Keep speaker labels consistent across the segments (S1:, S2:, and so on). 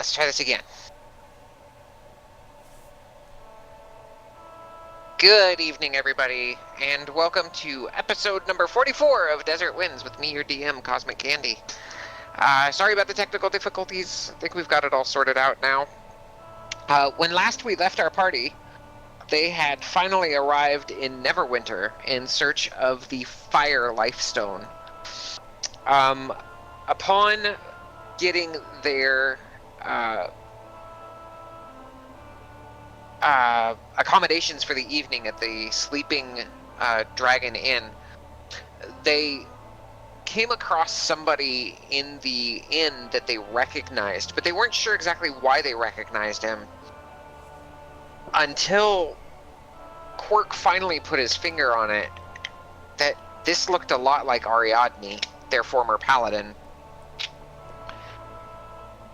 S1: Let's try this again. Good evening, everybody, and welcome to episode number 44 of Desert Winds with me, your DM, CosmicCandi. Sorry about the technical difficulties. I think we've got it all sorted out now. When last we left our party, they had finally arrived in Neverwinter in search of the Fire Lifestone. Upon getting their accommodations for the evening at the Sleeping Dragon Inn, they came across somebody in the inn that they recognized, but they weren't sure exactly why they recognized him until Quirk finally put his finger on it, that this looked a lot like Ariadne, their former paladin.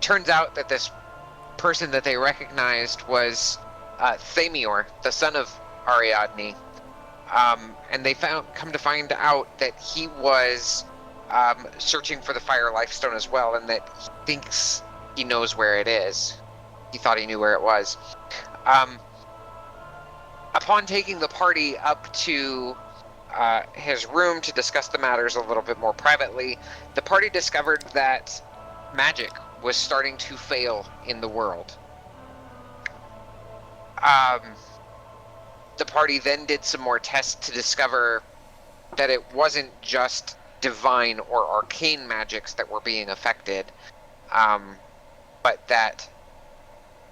S1: Turns out that this person that they recognized was Thamior, the son of Ariadne, and they come to find out that he was searching for the Fire Lifestone as well, and that he thinks he knows where it is. He thought he knew where it was. Upon taking the party up to his room to discuss the matters a little bit more privately, the party discovered that magic was starting to fail in the world. The party then did some more tests to discover that it wasn't just divine or arcane magics that were being affected, but that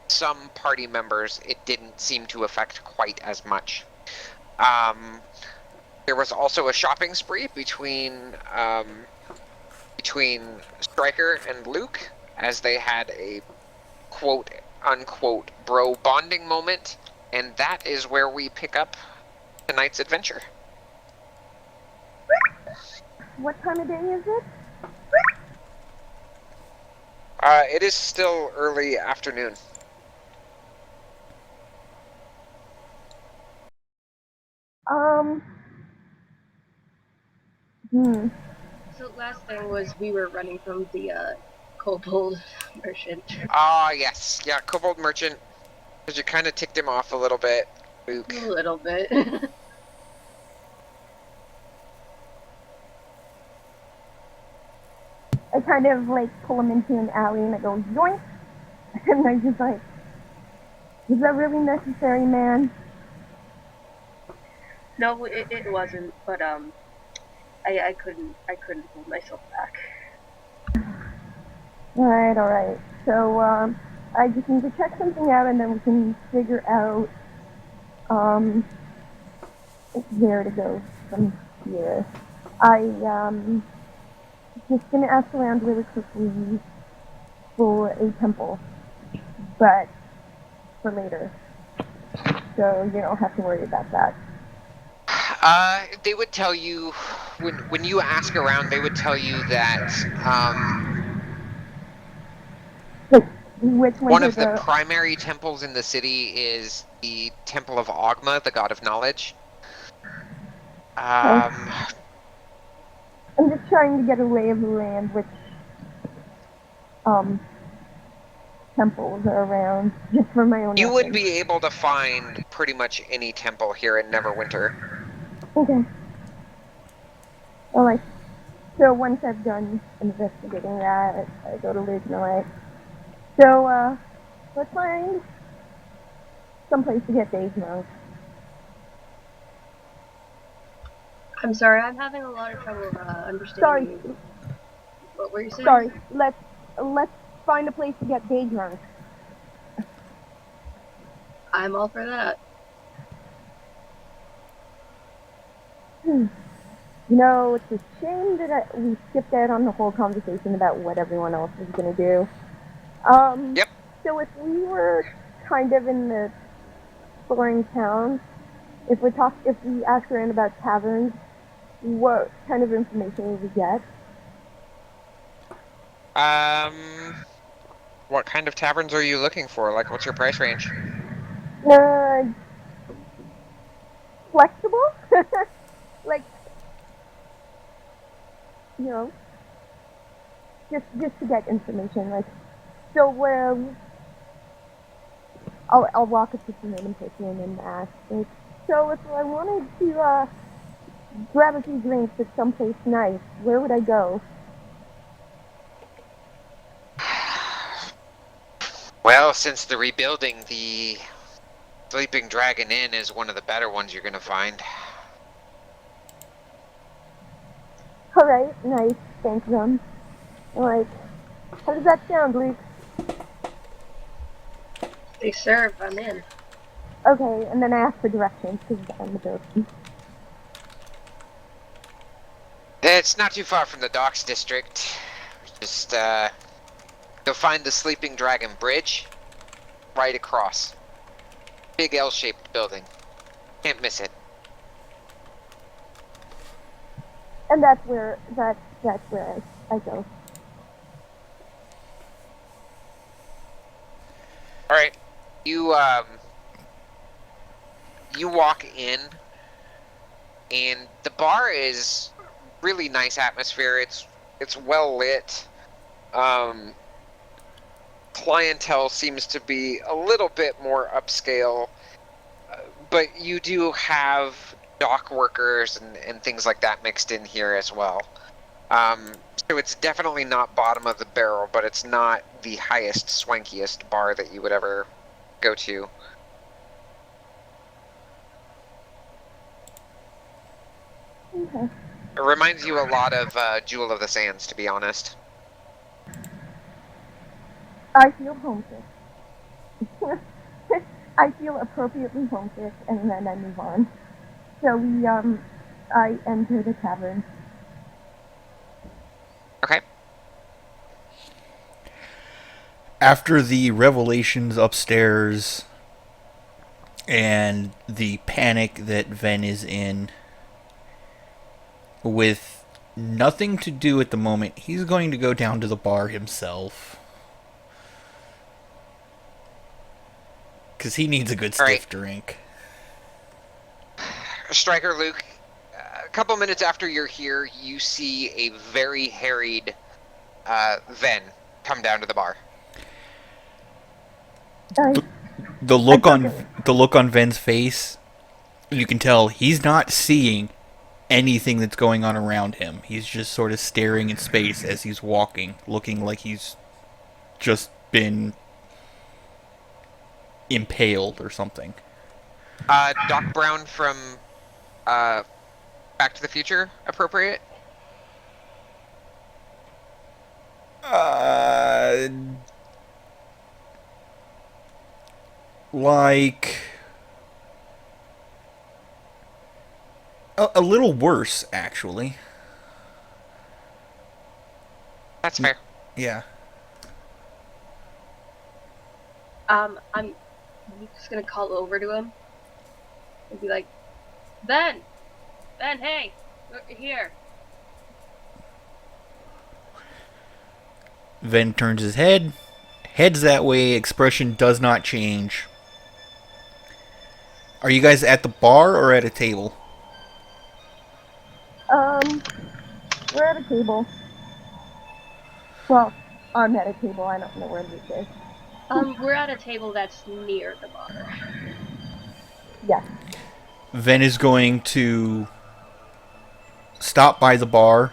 S1: some party members it didn't seem to affect quite as much. There was also a shopping spree between Stryker and Luke, as they had a quote-unquote bro bonding moment, and that is where we pick up tonight's adventure.
S2: What time of day is it?
S1: It is still early afternoon.
S3: So last thing was we were running from the kobold merchant.
S1: Yes. Yeah, Kobold Merchant. Because you kind of ticked him off a little bit, Luke.
S3: A little bit.
S2: I kind of like pull him into an alley and I go yoink, and I just like, is that really necessary, man?
S3: No, it wasn't, but I couldn't hold myself back.
S2: Alright. So, I just need to check something out and then we can figure out, where to go from here. Just gonna ask around really quickly for a temple, but for later. So you don't have to worry about that.
S1: They would tell you, when you ask around, they would tell you that, one of the primary temples in the city is the Temple of Ogma, the god of knowledge.
S2: I'm just trying to get a lay of the land, which, temples are around, just for my own
S1: You
S2: reference.
S1: would be able to find pretty much any temple here in Neverwinter.
S2: Okay. Alright. So once I've done investigating that, I go to Liz and alright. So, let's find someplace to get days drunk.
S3: I'm sorry, I'm having a lot of trouble understanding.
S2: Sorry.
S3: What were you saying?
S2: Sorry. Let's find a place to get day drunk.
S3: I'm all for that.
S2: You know, it's a shame that we skipped out on the whole conversation about what everyone else was gonna do.
S1: Yep.
S2: So if we were kind of in the exploring town, if we ask around about taverns, what kind of information would we get?
S1: What kind of taverns are you looking for? Like, what's your price range?
S2: Flexible? Like, you know, just to get information, like, So where I'll walk up to some random person and ask, like, so if I wanted to grab a few drinks at someplace nice, where would I go?
S1: Well, since the rebuilding, the Sleeping Dragon Inn is one of the better ones you're gonna find.
S2: Alright, nice, thank them. Like, how does that sound, Luke?
S3: They serve, I'm in.
S2: Okay, and then I ask for directions, because I'm the person.
S1: It's not too far from the docks district. Just, you'll find the Sleeping Dragon Bridge right across. Big L-shaped building. Can't miss it.
S2: And that's where I go.
S1: Alright. You walk in, and the bar is really nice atmosphere. It's well lit. Clientele seems to be a little bit more upscale, but you do have dock workers and things like that mixed in here as well. So it's definitely not bottom of the barrel, but it's not the highest, swankiest bar that you would ever go to.
S2: Okay.
S1: It reminds you a lot of Jewel of the Sands, to be honest.
S2: I feel homesick. I feel appropriately homesick, and then I move on. So I enter the tavern.
S1: Okay.
S4: After the revelations upstairs and the panic that Ven is in, with nothing to do at the moment, he's going to go down to the bar himself. Because he needs a good stiff drink.
S1: Striker Luke, a couple minutes after you're here, you see a very harried Ven come down to the bar.
S4: The look on Ven's face, you can tell he's not seeing anything that's going on around him. He's just sort of staring in space as he's walking, looking like he's just been impaled or something.
S1: Doc Brown from Back to the Future, appropriate?
S4: Like a little worse, actually.
S1: That's fair.
S4: Yeah.
S3: I'm just gonna call over to him and be like, Ben, hey, here.
S4: Ven turns his head, heads that way, expression does not change. Are you guys at the bar or at a table?
S2: We're at a table. Well, I'm at a table, I don't know where this is.
S3: We're at a table that's near the bar.
S2: Yes.
S4: Ven is going to stop by the bar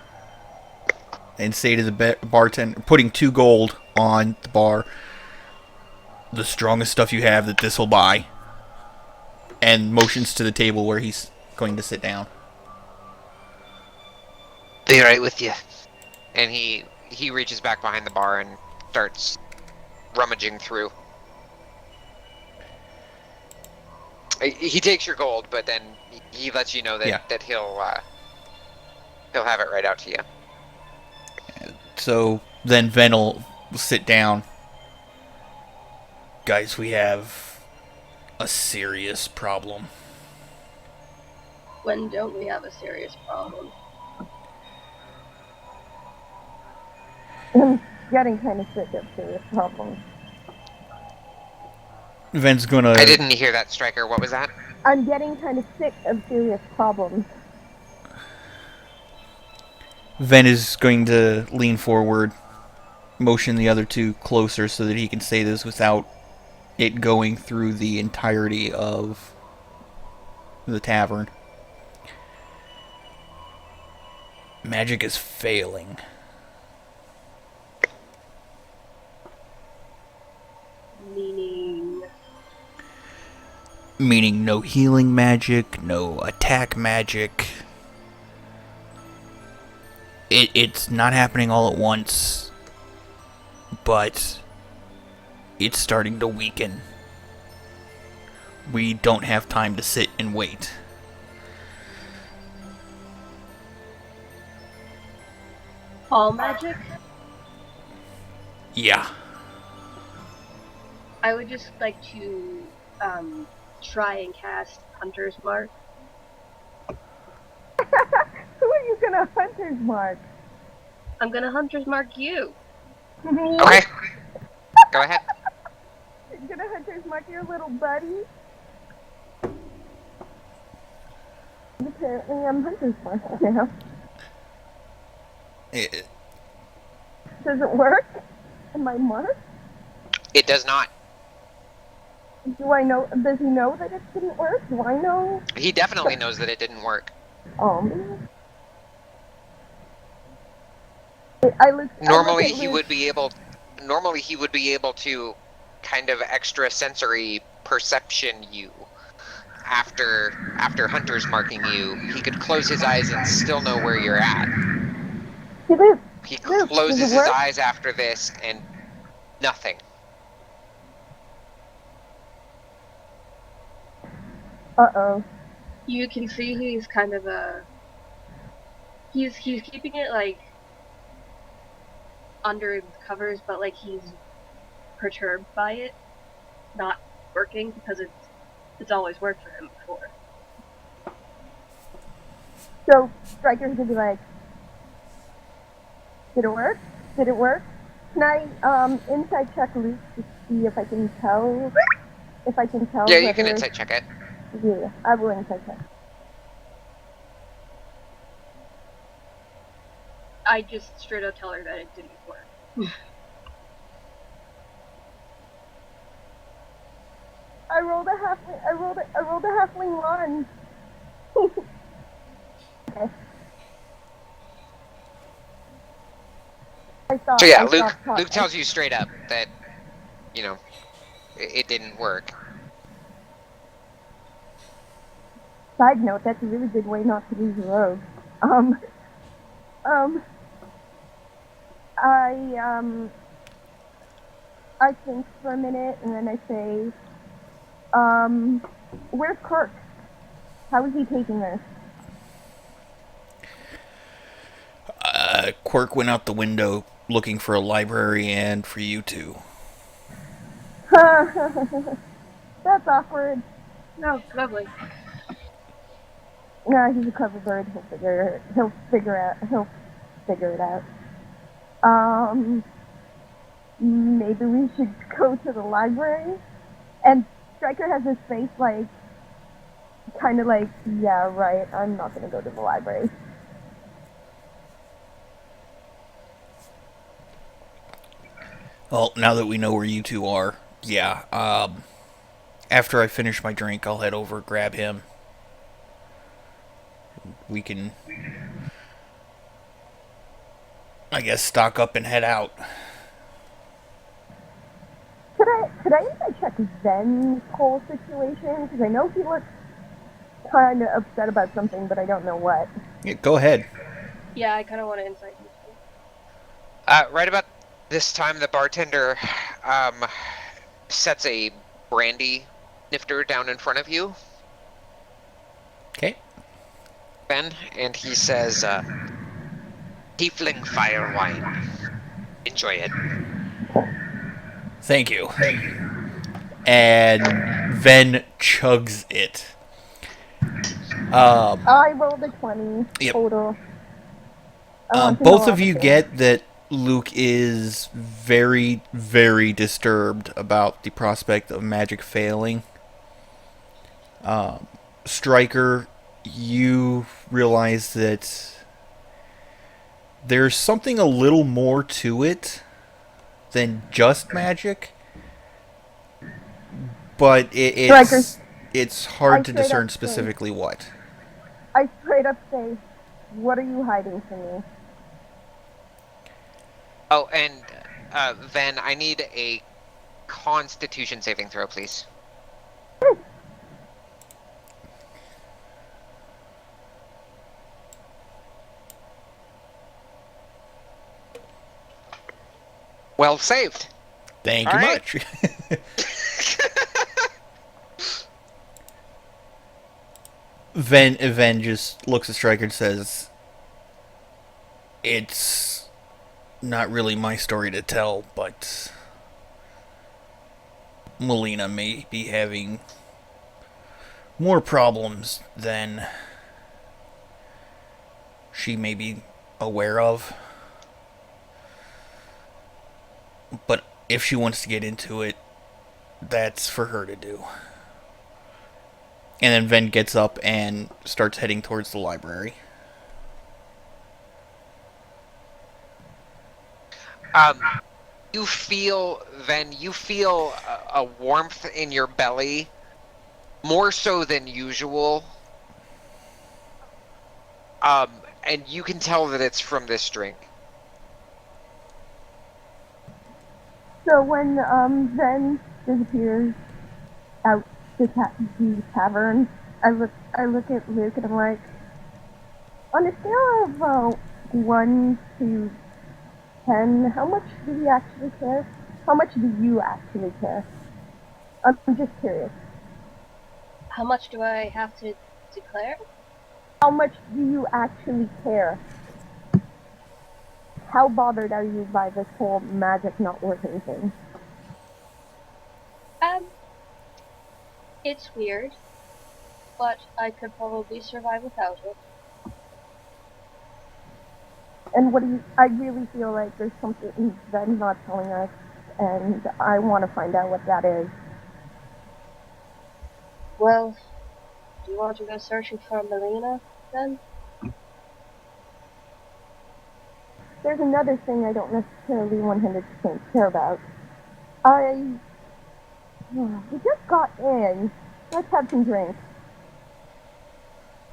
S4: and say to the bartender, putting 2 gold on the bar, the strongest stuff you have that this will buy, and motions to the table where he's going to sit down.
S1: Be right with you. And he reaches back behind the bar and starts rummaging through. He takes your gold, but then he lets you know that that he'll have it right out to you.
S4: So then Ven will sit down. Guys, we have a serious problem.
S3: When don't we have a serious problem?
S2: I'm getting kind of sick of serious problems.
S4: Ven's gonna...
S1: I didn't hear that, Striker. What was that?
S2: I'm getting kind of sick of serious problems.
S4: Ven is going to lean forward, motion the other two closer so that he can say this without it going through the entirety of the tavern. Magic is failing. Meaning no healing magic, no attack magic. It's not happening all at once, but it's starting to weaken. We don't have time to sit and wait.
S3: All magic?
S4: Yeah.
S3: I would just like to try and cast Hunter's Mark.
S2: Who are you gonna Hunter's Mark?
S3: I'm gonna Hunter's Mark you.
S1: Okay. Go ahead.
S2: You're gonna Hunter's Mark your little buddy? Apparently I'm Hunter's Mark now. Does it work? Am I marked?
S1: It does not.
S2: Do I know? Does he know that it didn't work? Do I know?
S1: He definitely knows that it didn't work. Normally he would be able to kind of extrasensory perception you. After Hunter's marking you, he could close his eyes and still know where you're at. He closes his eyes after this and nothing.
S2: Uh-oh.
S3: You can see he's kind of he's keeping it like under the covers, but like he's perturbed by it not working because it's always worked for him before.
S2: So Striker's gonna be like, did it work? Did it work? Can I insight check Luke to see if I can tell?
S1: Yeah, you can insight check it.
S2: Yeah, I will insight check.
S3: I just straight up tell her that it didn't work.
S2: I rolled a halfling one. Okay.
S1: So yeah, Luke tells you straight up that, you know, it didn't work.
S2: Side note, that's a really good way not to lose a rogue. I think for a minute, and then I say, where's Kirk? How is he taking this?
S4: Quirk went out the window looking for a library and for you two.
S2: That's awkward.
S3: No, lovely.
S2: No, he's a clever bird. He'll figure it out. Maybe we should go to the library. And Stryker has his face like, kind of like, yeah, right. I'm not gonna go to the library.
S4: Well, now that we know where you two are, yeah. After I finish my drink, I'll head over, grab him. We can, I guess, stock up and head out.
S2: Could I check Zen's whole situation? Because I know he looks kind of upset about something, but I don't know what.
S4: Yeah, go ahead.
S3: Yeah, I kind of want to insight you.
S1: Right about this time, the bartender sets a brandy nifter down in front of you,
S4: Okay.
S1: Ben, and he says, Tiefling fire wine. Enjoy it.
S4: Thank you. And Ven chugs it.
S2: I rolled a 20
S4: Yep.
S2: total.
S4: Both of you get that Luke is very, very disturbed about the prospect of magic failing. Stryker, you realize that there's something a little more to it than just magic, but
S2: Striker,
S4: it's
S2: I
S4: hard to
S2: straight up
S4: discern
S2: say,
S4: specifically what.
S2: I straight up say, what are you hiding from me?
S1: Oh, and Ven, I need a Constitution saving throw, please. Well saved.
S4: Thank
S1: All
S4: you
S1: right.
S4: much. Ven just looks at Stryker and says, "It's not really my story to tell, but Melina may be having more problems than she may be aware of. But if she wants to get into it, that's for her to do." And then Ven gets up and starts heading towards the library.
S1: You feel, Ven, you feel a warmth in your belly, more so than usual. And you can tell that it's from this drink.
S2: So when Zen disappears out the tavern, I look at Luke and I'm like, on a scale of 1 to 10, how much do we actually care? How much do you actually care? I'm just curious.
S3: How much do I have to declare?
S2: How much do you actually care? How bothered are you by this whole magic not working thing?
S3: It's weird, but I could probably survive without it.
S2: And what do you, I really feel like there's something Zen's not telling us, and I want to find out what that is.
S3: Well, do you want to go searching for Melina, then?
S2: There's another thing I don't necessarily 100% care about. We just got in. Let's have some drinks.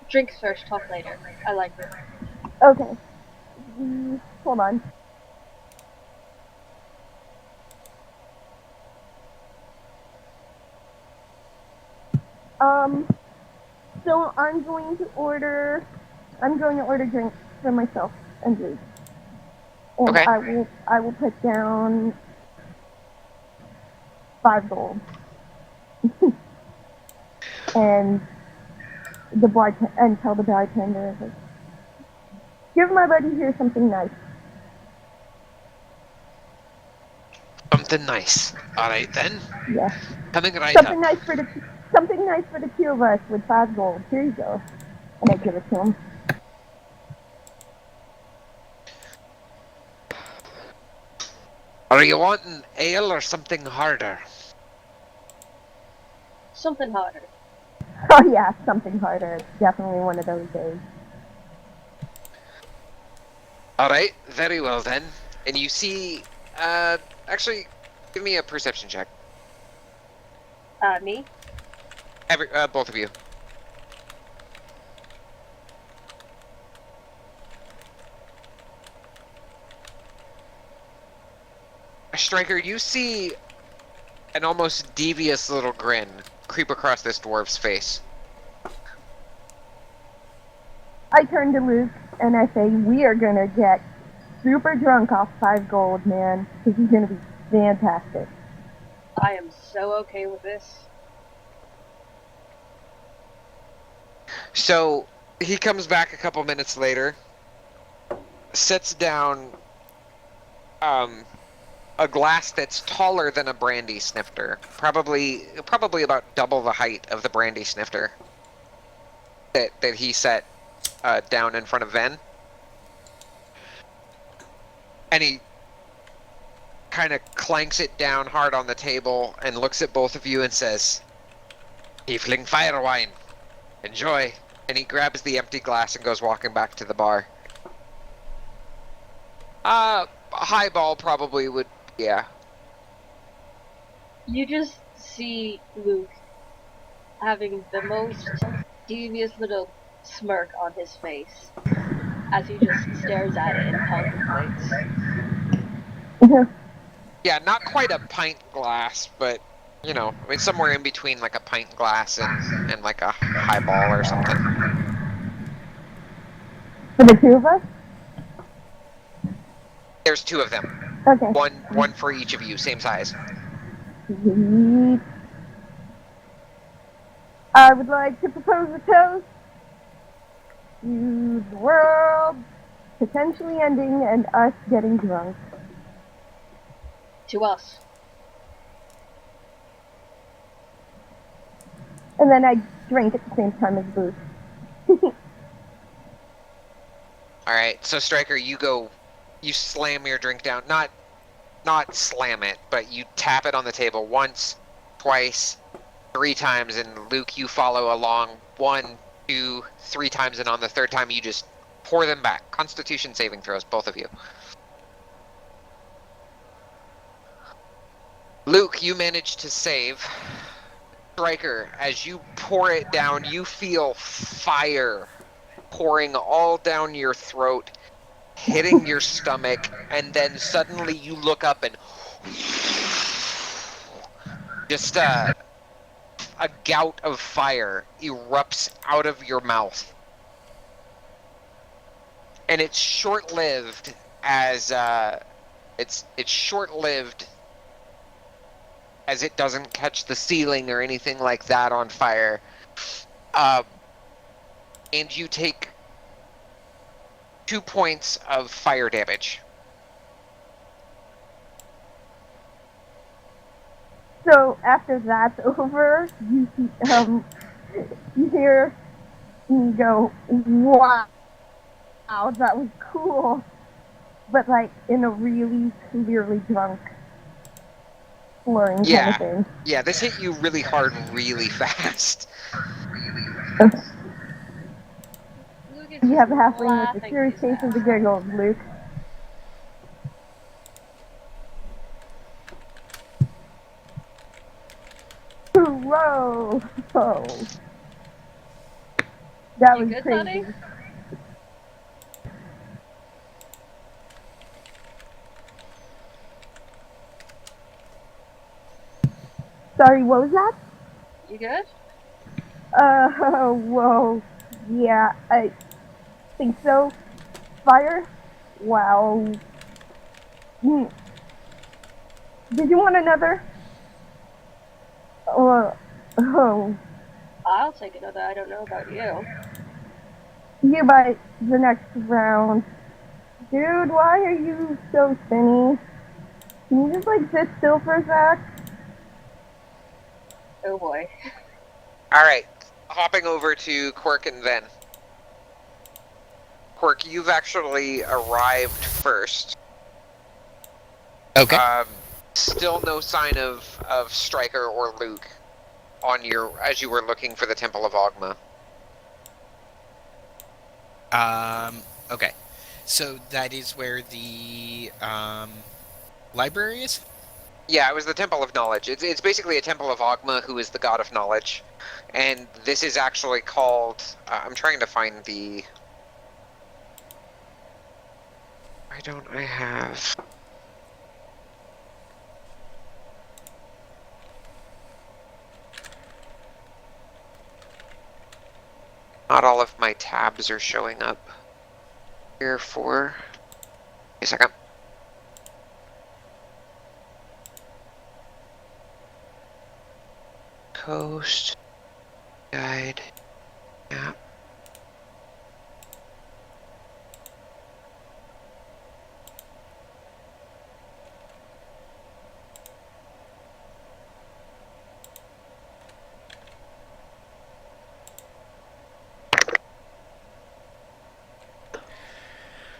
S3: Drinks first, talk later. I like it.
S2: Okay. Hold on. So I'm going to order drinks for myself and Luke. And
S1: Okay.
S2: I will put down 5 gold. And tell the bartender, like, give my buddy here something nice.
S1: Something nice. All right, then.
S2: Yeah.
S1: Coming right
S2: Something
S1: up.
S2: nice for the 2 of us with 5 gold. Here you go. And I give it to him.
S1: Are you wanting ale or something harder?
S3: Something harder.
S2: Oh yeah, something harder. It's definitely one of those days.
S1: All right, very well then. And you see, actually, give me a perception check.
S3: Me?
S1: Both of you. Striker, you see an almost devious little grin creep across this dwarf's face.
S2: I turn to Luke and I say, we are gonna get super drunk off 5 gold, man. This is gonna be fantastic.
S3: I am so okay with this.
S1: So he comes back a couple minutes later, sets down a glass that's taller than a brandy snifter, probably about double the height of the brandy snifter that he set down in front of Ven. And he kind of clanks it down hard on the table and looks at both of you and says, "Tiefling fire wine. Enjoy." And he grabs the empty glass and goes walking back to the bar. A highball probably would Yeah.
S3: You just see Luke having the most devious little smirk on his face as he just stares at it and contemplates.
S1: Yeah, not quite a pint glass, but I mean somewhere in between like a pint glass and like a highball or something.
S2: For the two of us?
S1: There's two of them.
S2: Okay.
S1: One for each of you, same size.
S2: Sweet. I would like to propose a toast to the world potentially ending and us getting drunk.
S3: To us.
S2: And then I drink at the same time as Booth.
S1: Alright, so Striker, you slam your drink down. Not slam it, but you tap it on the table once, twice, 3 times, and Luke, you follow along 1, 2, 3 times, and on the 3rd time you just pour them back. Constitution saving throws, both of you. Luke, you managed to save. Striker, as you pour it down, you feel fire pouring all down your throat, hitting your stomach, and then suddenly you look up and just a gout of fire erupts out of your mouth. And it's short-lived as it's short-lived as it doesn't catch the ceiling or anything like that on fire. And you take 2 points of fire damage.
S2: So after that's over, you hear me go, wow, that was cool. But like in a really clearly drunk, slurring kind of thing.
S1: Yeah, this hit you really hard, really fast.
S2: You have a halfling with the curious taste of the giggles, Luke. Whoa! That was crazy.
S3: Honey?
S2: Sorry, what was that?
S3: You good?
S2: Whoa. Yeah, I think so. Fire? Wow. Did you want another? Oh.
S3: I'll take another. I don't know about you.
S2: You by the next round. Dude, why are you so thinny? Can you just like sit still for a sec?
S3: Oh boy.
S1: Alright, hopping over to Quirk and Ven. Quirk, you've actually arrived first.
S5: Okay.
S1: Still no sign of Striker or Luke as you were looking for the Temple of Ogma.
S5: Okay. So that is where the library is?
S1: Yeah, it was the Temple of Knowledge. It's basically a Temple of Ogma, who is the god of knowledge. And this is actually called... I'm trying to find the... Why don't I have... Not all of my tabs are showing up here for... a second. Coast... Guide... Map...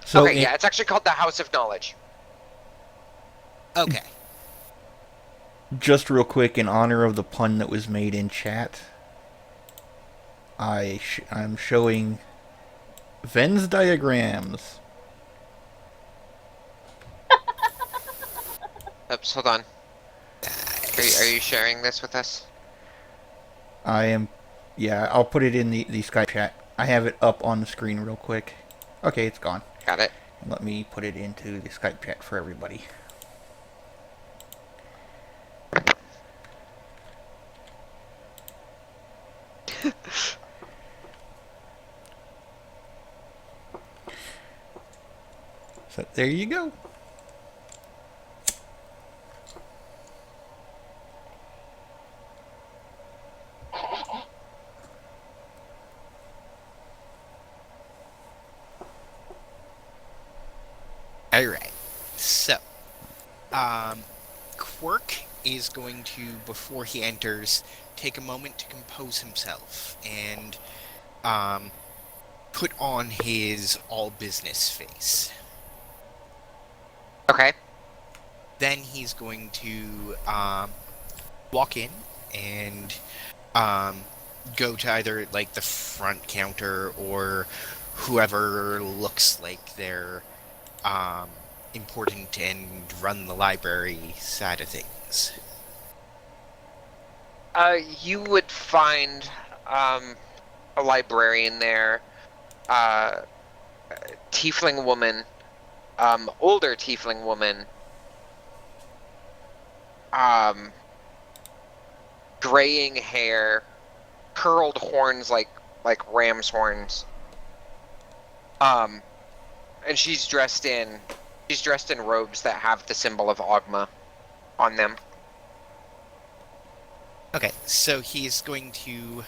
S4: So
S1: okay, yeah, it's actually called the House of Knowledge.
S5: Okay.
S4: just real quick, in honor of the pun that was made in chat, I'm showing Ven's diagrams.
S1: Oops, hold on. Are you sharing this with us?
S4: I am. Yeah, I'll put it in the Skype chat. I have it up on the screen real quick. Okay, it's gone.
S1: Got it.
S4: Let me put it into the Skype chat for everybody. So there you go.
S5: All right. So, um, Quirk is going to, before he enters, take a moment to compose himself and put on his all business face.
S1: Okay.
S5: Then he's going to walk in and go to either like the front counter or whoever looks like they're important and run the library side of things.
S1: You would find a librarian there, tiefling woman, older tiefling woman, graying hair, curled horns like ram's horns. And she's dressed in robes that have the symbol of Ogma on them.
S5: Okay, so he's going to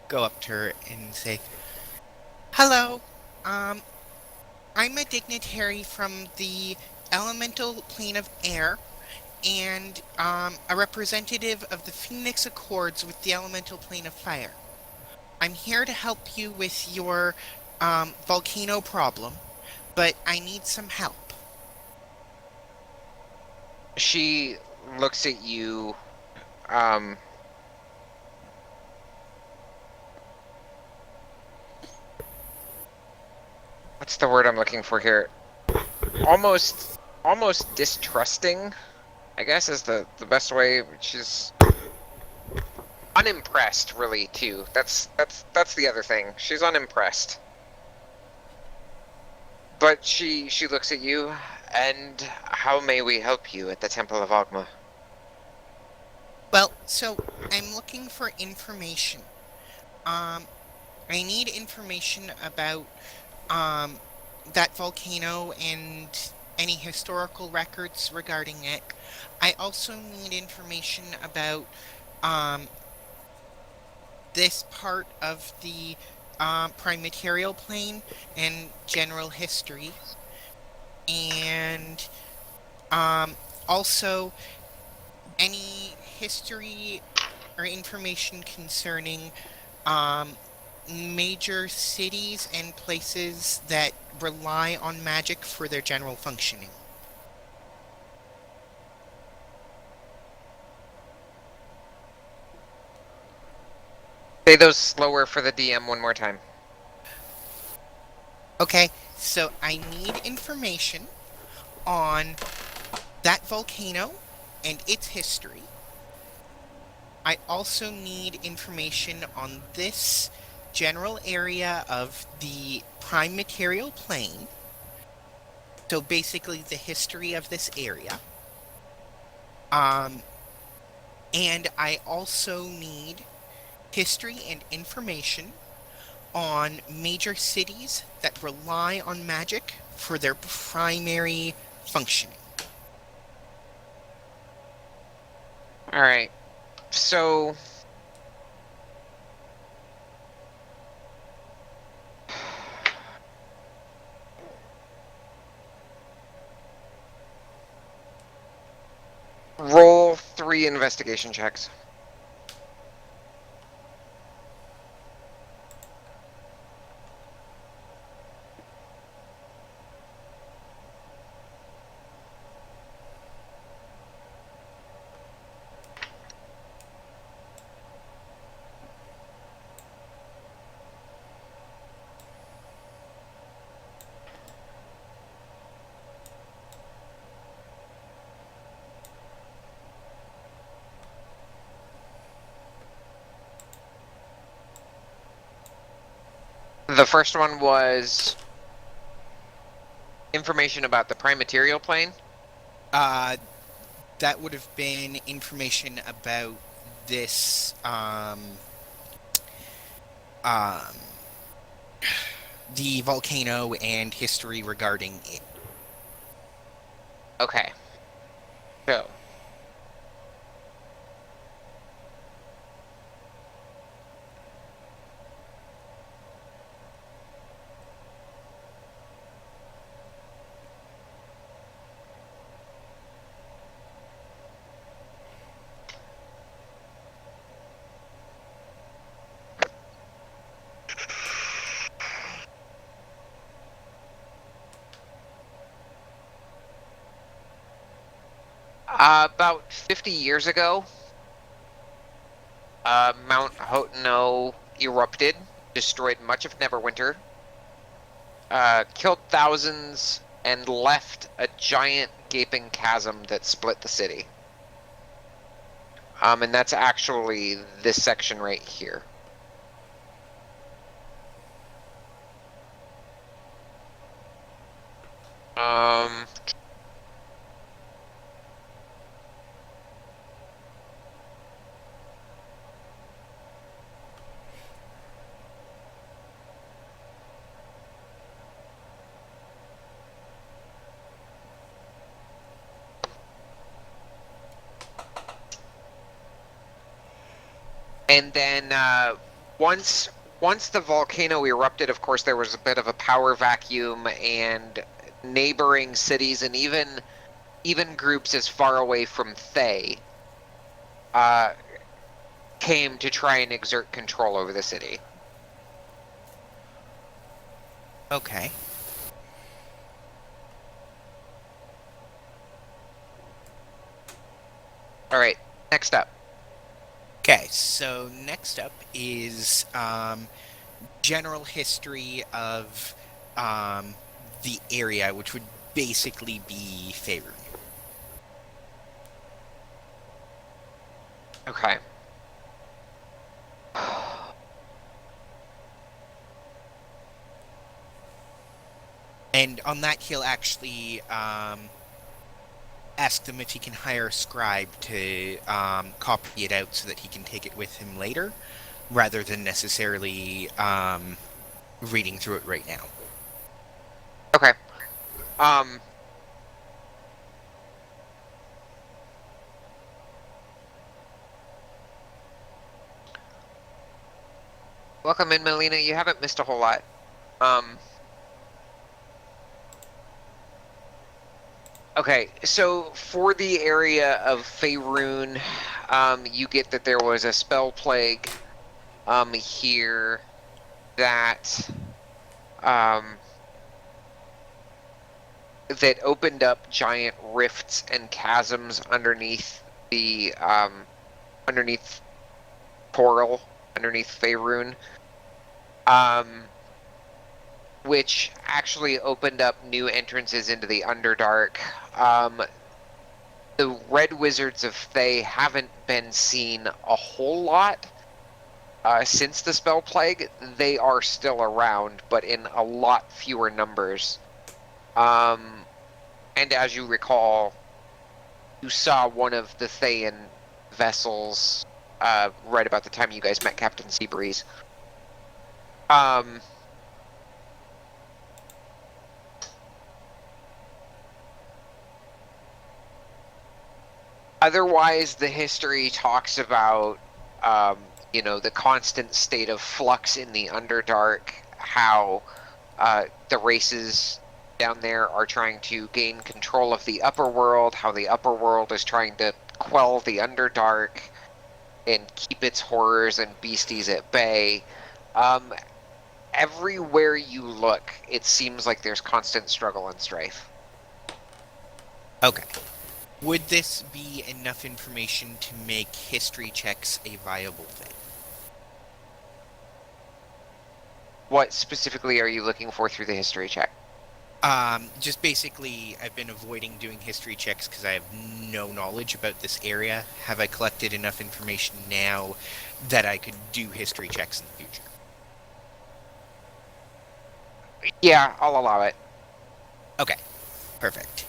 S5: go up to her and say, "Hello, I'm a dignitary from the elemental plane of air, and a representative of the Phoenix Accords with the elemental plane of fire. I'm here to help you with your volcano problem, but I need some help."
S1: She looks at you, what's the word I'm looking for here? Almost distrusting, I guess, is the best way. She's unimpressed, really, too. That's the other thing. She's unimpressed. But she looks at you, and how may we help you at the Temple of Ogma?
S5: Well, so I'm looking for information. I need information about that volcano and any historical records regarding it. I also need information about um, this part of the prime material plane and general history. And also any history or information concerning um, major cities and places that rely on magic for their general functioning.
S1: Say those slower for the DM one more time.
S5: Okay, so I need information on that volcano and its history. I also need information on this general area of the prime material plane. So basically the history of this area. And I also need history and information on major cities that rely on magic for their primary functioning.
S1: All right. So roll 3 investigation checks. The first one was information about the prime material plane.
S5: That would have been information about this the volcano and history regarding it.
S1: Okay. So. About 50 years ago, Mount Hotono erupted, destroyed much of Neverwinter, killed thousands, and left a giant gaping chasm that split the city. And that's actually this section right here. And then once the volcano erupted, of course, there was a bit of a power vacuum, and neighboring cities and even groups as far away from Thay came to try and exert control over the city.
S5: Okay.
S1: All right, next up.
S5: Okay, so next up is general history of the area, which would basically be Faerun.
S1: Okay.
S5: And on that, he'll actually ask them if he can hire a scribe to copy it out so that he can take it with him later, rather than necessarily reading through it right now.
S1: Okay. Welcome in, Melina. You haven't missed a whole lot. Okay, so for the area of Faerun, you get that there was a spell plague here that that opened up giant rifts and chasms underneath the underneath Portal, underneath Faerun, which actually opened up new entrances into the Underdark. The Red Wizards of Thay haven't been seen a whole lot since the Spell Plague. They are still around, but in a lot fewer numbers. And as you recall, you saw one of the Thayan vessels right about the time you guys met Captain Seabreeze. Otherwise, the history talks about, the constant state of flux in the Underdark, how the races down there are trying to gain control of the upper world, how the upper world is trying to quell the Underdark and keep its horrors and beasties at bay. Everywhere you look, it seems like there's constant struggle and strife.
S5: Okay. Would this be enough information to make history checks a viable thing?
S1: What specifically are you looking for through the history check?
S5: Just basically, I've been avoiding doing history checks because I have no knowledge about this area. Have I collected enough information now that I could do history checks in the future?
S1: Yeah, I'll allow it.
S5: Okay, perfect.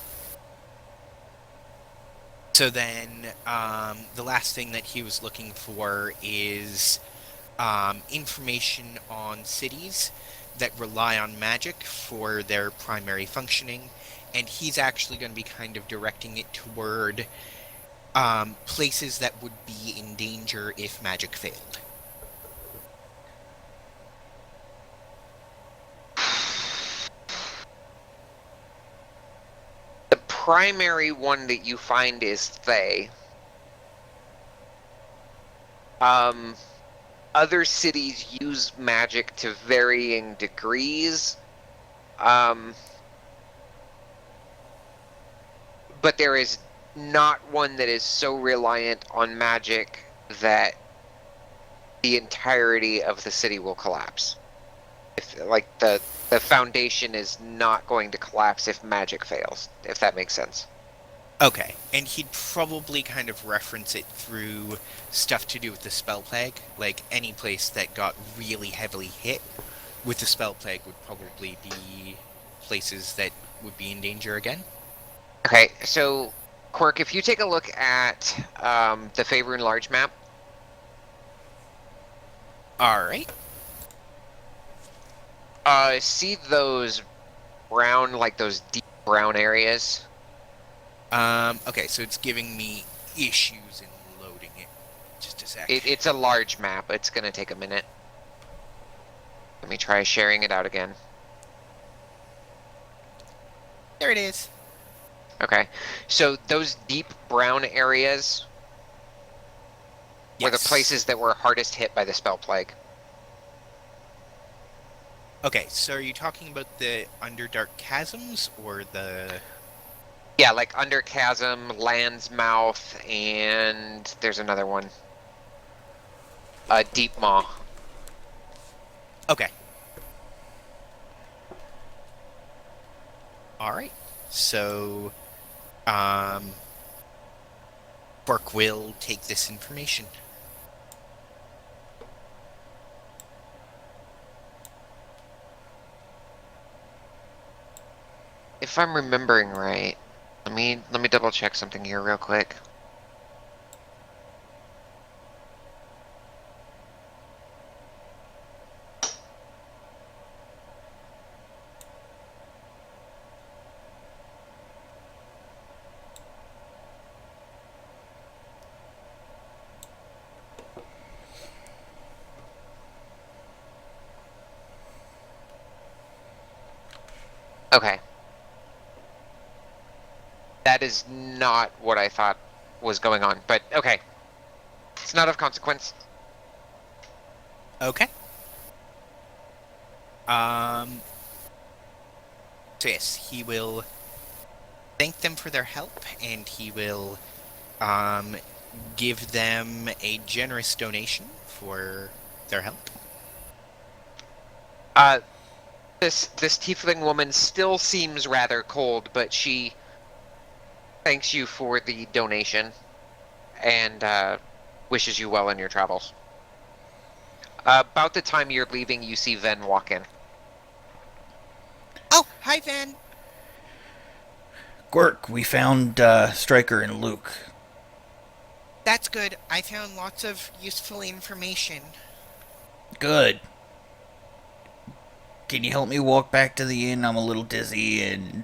S5: So then, the last thing that he was looking for is information on cities that rely on magic for their primary functioning, and he's actually going to be kind of directing it toward places that would be in danger if magic failed.
S1: The primary one that you find is Thay. Other cities use magic to varying degrees. But there is not one that is so reliant on magic that the entirety of the city will collapse. If like the foundation is not going to collapse if magic fails, if that makes sense.
S5: Okay, and he'd probably kind of reference it through stuff to do with the spell plague, like any place that got really heavily hit with the spell plague would probably be places that would be in danger again.
S1: Okay, so Quirk, if you take a look at the Faerun large map,
S5: All right.
S1: see those brown, like those deep brown areas?
S5: Okay, so it's giving me issues in loading it. Just a sec.
S1: It's a large map. It's gonna take a minute. Let me try sharing it out again.
S5: There it is.
S1: Okay, so those deep brown areas were the
S5: Yes.
S1: places that were hardest hit by the spell plague.
S5: Okay, so are you talking about the Underdark Chasms or the...
S1: Yeah, like Under Chasm, Land's Mouth, and there's another one. Deep Maw.
S5: Okay. All right. So, Bork will take this information.
S1: If I'm remembering right, let me double check something here real quick. Okay. That is not what I thought was going on, but okay. It's not of consequence.
S5: Okay. So yes, he will thank them for their help, and he will give them a generous donation for their help.
S1: This tiefling woman still seems rather cold, but she thanks you for the donation and wishes you well in your travels. About the time you're leaving, you see Ven walk in.
S5: Oh, hi, Van.
S4: Quirk, we found Stryker and Luke.
S5: That's good. I found lots of useful information.
S4: Good. Can you help me walk back to the inn? I'm a little dizzy and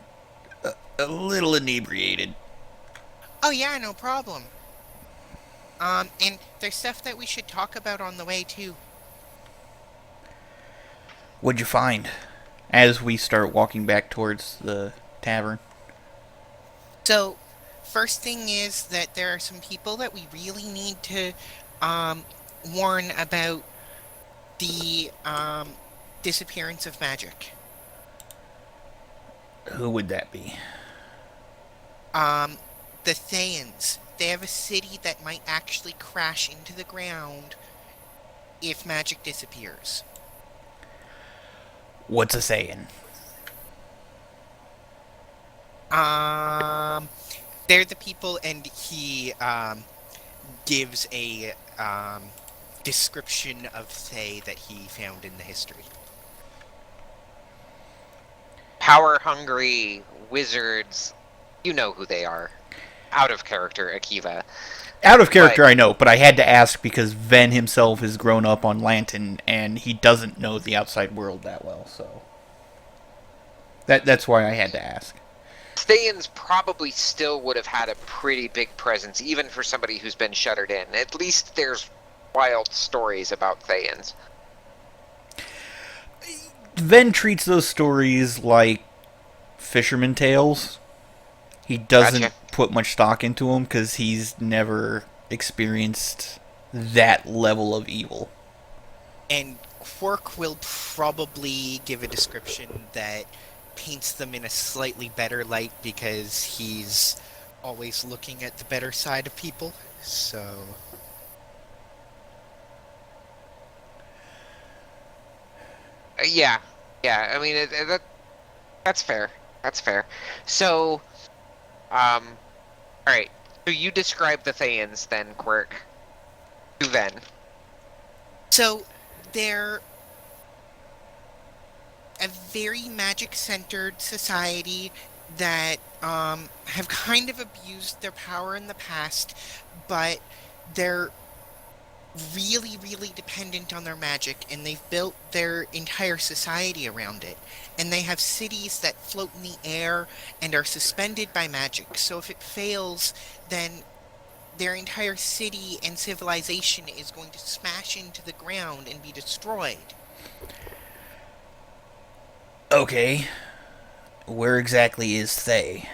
S4: a little inebriated.
S5: Oh yeah, no problem. And there's stuff that we should talk about on the way too.
S4: What'd you find? As we start walking back towards the tavern.
S5: So, first thing is that there are some people that we really need to warn about the disappearance of magic.
S4: Who would that be?
S5: The Thayans. They have a city that might actually crash into the ground if magic disappears.
S4: What's a saying?
S5: They're the people, and he gives a description of Thay that he found in the history.
S1: power-hungry wizards. You know who they are. Out of character, Akiva.
S4: Out of character, I know, but I had to ask because Ven himself has grown up on Lantern, and he doesn't know the outside world that well, so... That's why I had to ask.
S1: Thayans probably still would have had a pretty big presence, even for somebody who's been shuttered in. At least there's wild stories about Thayans.
S4: Ven treats those stories like fisherman tales. He doesn't put much stock into them because he's never experienced that level of evil.
S5: And Quark will probably give a description that paints them in a slightly better light because he's always looking at the better side of people. So...
S1: Yeah. I mean, that's fair. That's fair. So, all right. So you describe the Thayans then, Quirk, to Ven.
S5: So, they're a very magic-centered society that have kind of abused their power in the past, but they're really, really dependent on their magic, and they've built their entire society around it. And they have cities that float in the air and are suspended by magic. So if it fails, then their entire city and civilization is going to smash into the ground and be destroyed.
S4: Okay. Where exactly is Thay?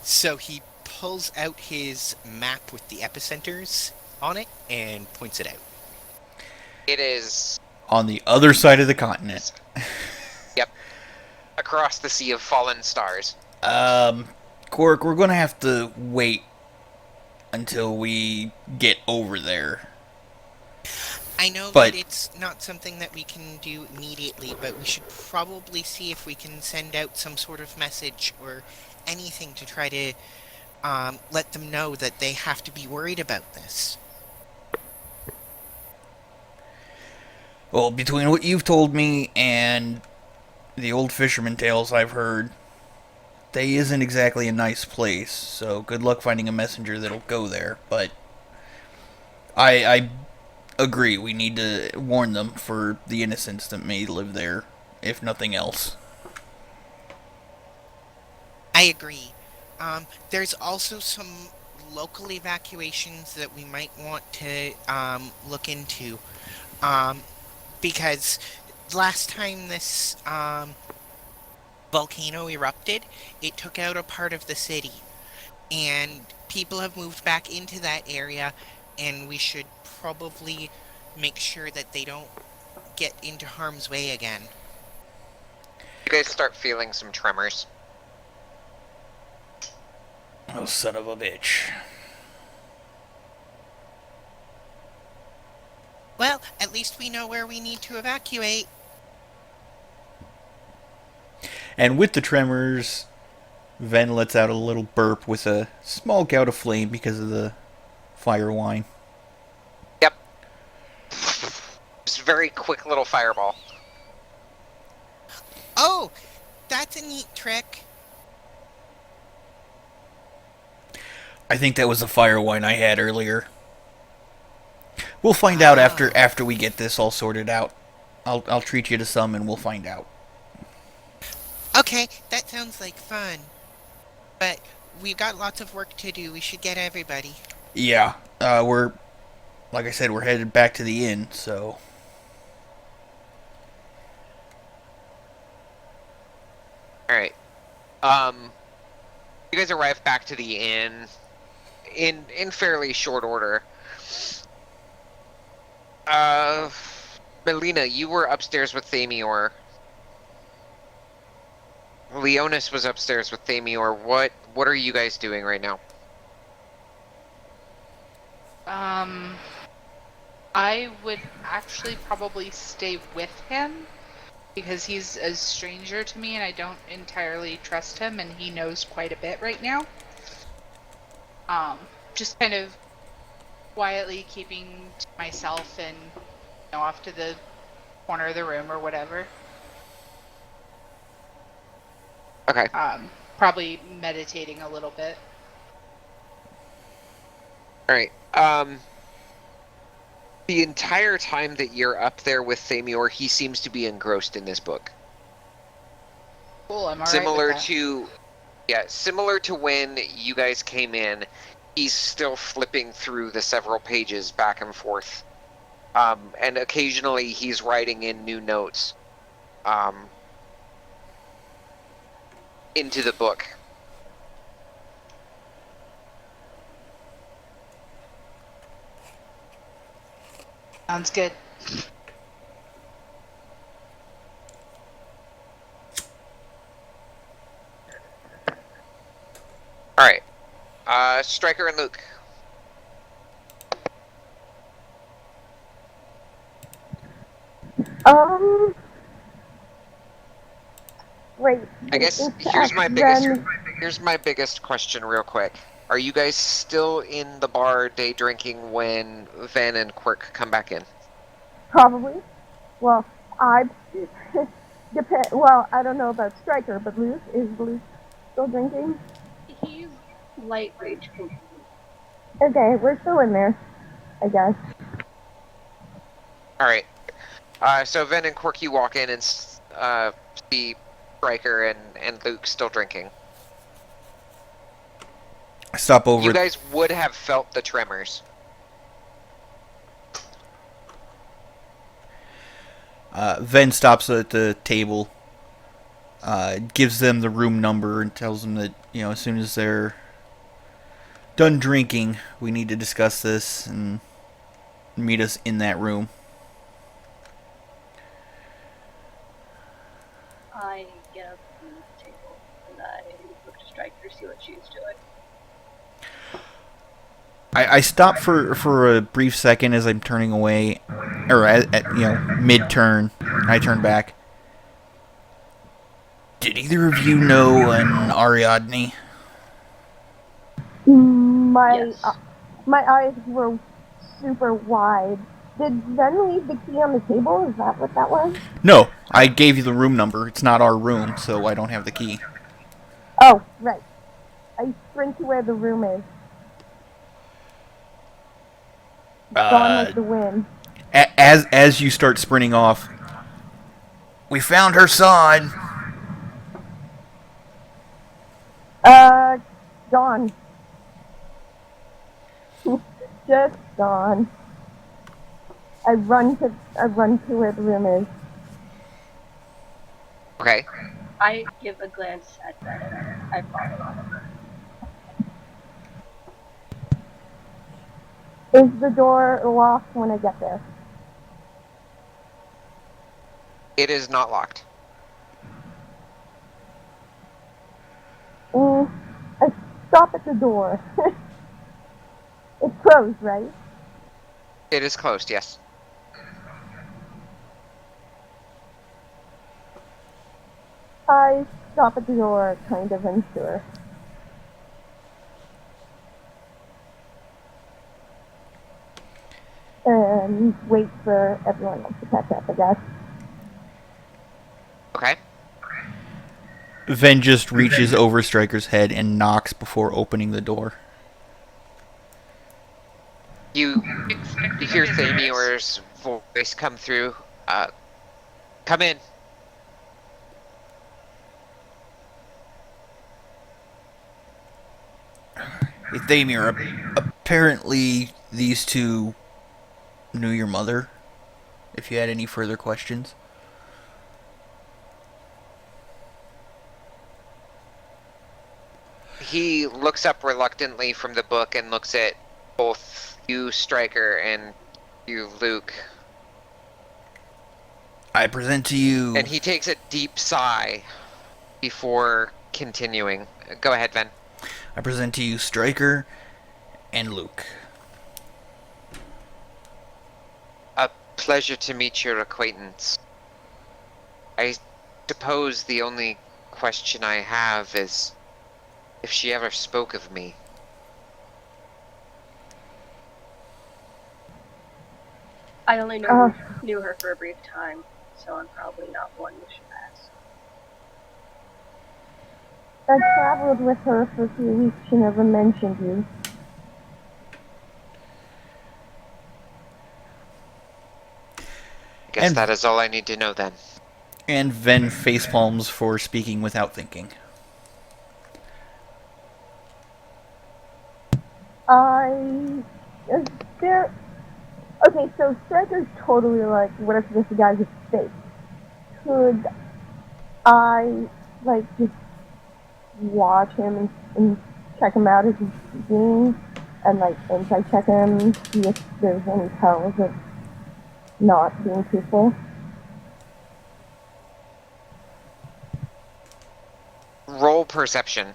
S5: So he pulls out his map with the epicenters on it and points it out.
S1: It is
S4: on the other side of the continent.
S1: Yep. Across the sea of fallen stars.
S4: Quark, we're gonna have to wait until we get over there.
S5: I know that it's not something that we can do immediately, but we should probably see if we can send out some sort of message or anything to try to let them know that they have to be worried about this.
S4: Well, between what you've told me and the old fisherman tales I've heard, they isn't exactly a nice place, so good luck finding a messenger that'll go there, but I agree, we need to warn them for the innocents that may live there, if nothing else.
S5: I agree. There's also some local evacuations that we might want to look into, because last time this volcano erupted, it took out a part of the city, and people have moved back into that area, and we should probably make sure that they don't get into harm's way again.
S1: You guys start feeling some tremors.
S4: Oh, son of a bitch.
S5: Well, at least we know where we need to evacuate.
S4: And with the tremors, Ven lets out a little burp with a small gout of flame because of the fire wine.
S1: Yep. Just a very quick little fireball.
S5: Oh, that's a neat trick.
S4: I think that was the fire wine I had earlier. We'll find out after we get this all sorted out. I'll treat you to some and we'll find out.
S5: Okay, that sounds like fun. But we've got lots of work to do. We should get everybody.
S4: Yeah, we're, like I said, we're headed back to the inn, so...
S1: Alright. You guys arrive back to the inn in fairly short order. Melina, you were upstairs with Thamior. Leonis was upstairs with Thamior. What are you guys doing right now?
S6: I would actually probably stay with him because he's a stranger to me and I don't entirely trust him, and he knows quite a bit right now. Just kind of quietly keeping to myself and off to the corner of the room or whatever.
S1: Okay.
S6: Probably meditating a little bit.
S1: All right. The entire time that you're up there with Thamior, he seems to be engrossed in this book.
S6: Cool, I'm alright
S1: Similar
S6: with that.
S1: to, similar to when you guys came in, he's still flipping through the several pages back and forth. And occasionally he's writing in new notes into the book.
S6: Sounds good.
S1: All right. Striker and Luke.
S2: Wait.
S1: I guess
S2: it's
S1: here's my
S2: then-
S1: biggest question real quick. Are you guys still in the bar day drinking when Van and Quirk come back in?
S2: Probably. Well, I Well, I don't know about Striker, but Luke, is Luke still drinking?
S3: He's light rage control.
S2: Okay, we're still in there, I guess.
S1: All right. So Van and Quirk, you walk in and see Striker and Luke still drinking.
S4: I stop over.
S1: You guys would have felt the tremors.
S4: Ven stops at the table, gives them the room number, and tells them that, as soon as they're done drinking, we need to discuss this and meet us in that room.
S3: I get up from the table and I look to Striker, see what she's doing.
S4: I stop for a brief second as I'm turning away, or at mid-turn. I turn back. Did either of you know an Ariadne?
S2: My
S3: Yes.
S2: my eyes were super wide. Did Ven leave the key on the table? Is that what that was?
S4: No, I gave you the room number. It's not our room, so I don't have the key.
S2: Oh, right. I sprint to where the room is. Gone like the wind.
S4: As you start sprinting off, we found her son.
S2: Gone. Just gone. I run to where the room is.
S1: Okay.
S3: I give a glance at them. I follow.
S2: Is the door locked when I get there?
S1: It is not locked.
S2: I stop at the door. It's closed, right?
S1: It is closed, yes.
S2: I stop at the door, kind of unsure. And wait for everyone else to catch up, I guess.
S1: Okay.
S4: Ven just reaches over Striker's head and knocks before opening the door.
S1: You hear Thamior's voice come through. Come in.
S4: Hey, Thamir, apparently these two knew your mother. If you had any further questions.
S1: He looks up reluctantly from the book and looks at both you, Striker, and you, Luke.
S4: I present to you...
S1: And he takes a deep sigh before continuing. Go ahead, Ven.
S4: I present to you Striker and Luke.
S1: A pleasure to meet your acquaintance. I suppose the only question I have is if she ever spoke of me.
S3: I only knew her for a brief time. so I'm probably not one you should ask.
S2: I traveled with her for a few weeks. She never mentioned you.
S1: I guess
S4: And-
S1: that is all I need to know then.
S4: And Ven facepalms for speaking without thinking.
S2: Is there... Okay, so Striker's totally like, what if this guy's a fake? Could I, like, just watch him and check him out as he's speaking? And, like, insight check him, see if there's any tells of not being truthful?
S1: Roll perception.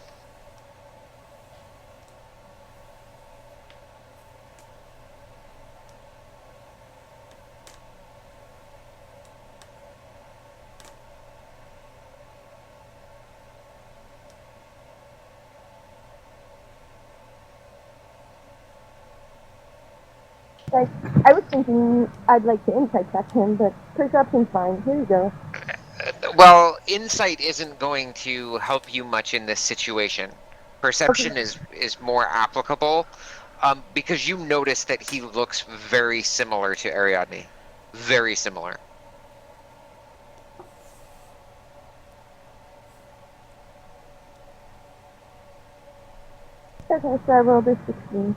S2: Like, I was thinking I'd like to insight check him, but perception's fine. Here you go.
S1: Well, insight isn't going to help you much in this situation. Perception is more applicable, because you notice that he looks very similar to Ariadne. Very similar.
S2: Okay, so I rolled a 16.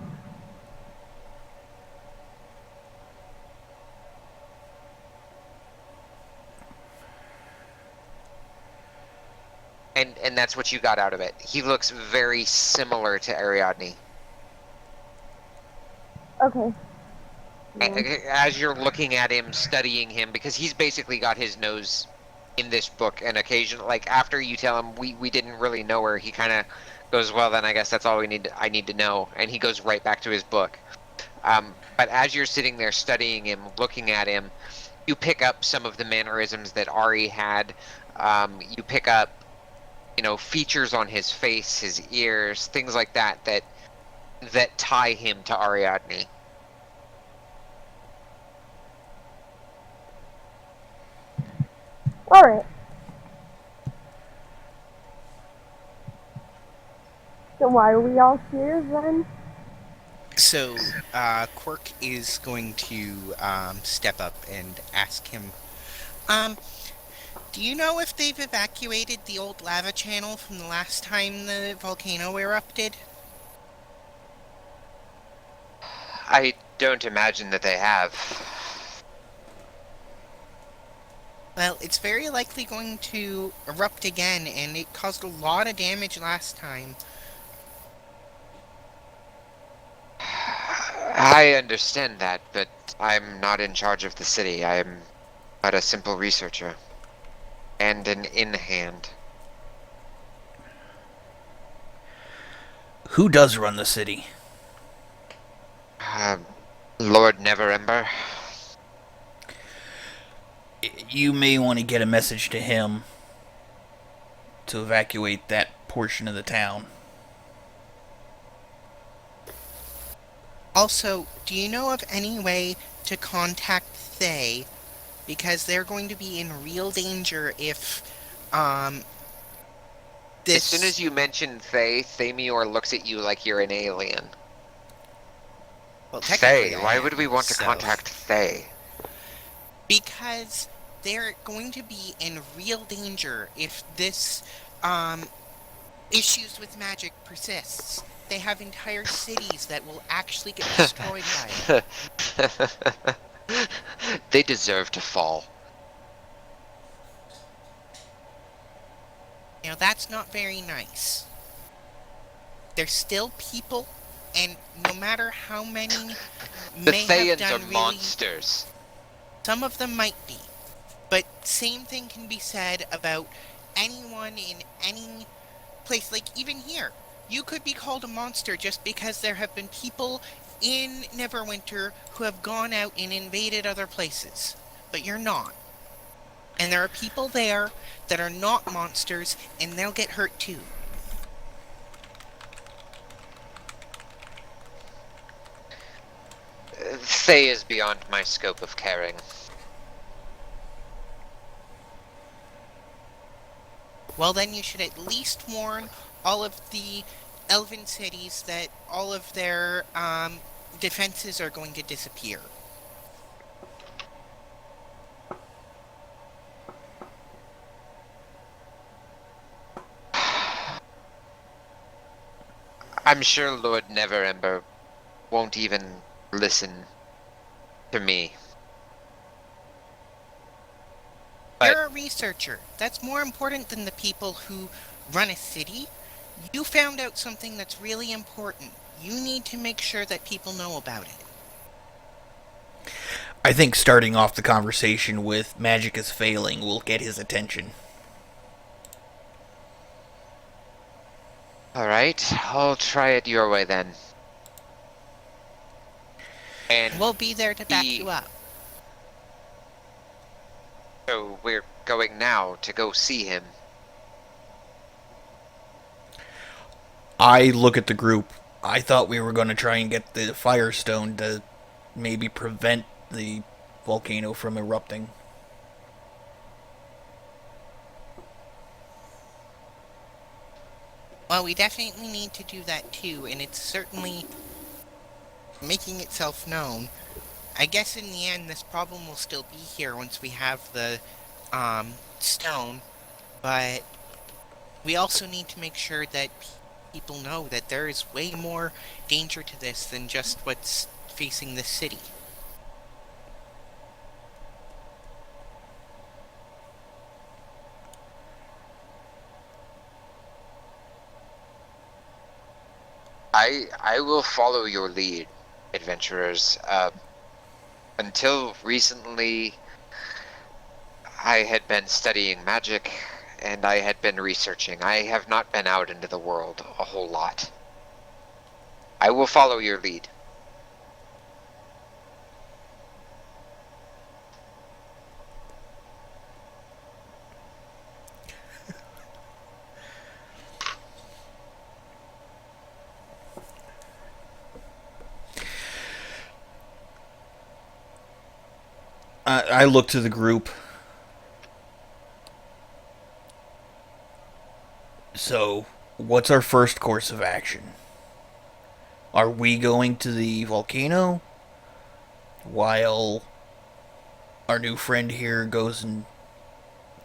S1: And that's what you got out of it. He looks very similar to Ariadne.
S2: Okay.
S1: As you're looking at him, studying him, because he's basically got his nose in this book, and occasionally, like, after you tell him we didn't really know her, he kind of goes, well, then I guess that's all I need to know, and he goes right back to his book. But as you're sitting there studying him, looking at him, you pick up some of the mannerisms that Ari had. You pick up, features on his face, his ears, things like that tie him to Ariadne.
S2: Alright. So why are we all here then?
S5: So, Quirk is going to step up and ask him, do you know if they've evacuated the old lava channel from the last time the volcano erupted?
S1: I don't imagine that they have.
S5: Well, it's very likely going to erupt again, and it caused a lot of damage last time.
S1: I understand that, but I'm not in charge of the city. I am but a simple researcher. And an in-hand.
S4: Who does run the city?
S1: Lord Neverember.
S4: You may want to get a message to him to evacuate that portion of the town.
S5: Also, do you know of any way to contact Thay? Because they're going to be in real danger if, this...
S1: As soon as you mention Thay, Thamior looks at you like you're an alien.
S5: Well, technically
S1: Thay?
S5: I
S1: Why
S5: am,
S1: would we want to
S5: so...
S1: contact Thay?
S5: Because they're going to be in real danger if this, issues with magic persists. They have entire cities that will actually get destroyed by it.
S1: They deserve to fall.
S5: Now, that's not very nice. They're still people, and no matter how many
S1: The
S5: may have
S1: Thayans
S5: done
S1: are
S5: really...
S1: monsters.
S5: Some of them might be. But same thing can be said about anyone in any place, like even here. You could be called a monster just because there have been people in Neverwinter who have gone out and invaded other places. But you're not. And there are people there that are not monsters, and they'll get hurt too.
S1: Thay is beyond my scope of caring.
S5: well, then you should at least warn all of the elven cities that all of their defenses are going to disappear.
S1: I'm sure Lord Neverember won't even listen to me. But
S5: You're a researcher. That's more important than the people who run a city. You found out something that's really important. You need to make sure that people know about it.
S4: I think starting off the conversation with magic is failing will get his attention.
S1: all right, I'll try it your way then. And
S5: We'll be there to back you up.
S1: so we're going now to go see him.
S4: I look at the group. I thought we were going to try and get the Firestone to maybe prevent the volcano from erupting.
S5: Well, we definitely need to do that too, and it's certainly making itself known. I guess in the end, this problem will still be here once we have the stone, but we also need to make sure that people know that there is way more danger to this than just what's facing the city.
S1: I will follow your lead, adventurers. Until recently, I had been studying magic, and I had been researching. I have not been out into the world a whole lot. I will follow your lead.
S4: I look to the group. So, what's our first course of action? Are we going to the volcano while our new friend here goes and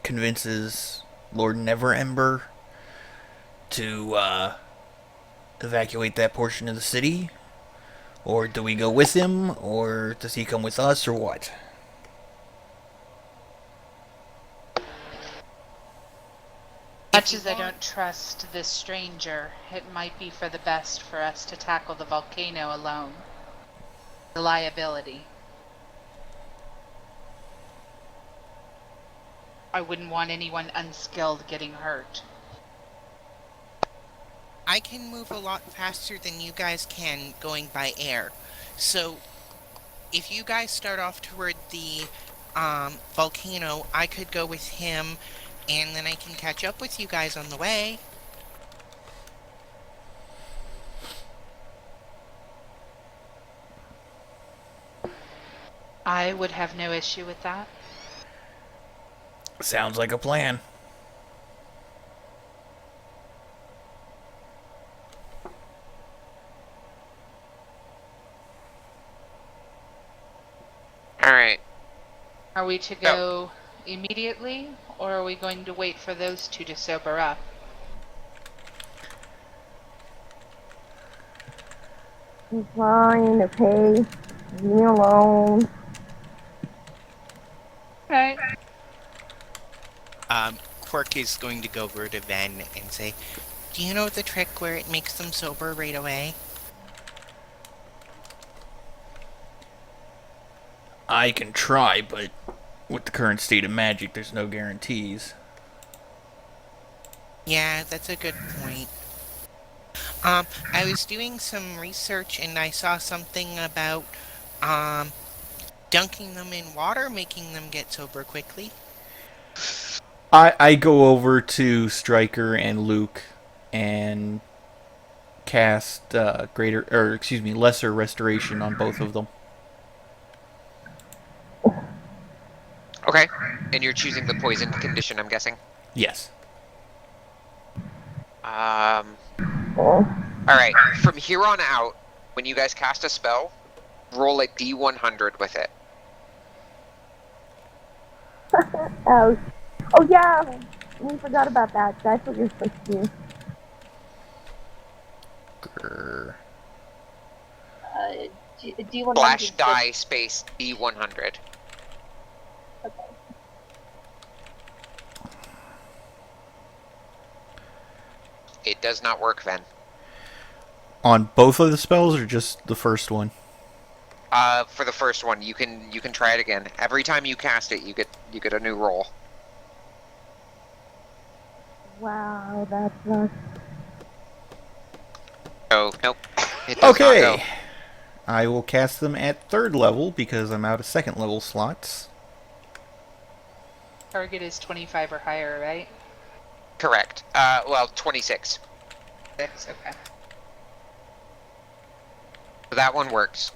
S4: convinces Lord Neverember to evacuate that portion of the city? Or do we go with him? Or does he come with us? Or what?
S6: Much as I don't trust this stranger, it might be for the best for us to tackle the volcano alone. The liability. I wouldn't want anyone unskilled getting hurt.
S5: I can move a lot faster than you guys can going by air. So if you guys start off toward the volcano, I could go with him, and then I can catch up with you guys on the way.
S6: I would have no issue with that.
S4: Sounds like a plan.
S1: Alright.
S6: Are we to go immediately, or are we going to wait for those two to sober up?
S2: It's fine, okay. Leave me alone.
S6: Right.
S5: Quirk is going to go over to Ben and say, "Do you know the trick where it makes them sober right away?"
S4: I can try, but with the current state of magic, there's no guarantees.
S5: Yeah, that's a good point. I was doing some research and I saw something about, dunking them in water, making them get sober quickly.
S4: I go over to Stryker and Luke and cast lesser restoration on both of them.
S1: Okay. And you're choosing the poisoned condition, I'm guessing?
S4: Yes.
S2: Oh.
S1: Alright, from here on out, when you guys cast a spell, roll a D100 with it.
S2: Ouch. Oh yeah, we forgot about that. That's what you're supposed to do.
S4: Grr.
S3: D100.
S1: Flash die space D100.
S3: Okay.
S1: It does not work then.
S4: On both of the spells or just the first one?
S1: For the first one, you can try it again. Every time you cast it, you get a new roll.
S2: Wow, that sucks.
S1: Oh, nope. It does not go.
S4: Okay. I will cast them at 3rd level because I'm out of 2nd level slots.
S6: Target is 25 or higher, right?
S1: Correct. Well, 26.
S6: 6, okay.
S1: So that one works.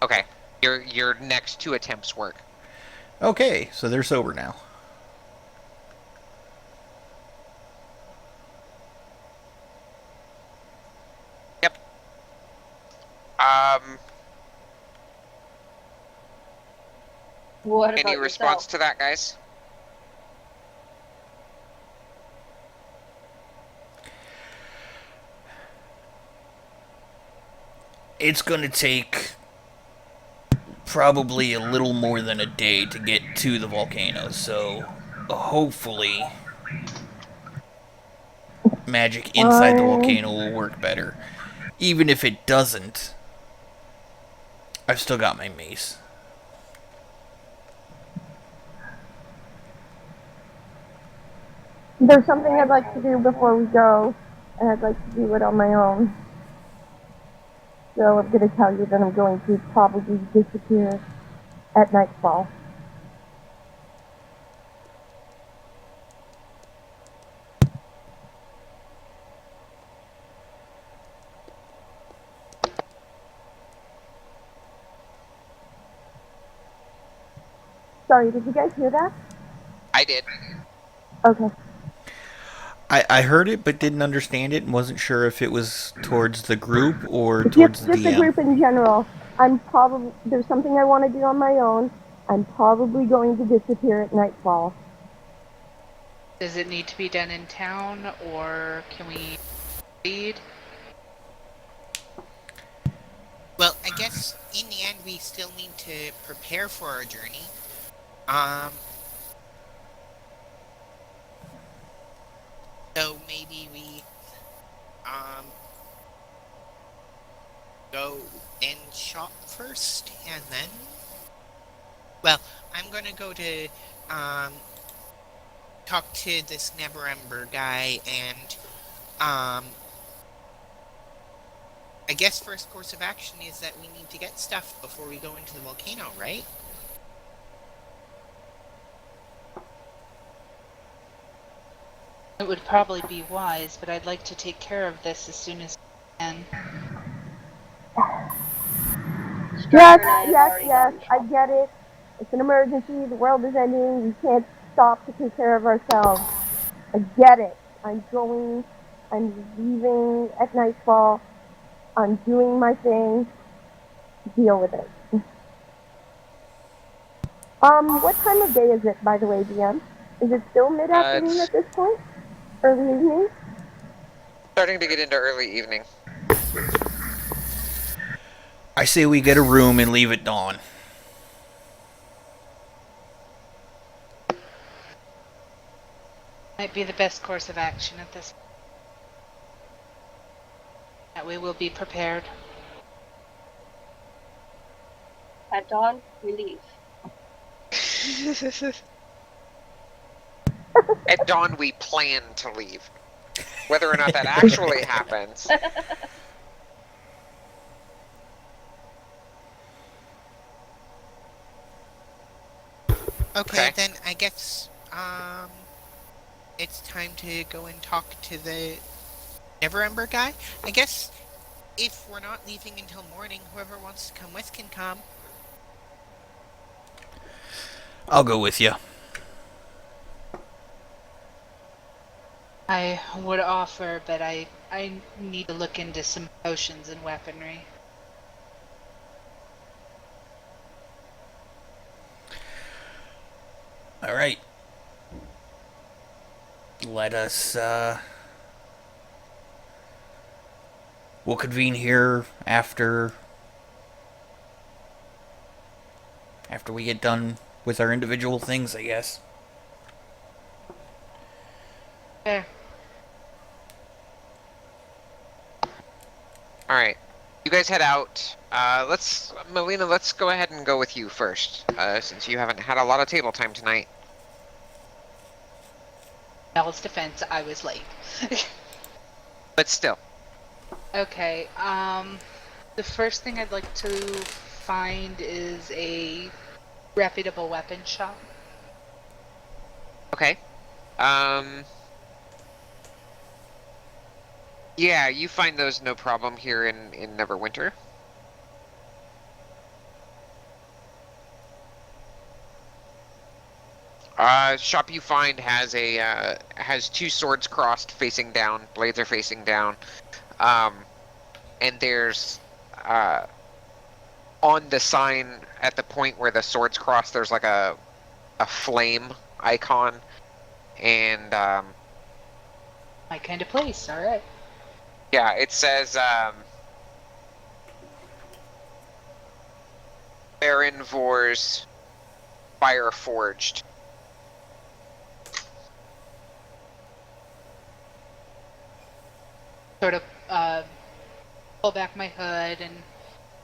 S1: Okay. Your next 2 attempts work.
S4: Okay, so they're sober now.
S1: Yep.
S3: What about
S1: Any response
S3: yourself?
S1: to that, guys?
S4: It's going to take probably a little more than a day to get to the volcano, so hopefully magic inside the volcano will work better. Even if it doesn't, I've still got my mace.
S2: There's something I'd like to do before we go, and I'd like to do it on my own. So I'm going to tell you that I'm going to probably disappear at nightfall. Sorry, did you guys hear that?
S1: I did.
S2: Okay.
S4: I heard it but didn't understand it and wasn't sure if it was towards the group or towards
S2: Just
S4: the
S2: the
S4: DM.
S2: group in general. There's something I want to do on my own. I'm probably going to disappear at nightfall.
S6: Does it need to be done in town, or can we read?
S5: Well, I guess in the end we still need to prepare for our journey. So maybe we go and shop first, and then. Well, I'm gonna go to talk to this Never Ember guy, and I guess first course of action is that we need to get stuff before we go into the volcano, right?
S6: It would probably be wise, but I'd like to take care of this as soon as I can.
S2: Yes, I get it. It's an emergency, the world is ending, we can't stop to take care of ourselves. I get it. I'm leaving at nightfall, I'm doing my thing, deal with it. What time of day is it, by the way, DM? Is it still mid-afternoon
S1: It's
S2: at this point? Early evening?
S1: starting to get into early evening.
S4: I say we get a room and leave at dawn.
S6: Might be the best course of action at this point. That way we'll be prepared.
S3: At dawn, we leave.
S1: At dawn, we plan to leave. Whether or not that actually happens.
S5: Okay, then I guess it's time to go and talk to the Never Ember guy. I guess if we're not leaving until morning, whoever wants to come with can come.
S4: I'll go with you.
S6: I would offer, but I need to look into some potions and weaponry.
S4: All right. Let us. We'll convene here after we get done with our individual things, I guess.
S6: There.
S1: All right. You guys head out. Melina, let's go ahead and go with you first, since you haven't had a lot of table time tonight.
S6: Bell's defense, I was late.
S1: But still.
S6: Okay, the first thing I'd like to find is a reputable weapon shop.
S1: Okay. Yeah, you find those no problem here in Neverwinter. Shop you find has has two swords crossed facing down, blades are facing down. And there's on the sign at the point where the swords cross, there's like a flame icon, and
S6: My kind of place, alright.
S1: yeah, it says Baron Vor's Fire Forged.
S6: Sort of pull back my hood and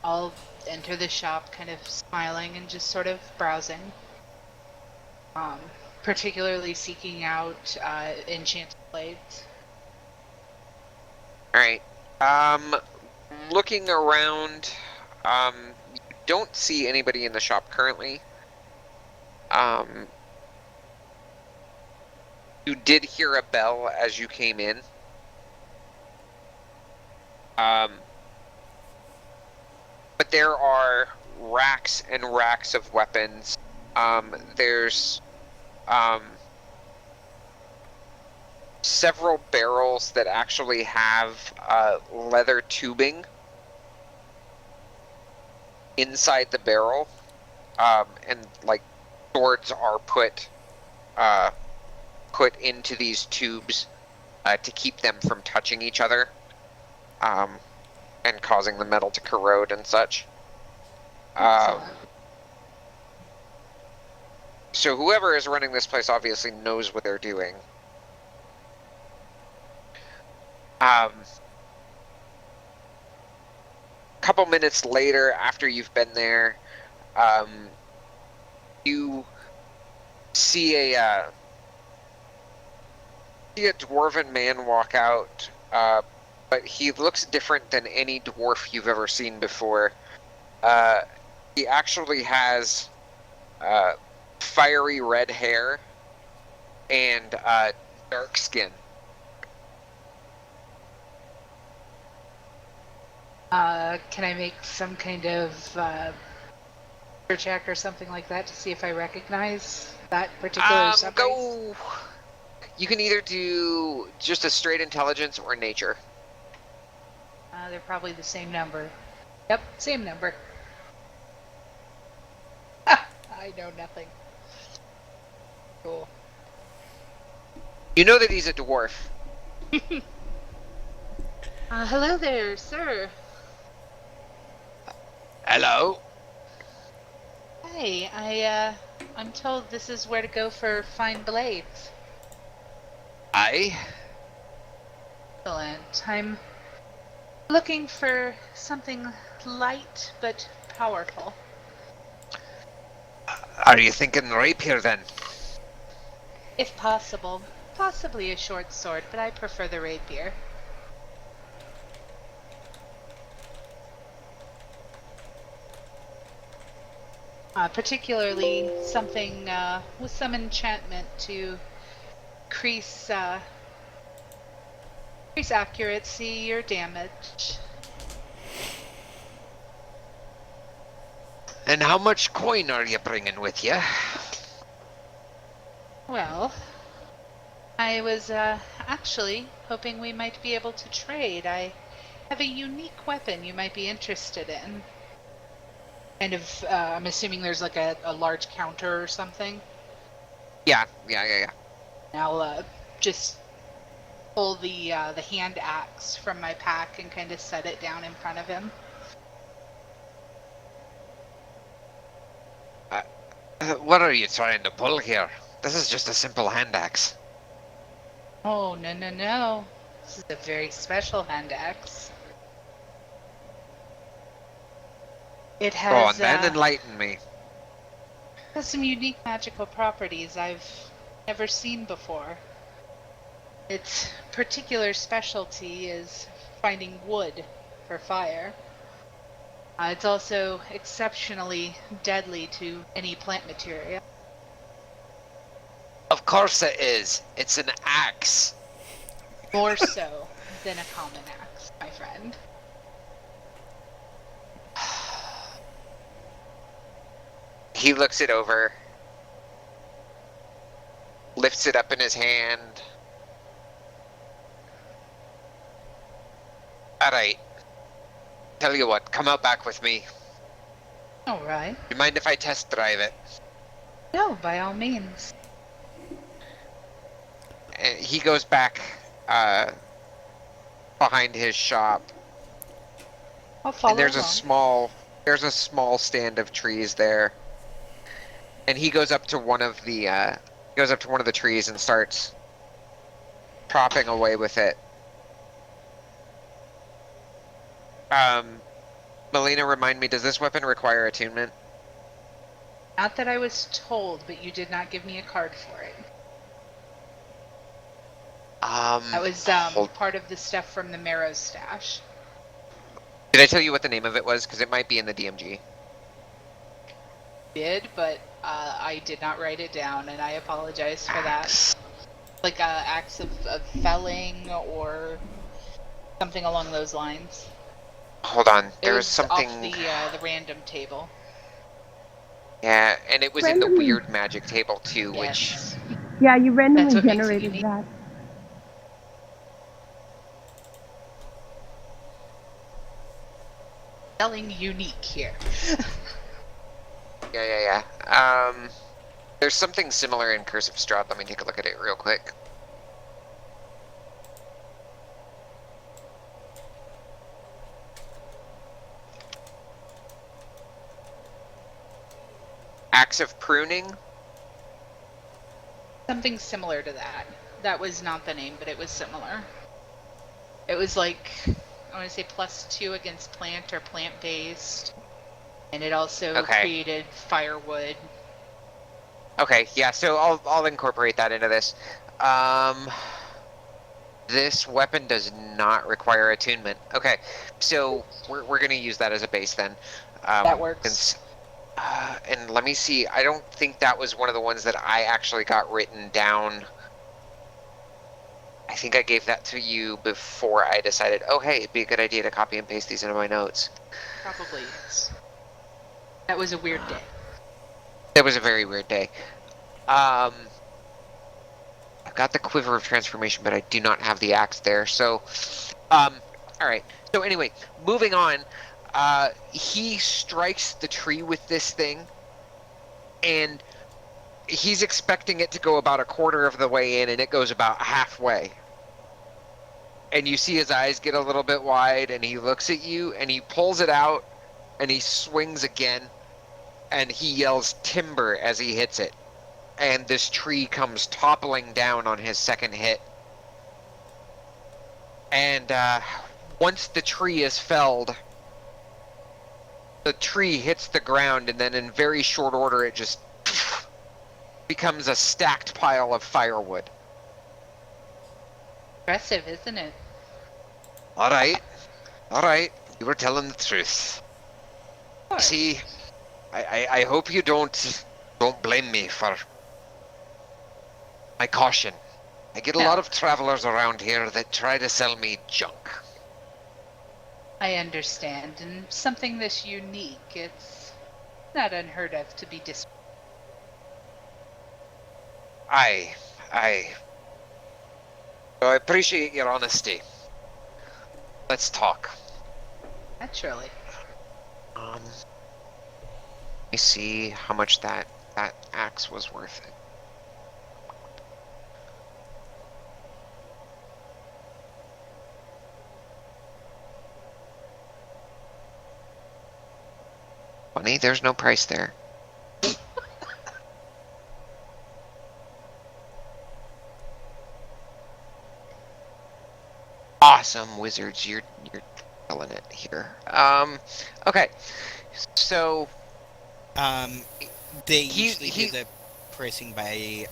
S6: I'll enter the shop kind of smiling and just sort of browsing. Particularly seeking out enchanted blades.
S1: Alright. Looking around, you don't see anybody in the shop currently. You did hear a bell as you came in. But there are racks and racks of weapons. There's several barrels that actually have leather tubing inside the barrel, and like swords are put into these tubes to keep them from touching each other, and causing the metal to corrode and such. So whoever is running this place obviously knows what they're doing. Couple minutes later, after you've been there, you see a dwarven man walk out, but he looks different than any dwarf you've ever seen before. He actually has fiery red hair and dark skin.
S6: Can I make some kind of check or something like that to see if I recognize that particular subrace?
S1: Go. You can either do just a straight intelligence or nature.
S6: They're probably the same number. Yep, same number. I know nothing. Cool.
S1: You know that he's a dwarf.
S6: Hello there, sir.
S1: Hello.
S6: Hey, I'm told this is where to go for fine blades.
S1: Aye.
S6: Excellent. I'm looking for something light but powerful.
S1: Are you thinking rapier then?
S6: If possible. Possibly a short sword, but I prefer the rapier. Particularly something with some enchantment to increase accuracy or damage.
S1: And how much coin are you bringing with you?
S6: Well, I was actually hoping we might be able to trade. I have a unique weapon you might be interested in. Kind of, I'm assuming there's like a large counter or something.
S1: Yeah.
S6: And I'll just pull the hand axe from my pack and kind of set it down in front of him.
S1: What are you trying to pull here? This is just a simple hand axe.
S6: Oh, no, no, no. This is a very special hand axe. It
S1: Go on
S6: has
S1: then, enlighten me.
S6: some unique magical properties I've never seen before. Its particular specialty is finding wood for fire. It's also exceptionally deadly to any plant material.
S1: Of course it is. It's an axe.
S6: More so than a common axe, my friend.
S1: He looks it over, lifts it up in his hand. Alright. Tell you what, come out back with me.
S6: Alright.
S1: You mind if I test drive it?
S6: No, by all means.
S1: And he goes back behind his shop.
S6: I'll follow
S1: And there's
S6: along.
S1: a small stand of trees there. And he goes up to one of the trees and starts propping away with it. Melina, remind me, does this weapon require attunement?
S6: Not that I was told, but you did not give me a card for it. That was part of the stuff from the Marrow stash.
S1: Did I tell you what the name of it was? Because it might be in the DMG.
S6: Did, but I did not write it down, and I apologize for that. Like acts of felling or something along those lines.
S1: Hold on,
S6: It
S1: there was
S6: was
S1: something.
S6: off the random table.
S1: Yeah, and it was in the
S2: Randomly.
S1: weird magic table too,
S6: Yes.
S2: Yeah, you randomly
S6: That's what makes it
S2: generated
S6: unique.
S2: that.
S6: Spelling unique here.
S1: Yeah. There's something similar in Curse of Strahd. Let me take a look at it real quick. Axe of Pruning?
S6: Something similar to that. That was not the name, but it was similar. It was like, I want to say +2 against plant or plant-based. And it also created firewood.
S1: Okay, yeah, so I'll incorporate that into this. This weapon does not require attunement. Okay, so we're gonna use that as a base then.
S6: That works.
S1: And let me see, I don't think that was one of the ones that I actually got written down. I think I gave that to you before I decided, oh hey, it'd be a good idea to copy and paste these into my notes.
S6: Probably is. That was a weird day.
S1: That was a very weird day. I've got the Quiver of Transformation, but I do not have the axe there, so... Alright, so anyway, moving on. He strikes the tree with this thing, and he's expecting it to go about a quarter of the way in, and it goes about halfway. And you see his eyes get a little bit wide, and he looks at you, and he pulls it out, and he swings again, and he yells timber as he hits it. And this tree comes toppling down on his second hit. And once the tree is felled, the tree hits the ground, and then in very short order it just becomes a stacked pile of firewood.
S6: Impressive, isn't it?
S1: Alright, you were telling the truth. See, I hope you don't blame me for my caution. I get a lot of travelers around here that try to sell me junk.
S6: I understand, and something this unique, it's not unheard of to be
S1: I, I, I appreciate your honesty. Let's talk.
S6: Naturally.
S1: Let me see how much that axe was worth. Funny, there's no price there. Awesome, wizards, you're killing it here. Okay, so
S5: They
S1: he
S5: usually do the pricing by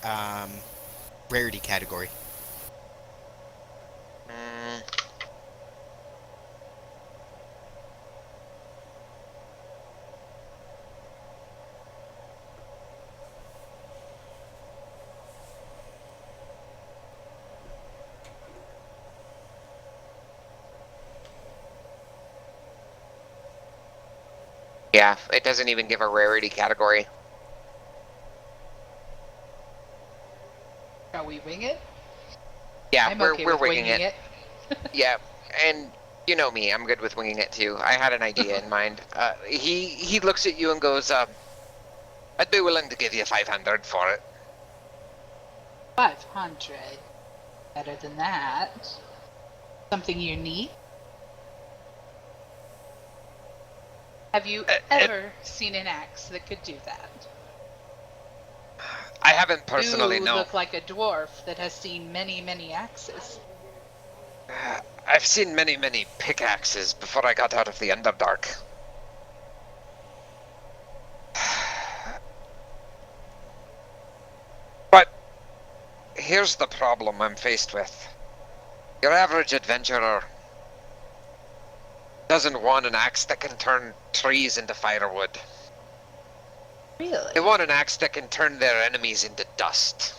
S5: rarity category.
S1: mm, yeah, it doesn't even give a rarity category.
S6: Shall we wing it?
S1: Yeah,
S6: I'm
S1: we're
S6: okay
S1: we're
S6: with
S1: winging
S6: winging
S1: it.
S6: it.
S1: Yeah, and you know me, I'm good with winging it too. I had an idea in mind. He looks at you and goes, I'd be willing to give you 500 for it.
S6: 500. Better than that. Something unique. Have you ever seen an axe that could do that?
S1: I haven't personally,
S6: You
S1: no.
S6: look like a dwarf that has seen many, many axes.
S1: I've seen many, many pickaxes before I got out of the Underdark. But here's the problem I'm faced with. Your average adventurer doesn't want an axe that can turn trees into firewood. They
S6: Really?
S1: want an axe that can turn their enemies into dust.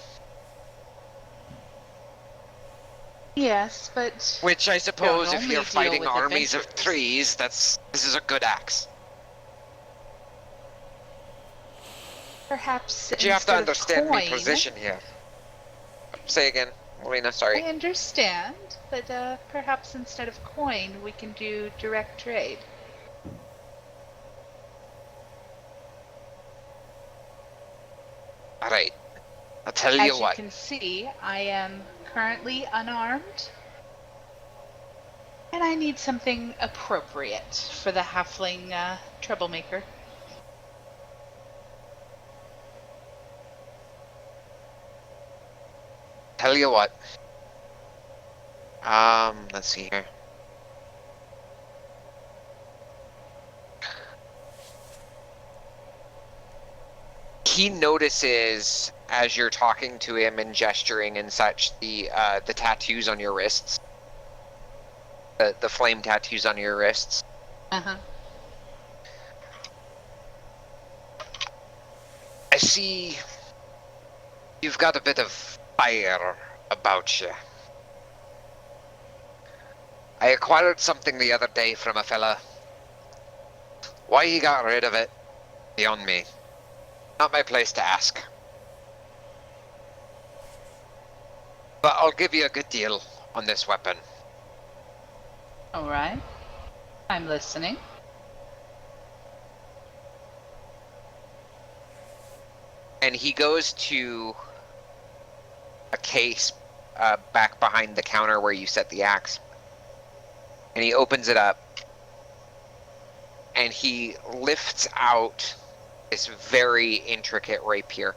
S6: Yes, but
S1: Which I suppose
S6: don't
S1: if you're
S6: only deal
S1: fighting
S6: with
S1: armies of
S6: adventurers.
S1: trees, this is a good axe.
S6: Perhaps
S1: But you have to
S6: instead of
S1: understand my
S6: coin.
S1: position here. Say again, Marina,
S6: I
S1: sorry.
S6: understand, but perhaps instead of coin, we can do direct trade.
S1: Alright, I'll tell you
S6: As you
S1: what.
S6: can see, I am currently unarmed, and I need something appropriate for the halfling troublemaker.
S1: Tell you what. Let's see here. He notices as you're talking to him and gesturing and such the tattoos on your wrists, the flame tattoos on your wrists.
S6: Uh-huh.
S1: I see you've got a bit of fire about you. I acquired something the other day from a fella. Why he got rid of it, beyond me. Not my place to ask. But I'll give you a good deal on this weapon.
S6: All right. I'm listening.
S1: And he goes to a case back behind the counter where you set the axe. And he opens it up. And he lifts out this very intricate rapier.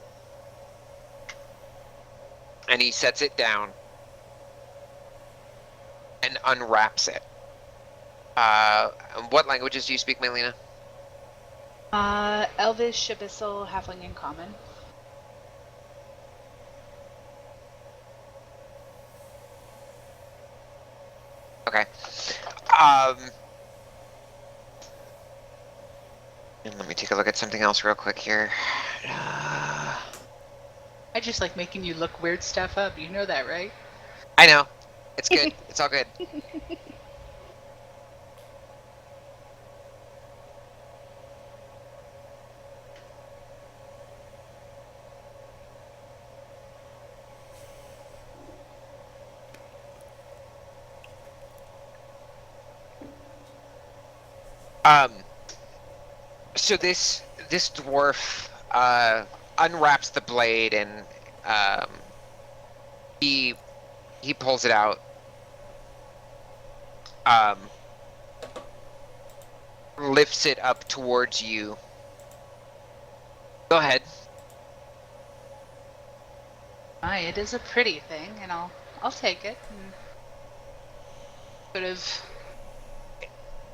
S1: And he sets it down. And unwraps it. What languages do you speak, Melina?
S6: Elvish, Abyssal, Halfling, and Common.
S1: Okay. And let me take a look at something else real quick here.
S6: I just like making you look weird stuff up. You know that, right?
S1: I know. It's good. It's all good. So this dwarf unwraps the blade and he pulls it out. Lifts it up towards you. Go ahead.
S6: It is a pretty thing, and I'll take it. And sort of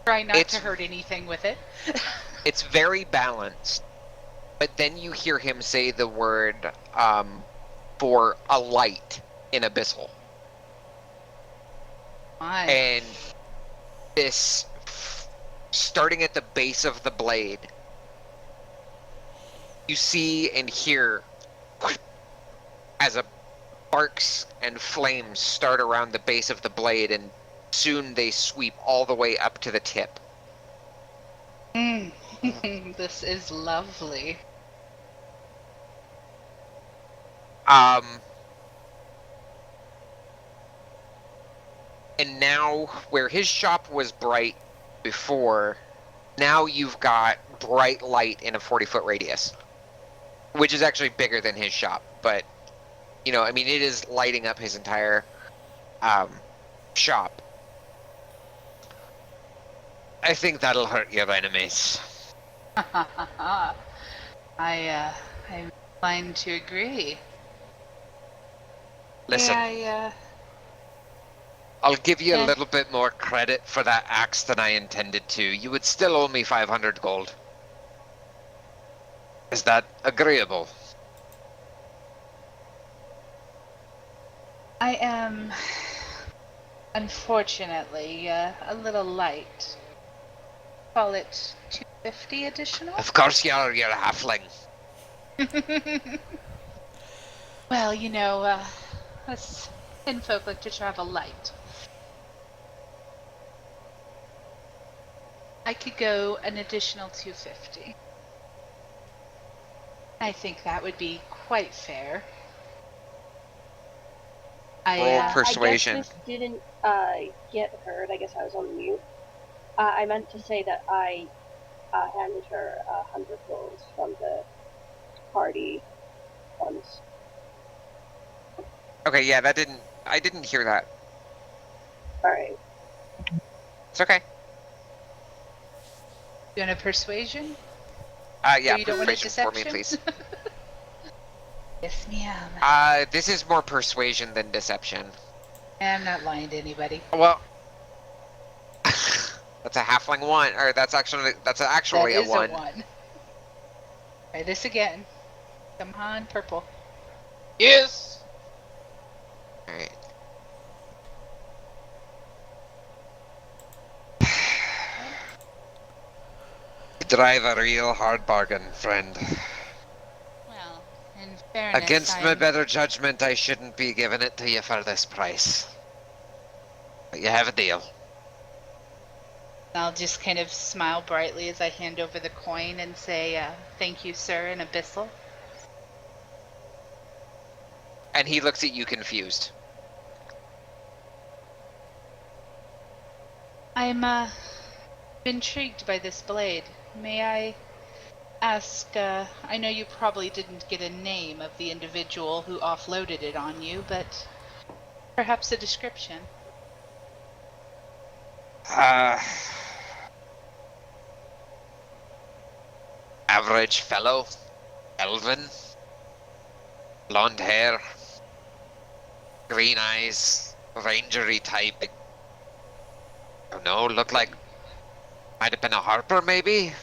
S6: try not to hurt anything with it.
S1: It's very balanced, but then you hear him say the word for a light in Abyssal. And this, starting at the base of the blade, you see and hear as sparks and flames start around the base of the blade, and soon they sweep all the way up to the tip.
S6: This is lovely.
S1: And now, where his shop was bright before, now you've got bright light in a 40-foot radius, which is actually bigger than his shop, but, you know, I mean, it is lighting up his entire shop. I think that'll hurt your enemies.
S6: I'm inclined to agree.
S1: Listen, I'll give you a little bit more credit for that axe than I intended to. You would still owe me 500 gold. Is that agreeable?
S6: I am, unfortunately, a little light. Call it 250 additional?
S1: Of course you're a halfling.
S6: Well, you know, us kinfolk like to travel light. I could go an additional 250. I think that would be quite fair.
S1: Roll persuasion.
S3: I guess this didn't get heard. I guess I was on mute. I meant to say that I handed her 100 gold from the party funds.
S1: Okay, yeah, I didn't hear that.
S3: Alright.
S1: It's okay.
S6: You want a persuasion?
S1: Yeah,
S6: you don't want a
S1: persuasion for me,
S6: deception?
S1: please.
S6: Yes, ma'am.
S1: This is more persuasion than deception.
S6: I'm not lying to anybody.
S1: Well, that's a halfling 1, or that's actually
S6: That
S1: a
S6: is
S1: 1.
S6: a 1. Try this again. Come on, purple.
S1: Yes! Alright. You drive a real hard bargain, friend.
S6: Well, in fairness,
S1: Against my better judgment, I shouldn't be giving it to you for this price. But you have a deal.
S6: I'll just kind of smile brightly as I hand over the coin and say, thank you, sir, in Abyssal.
S1: And he looks at you confused.
S6: I'm, intrigued by this blade. May I ask, I know you probably didn't get a name of the individual who offloaded it on you, but perhaps a description.
S1: Average fellow, elven, blonde hair, green eyes, rangery type. I don't know, looked like might have been a harper maybe?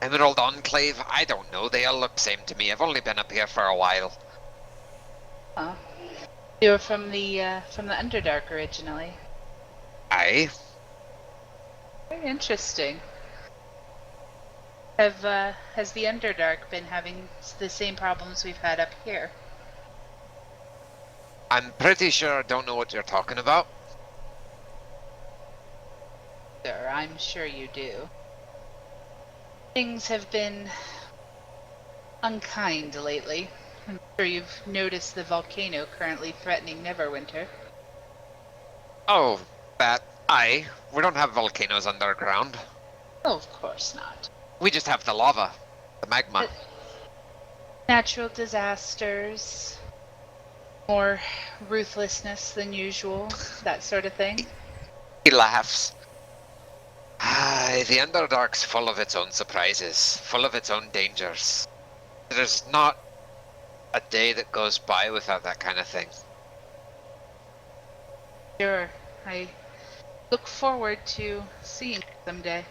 S1: Emerald Enclave, I don't know, they all look the same to me. I've only been up here for a while.
S6: Huh. You're from the Underdark originally.
S1: Aye.
S6: Very interesting. Has the Underdark been having the same problems we've had up here?
S1: I'm pretty sure I don't know what you're talking about.
S6: Sir, I'm sure you do. Things have been unkind lately. I'm sure you've noticed the volcano currently threatening Neverwinter.
S1: Oh, that. Aye, we don't have volcanoes underground.
S6: Oh, of course not.
S1: We just have the lava, the magma.
S6: Natural disasters, more ruthlessness than usual, that sort of thing.
S1: He laughs. The Underdark's full of its own surprises, full of its own dangers. There's not a day that goes by without that kind of thing.
S6: Sure, I look forward to seeing you someday.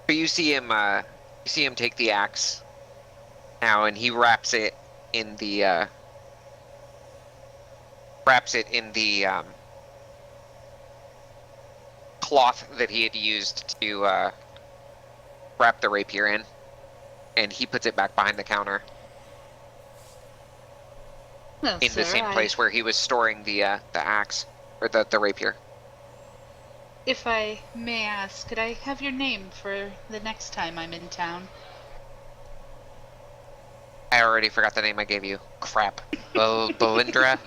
S1: But you see him take the axe now, and he wraps it in the cloth that he had used to wrap the rapier in, and he puts it back behind the counter
S6: Well,
S1: in
S6: sir,
S1: the same place where he was storing the axe or the rapier.
S6: If I may ask, could I have your name for the next time I'm in town?
S1: I already forgot the name I gave you. Crap. Belindra?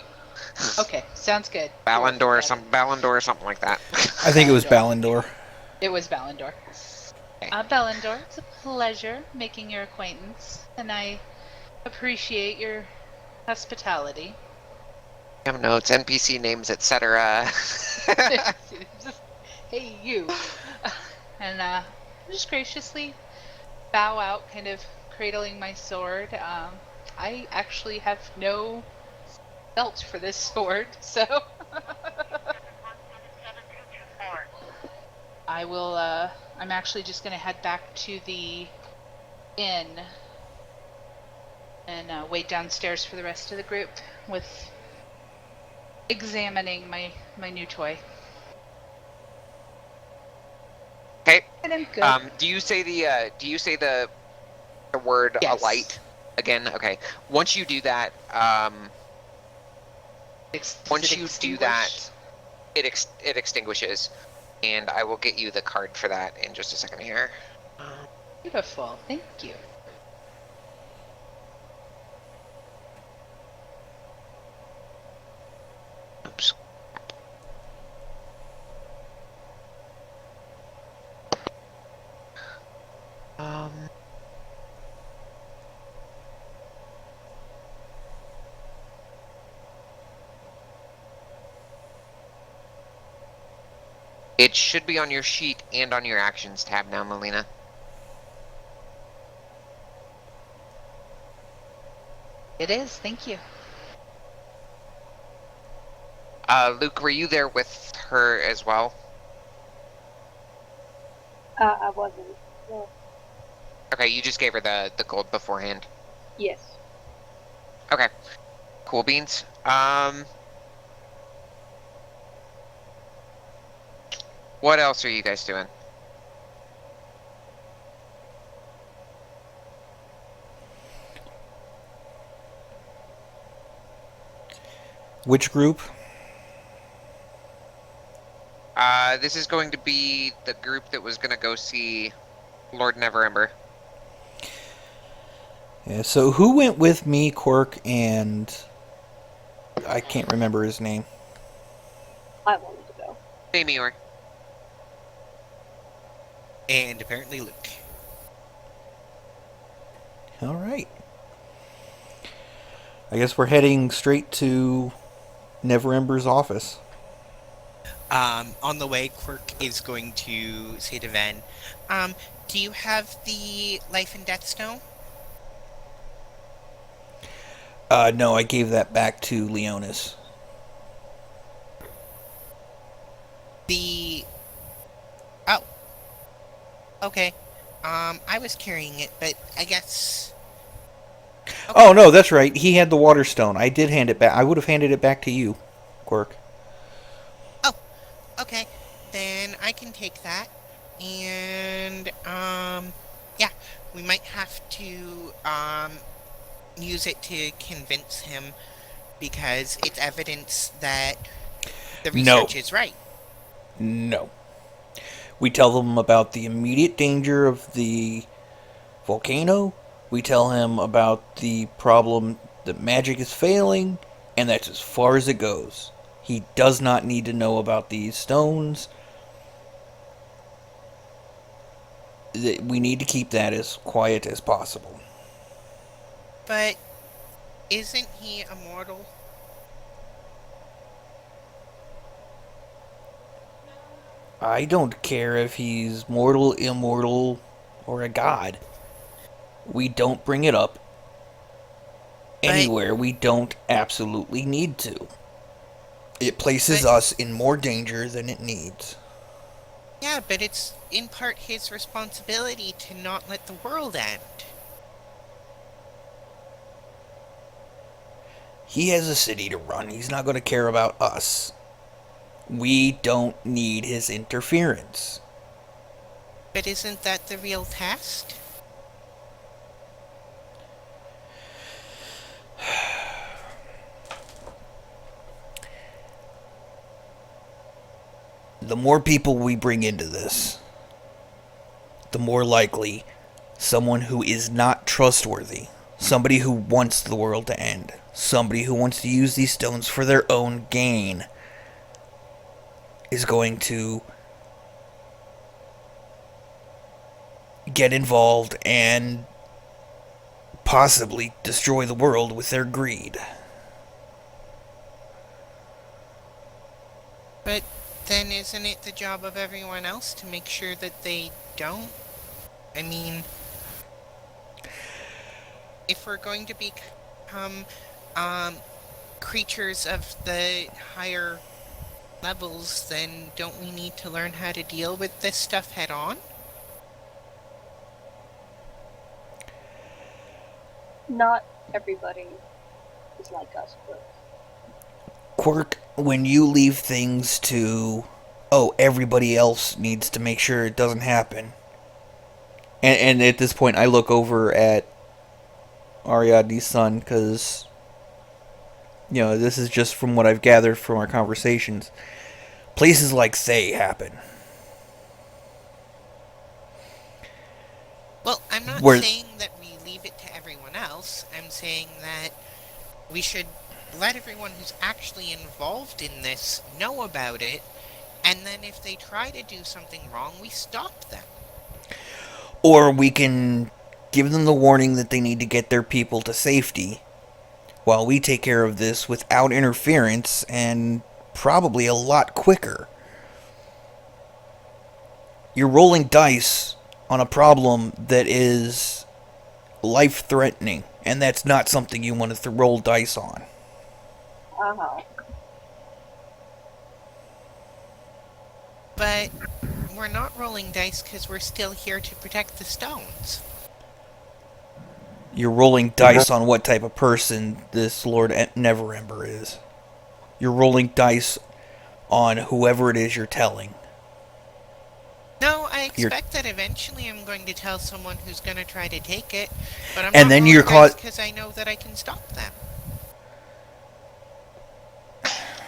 S6: Okay, sounds good.
S1: Balindor or something like that.
S4: I think it was Balindor.
S6: It was Balindor. Balindor, it's a pleasure making your acquaintance, and I appreciate your hospitality.
S1: Notes, NPC names, etc.
S6: Hey, you. And just graciously bow out, kind of cradling my sword. I actually have no belt for this sword, so I will, I'm actually just going to head back to the inn and wait downstairs for the rest of the group with examining my new toy.
S1: Okay.
S6: And I'm good.
S1: Do you say the word
S6: Yes.
S1: alight again? Okay. Once you do that, it extinguishes, and I will get you the card for that in just a second here.
S6: Beautiful. Thank you.
S1: Oops. It should be on your sheet and on your actions tab now, Melina.
S6: It is. Thank you.
S1: Luke, were you there with her as well?
S3: I wasn't. No.
S1: Okay, you just gave her the gold beforehand.
S3: Yes.
S1: Okay. Cool beans. What else are you guys doing?
S4: Which group?
S1: This is going to be the group that was going to go see Lord Neverember.
S4: Yeah, so who went with me, Quirk, and I can't remember his name.
S3: I wanted to go.
S1: Damior.
S5: And apparently Luke.
S4: All right. I guess we're heading straight to Neverember's office.
S5: On the way, Quirk is going to say to Ven, do you have the life and death stone?
S4: No, I gave that back to Leonis.
S5: Oh. Okay. I was carrying it, but I guess... Okay.
S4: Oh, no, that's right. He had the water stone. I did hand it back. I would have handed it back to you, Quirk.
S5: Oh, okay. Then I can take that. And, yeah, we might have to, use it to convince him because it's evidence that the research is right.
S4: No. We tell them about the immediate danger of the volcano. We tell him about the problem that magic is failing, and that's as far as it goes. He does not need to know about these stones. We need to keep that as quiet as possible.
S5: But isn't he immortal?
S4: I don't care if he's mortal, immortal, or a god. We don't bring it up
S5: But
S4: anywhere we don't absolutely need to. It places
S5: but
S4: us in more danger than it needs.
S5: yeah, but it's in part his responsibility to not let the world end.
S4: He has a city to run. He's not going to care about us. We don't need his interference.
S5: But isn't that the real test?
S4: The more people we bring into this, the more likely someone who is not trustworthy, somebody who wants the world to end, somebody who wants to use these stones for their own gain, is going to get involved and possibly destroy the world with their greed.
S5: But then isn't it the job of everyone else to make sure that they don't? I mean, if we're going to become creatures of the higher levels, then don't we need to learn how to deal with this stuff head on?
S3: Not everybody is like us, but
S4: Quirk, when you leave things to, oh, everybody else needs to make sure it doesn't happen. And at this point, I look over at Ariadne's son, because, this is just from what I've gathered from our conversations. Places like Thay happen.
S5: Well, I'm not
S4: Where
S5: saying that we leave it to everyone else. I'm saying that we should let everyone who's actually involved in this know about it, and then if they try to do something wrong, we stop them.
S4: Or we can give them the warning that they need to get their people to safety, while we take care of this without interference and probably a lot quicker. You're rolling dice on a problem that is life-threatening, and that's not something you want to roll dice on.
S5: But we're not rolling dice because we're still here to protect the stones.
S4: You're rolling dice on what type of person this Lord Neverember is. You're rolling dice on whoever it is you're telling.
S5: No, I expect that eventually I'm going to tell someone who's going to try to take it, but I'm
S4: And
S5: not
S4: then
S5: rolling
S4: you're
S5: dice
S4: caught.
S5: because I know that I can stop them.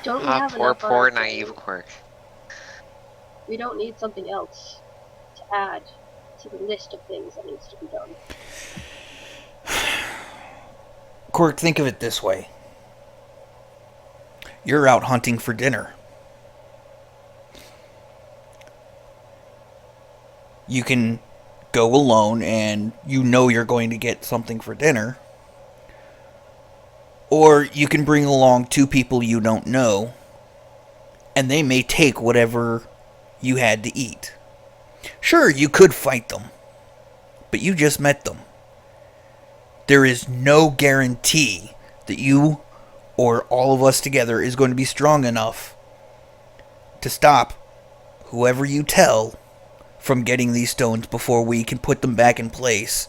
S3: don't we have enough on
S1: Poor
S3: our
S1: naive
S3: plate?
S1: Quirk.
S3: We don't need something else to add to the list of things that needs to be done.
S4: Quirk, think of it this way. You're out hunting for dinner. You can go alone and you know you're going to get something for dinner. Or you can bring along two people you don't know, and they may take whatever you had to eat. Sure, you could fight them, but you just met them. There is no guarantee that you or all of us together is going to be strong enough to stop whoever you tell from getting these stones before we can put them back in place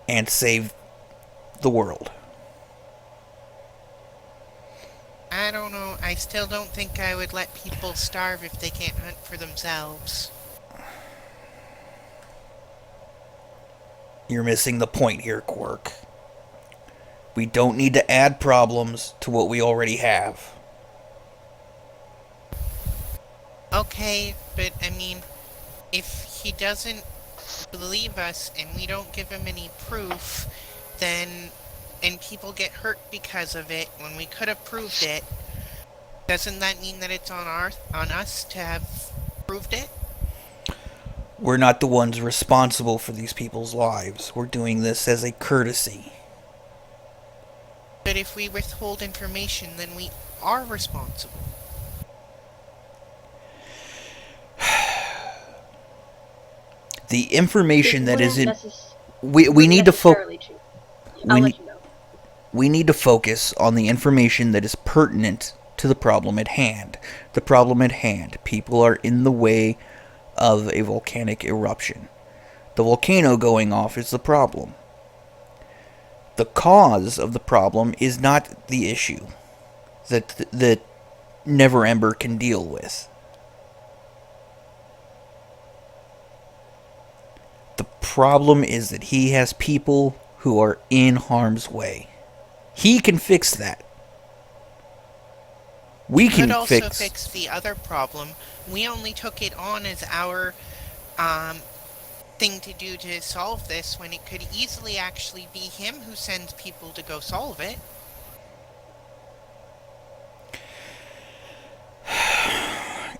S4: and save the world.
S5: I don't know. I still don't think I would let people starve if they can't hunt for themselves.
S4: You're missing the point here, Quirk. We don't need to add problems to what we already have.
S5: Okay, but I mean, if he doesn't believe us and we don't give him any proof, then and people get hurt because of it when we could have proved it, doesn't that mean that it's on us to have proved it?
S4: We're not the ones responsible for these people's lives. We're doing this as a courtesy.
S5: But if we withhold information, then we are responsible.
S4: The information that is in we
S3: wouldn't
S4: need to
S3: necessarily change. I'll let you know.
S4: we need to focus on the information that is pertinent to the problem at hand. The problem at hand. People are in the way of a volcanic eruption. The volcano going off is the problem. The cause of the problem is not the issue that Never Ember can deal with. The problem is that he has people who are in harm's way. He can fix that. We
S5: Could
S4: can
S5: also fix the other problem. We only took it on as our thing to do to solve this, when it could easily actually be him who sends people to go solve it.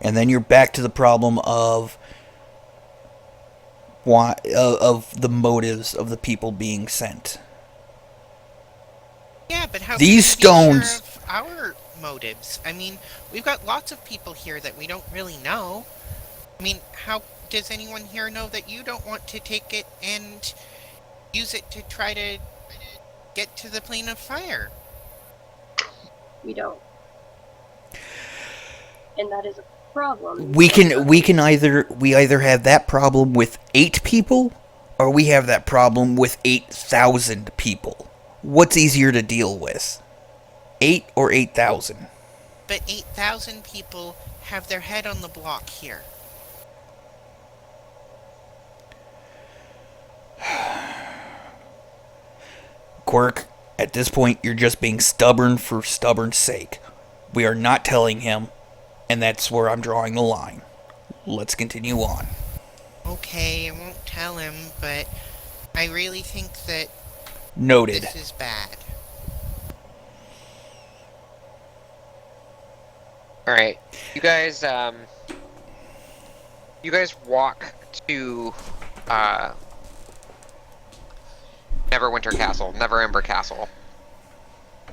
S4: And then you're back to the problem of why of the motives of the people being sent.
S5: Yeah, but how
S4: These
S5: can we be
S4: stones-
S5: sure of our motives? I mean, we've got lots of people here that we don't really know. I mean, how does anyone here know that you don't want to take it and use it to try to get to the plane of fire?
S3: We don't. And that is a problem.
S4: We either have that problem with 8 people, or we have that problem with 8,000 people. What's easier to deal with? 8 or 8,000?
S5: But 8,000 people have their head on the block here.
S4: Quirk, at this point, you're just being stubborn for stubborn's sake. We are not telling him, and that's where I'm drawing the line. Let's continue on.
S5: Okay, I won't tell him, but I really think that
S4: Noted.
S5: this is bad.
S1: All right, you guys walk to Never Ember Castle,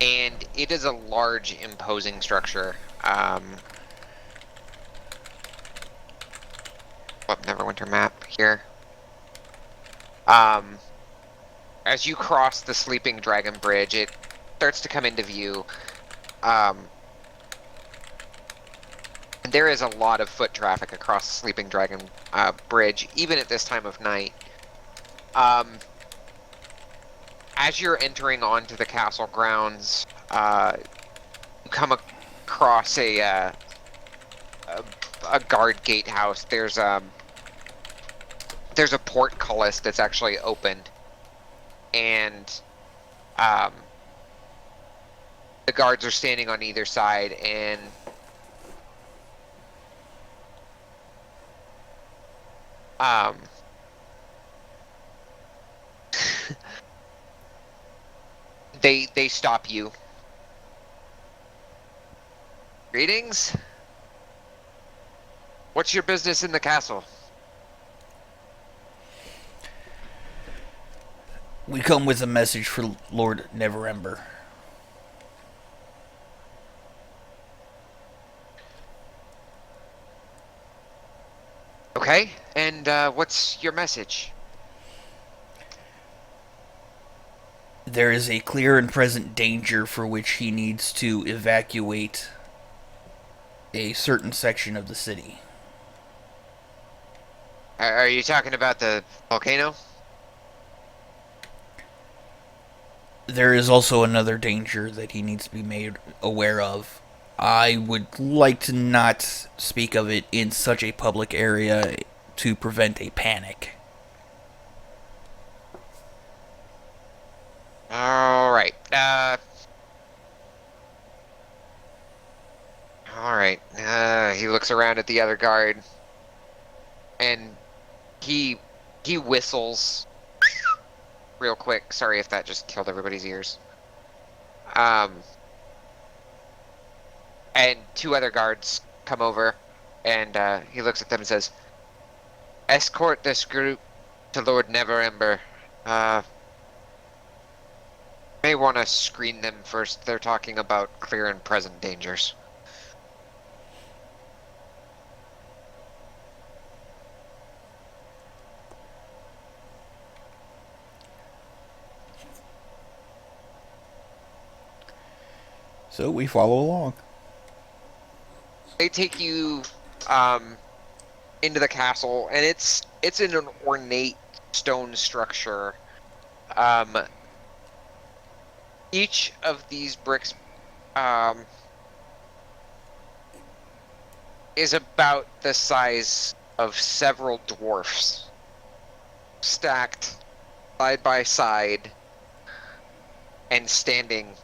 S1: and it is a large, imposing structure. Neverwinter map here. As you cross the Sleeping Dragon Bridge, it starts to come into view. And there is a lot of foot traffic across the Sleeping Dragon Bridge, even at this time of night. As you're entering onto the castle grounds, you come across a guard gatehouse. There's a portcullis that's actually opened, and the guards are standing on either side, and they stop you. Greetings. What's your business in the castle?
S4: We come with a message for Lord Neverember.
S1: Okay, and what's your message?
S4: There is a clear and present danger for which he needs to evacuate a certain section of the city.
S1: Are you talking about the volcano?
S4: There is also another danger that he needs to be made aware of. I would like to not speak of it in such a public area to prevent a panic.
S1: Alright, alright, he looks around at the other guard, and he whistles real quick. Sorry if that just killed everybody's ears. And two other guards come over, and he looks at them and says, "Escort this group to Lord Neverember. May want to screen them first. They're talking about clear and present dangers."
S4: So we follow along.
S1: They take you into the castle, and it's in an ornate stone structure. Each of these bricks is about the size of several dwarfs, stacked side by side and standing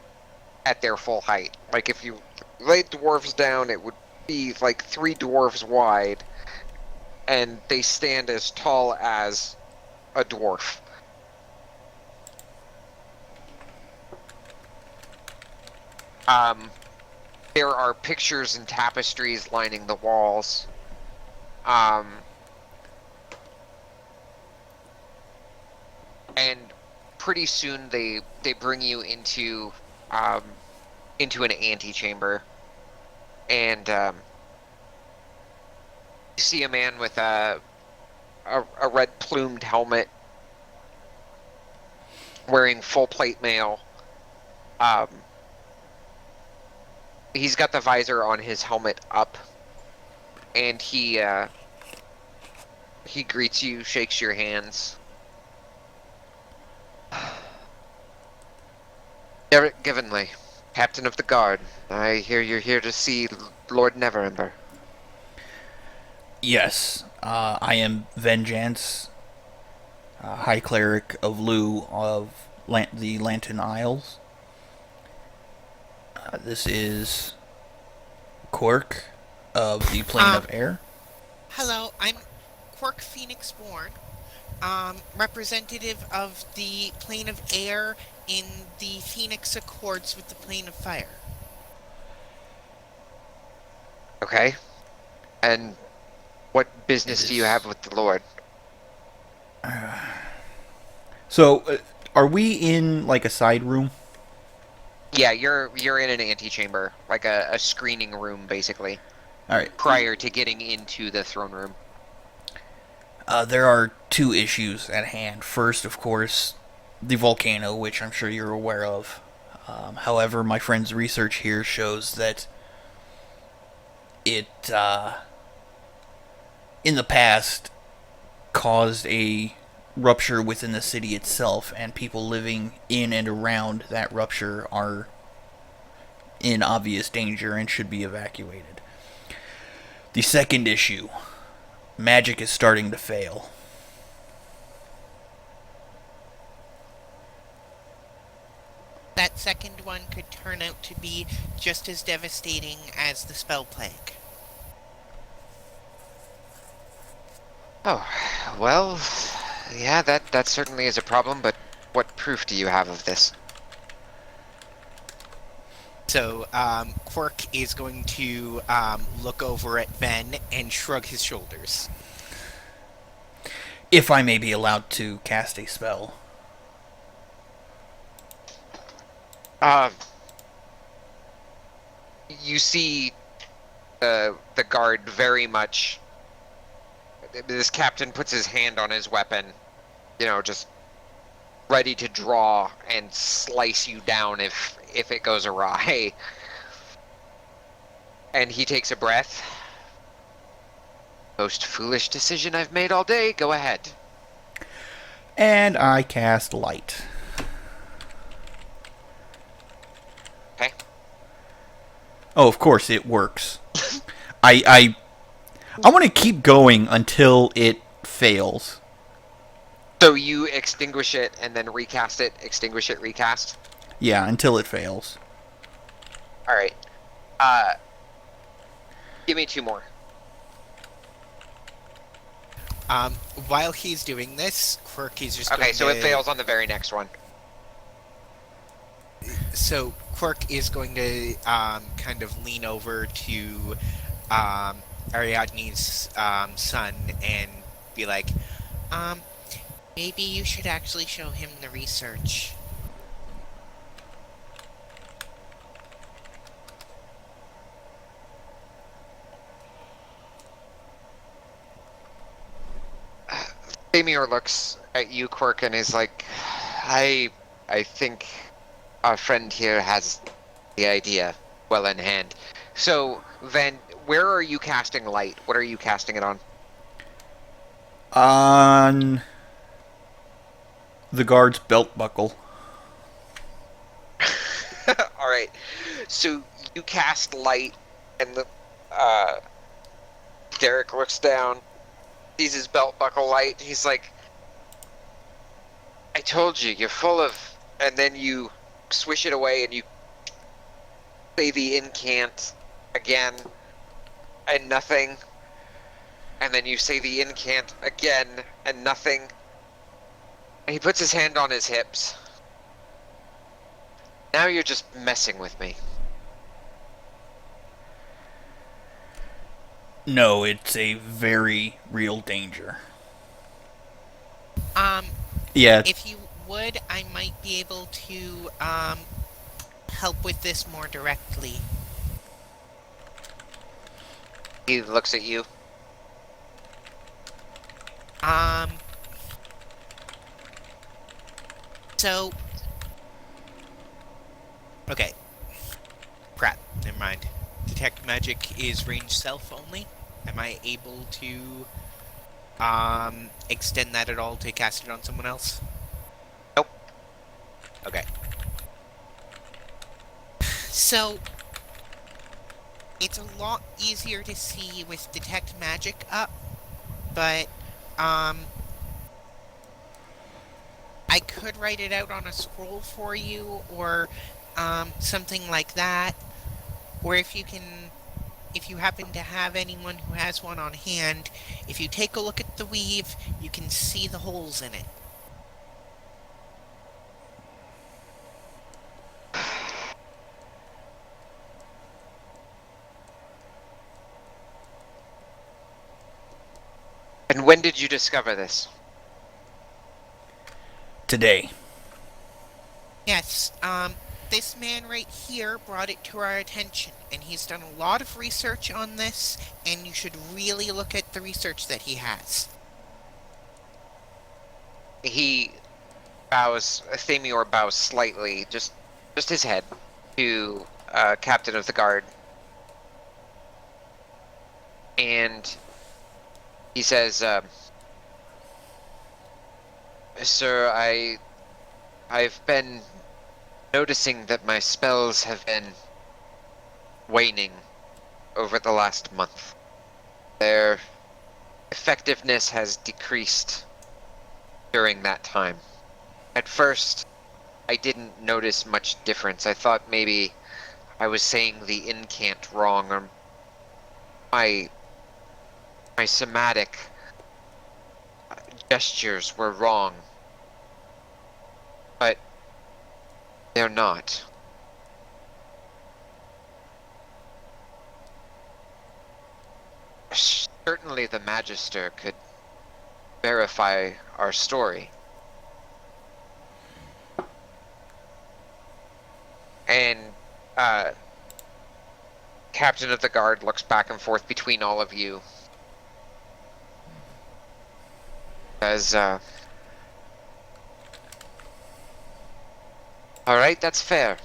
S1: at their full height. Like, if you laid dwarfs down, it would be like 3 dwarfs wide, and they stand as tall as a dwarf. There are pictures and tapestries lining the walls. And pretty soon they bring you into an antechamber, and you see a man with a red plumed helmet, wearing full plate mail. He's got the visor on his helmet up, and he greets you, shakes your hands. Eric Givenley, Captain of the Guard. I hear you're here to see Lord Neverember.
S4: Yes, I am Vengeance, High Cleric of Lu of the Lantern Isles. This is Quirk of the Plane of Air.
S5: Hello, I'm Quirk Phoenix Born, representative of the Plane of Air in the Phoenix Accords with the Plane of Fire.
S1: Okay. And what business do you have with the Lord?
S4: So, are we in like a side room?
S1: Yeah, you're in an antechamber, like a screening room, basically.
S4: All right.
S1: Prior to getting into the throne room.
S4: There are 2 issues at hand. First, of course, the volcano, which I'm sure you're aware of. However, my friend's research here shows that it, in the past, caused a rupture within the city itself, and people living in and around that rupture are in obvious danger and should be evacuated. The second issue, magic is starting to fail.
S5: That second one could turn out to be just as devastating as the spell plague.
S1: Oh, well, yeah, that certainly is a problem, but what proof do you have of this?
S5: So, Quirk is going to look over at Ben and shrug his shoulders.
S4: If I may be allowed to cast a spell.
S1: You see the guard very much... This captain puts his hand on his weapon, just ready to draw and slice you down if it goes awry. And he takes a breath. Most foolish decision I've made all day. Go ahead.
S4: And I cast Light.
S1: Okay.
S4: Oh, of course it works. I want to keep going until it fails.
S1: So you extinguish it and then recast it, extinguish it, recast?
S4: Yeah, until it fails.
S1: Alright. Give me 2 more.
S5: While he's doing this, Quirk is just
S1: Okay,
S5: going
S1: so
S5: to...
S1: it fails on the very next one.
S5: So Quirk is going to kind of lean over to Ariadne's son and be like, um, maybe you should actually show him the research.
S1: Samior looks at you, Quirk, and is like, I think our friend here has the idea well in hand. So, Van, where are you casting light? What are you casting it on?
S4: On the guard's belt buckle.
S1: All right. So you cast light, and the Derek looks down, sees his belt buckle light. He's like, "I told you, you're full of." And then you swish it away, and you say the incant again, and nothing. And then you say the incant again, and nothing. And he puts his hand on his hips. Now you're just messing with me.
S4: No, it's a very real danger. Yeah.
S5: If you would, I might be able to help with this more directly.
S1: He looks at you.
S5: So, okay. Crap, never mind. Detect magic is range self only. Am I able to extend that at all to cast it on someone else?
S1: Nope.
S5: Okay. So, it's a lot easier to see with detect magic up, but I could write it out on a scroll for you, or something like that. Or if you happen to have anyone who has one on hand, if you take a look at the weave, you can see the holes in it.
S1: And when did you discover this?
S4: Today.
S5: Yes, this man right here brought it to our attention, and he's done a lot of research on this, and you should really look at the research that he has.
S1: He bows, Thamior bows slightly, just his head, to Captain of the Guard. And he says, Sir, I've been noticing that my spells have been waning over the last month. Their effectiveness has decreased during that time. At first, I didn't notice much difference. I thought maybe I was saying the incant wrong, or my somatic gestures were wrong. But they're not. Certainly the Magister could verify our story. And Captain of the Guard looks back and forth between all of you. Says, alright, that's fair.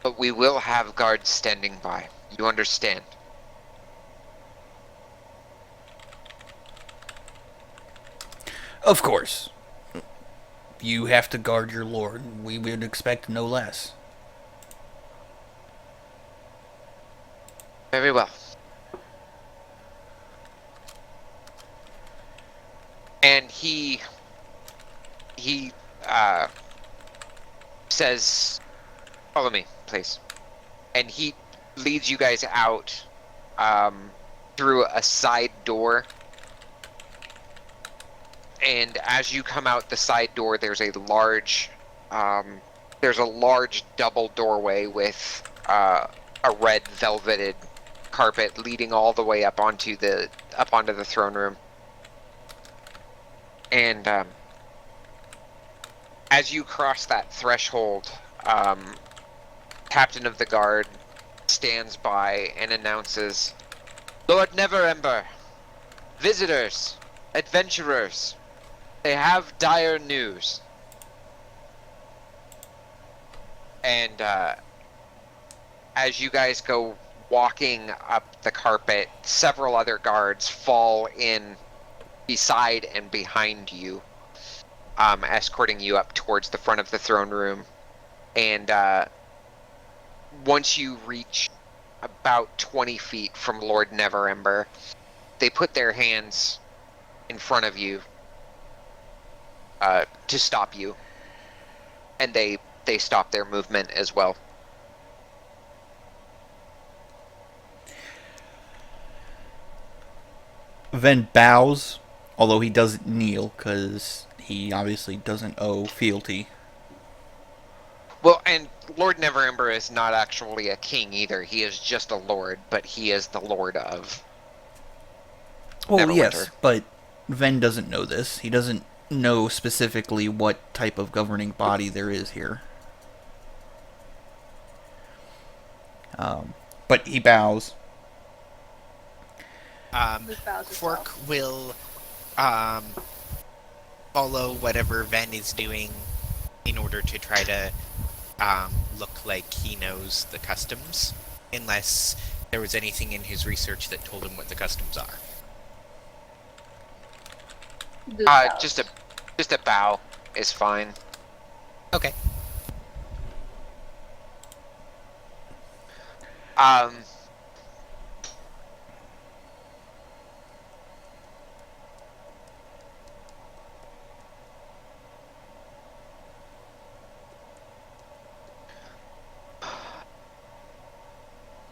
S1: But we will have guards standing by. You understand?
S4: Of course. You have to guard your lord. We would expect no less.
S1: Very well. And he says, follow me, please. And he leads you guys out through a side door. And as you come out the side door, there's a large double doorway with a red velveted carpet leading all the way up onto the throne room. And as you cross that threshold, Captain of the Guard stands by and announces, "Lord Neverember, visitors, adventurers, they have dire news." And as you guys go walking up the carpet, several other guards fall in beside and behind you, escorting you up towards the front of the throne room. And once you reach about 20 feet from Lord Neverember, they put their hands in front of you to stop you. And they stop their movement as well.
S4: Ven bows, although he doesn't kneel because he obviously doesn't owe fealty.
S1: Well, and Lord Neverember is not actually a king either. He is just a lord, but he is the lord of Neverwinter.
S4: Yes, but Ven doesn't know this. He doesn't know specifically what type of governing body there is here. But he bows.
S3: Luke bows as
S5: Fork
S3: well.
S5: will follow whatever Ven is doing in order to try to look like he knows the customs, unless there was anything in his research that told him what the customs are.
S3: Luke bows.
S1: Just a bow is fine.
S5: Okay.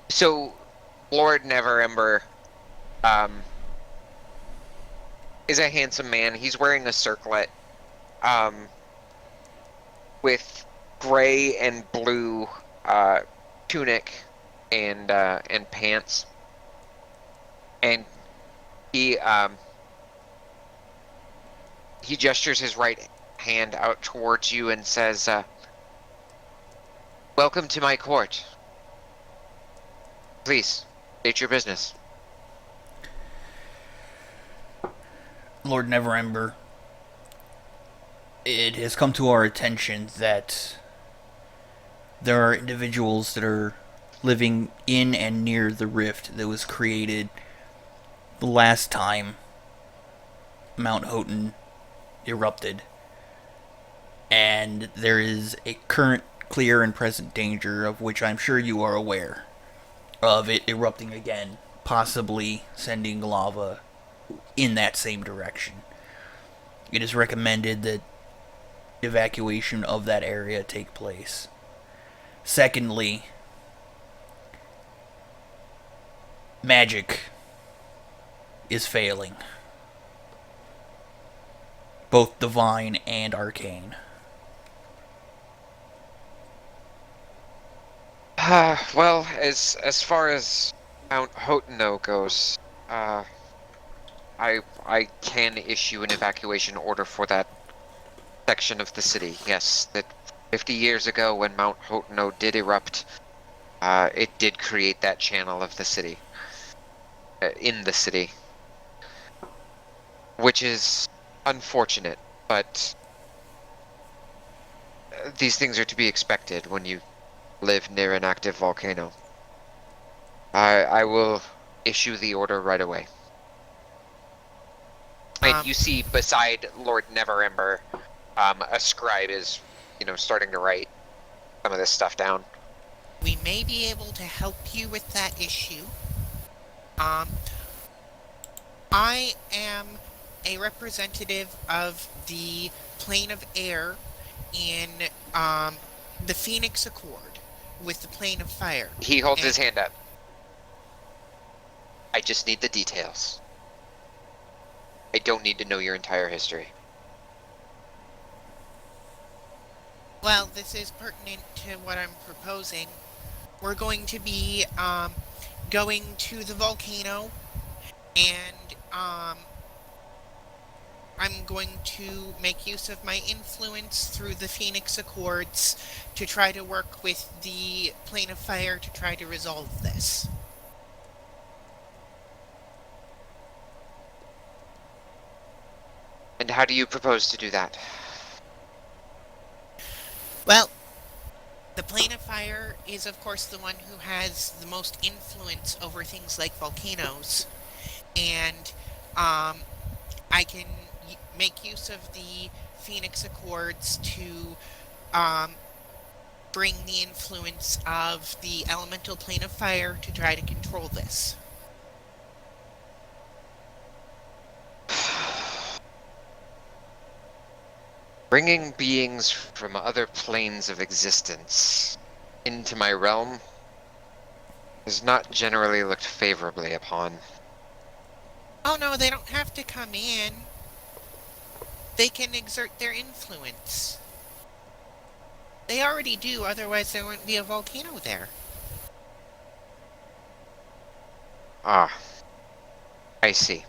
S1: So, Lord Neverember is a handsome man. He's wearing a circlet with gray and blue tunic and pants. And he gestures his right hand out towards you and says, "Welcome to my court. Please, state your business."
S4: Lord Neverember, it has come to our attention that there are individuals that are living in and near the rift that was created the last time Mount Houghton erupted. And there is a current, clear, and present danger of which I'm sure you are aware of it erupting again, possibly sending lava in that same direction. It is recommended that evacuation of that area take place. Secondly, magic is failing, both divine and arcane.
S1: Well, as far as Mount Hoteno goes, I can issue an evacuation order for that section of the city. Yes, that 50 years ago when Mount Hoteno did erupt, it did create that channel of the city, in the city, which is unfortunate, but these things are to be expected when you live near an active volcano. I will issue the order right away. And you see beside Lord Neverember, a scribe is, starting to write some of this stuff down.
S5: We may be able to help you with that issue. I am a representative of the plane of air in the Phoenix Accord with the plane of fire.
S1: He holds his hand up. I just need the details. I don't need to know your entire history.
S5: Well, this is pertinent to what I'm proposing. We're going to be going to the volcano, and I'm going to make use of my influence through the Phoenix Accords to try to work with the Plane of Fire to try to resolve this.
S1: And how do you propose to do that?
S5: Well, the Plane of Fire is, of course, the one who has the most influence over things like volcanoes, and I can make use of the Phoenix Accords to bring the influence of the elemental plane of fire to try to control this.
S1: Bringing beings from other planes of existence into my realm is not generally looked favorably upon.
S5: Oh no, they don't have to come in. They can exert their influence. They already do, otherwise there wouldn't be a volcano there.
S1: Ah, I see.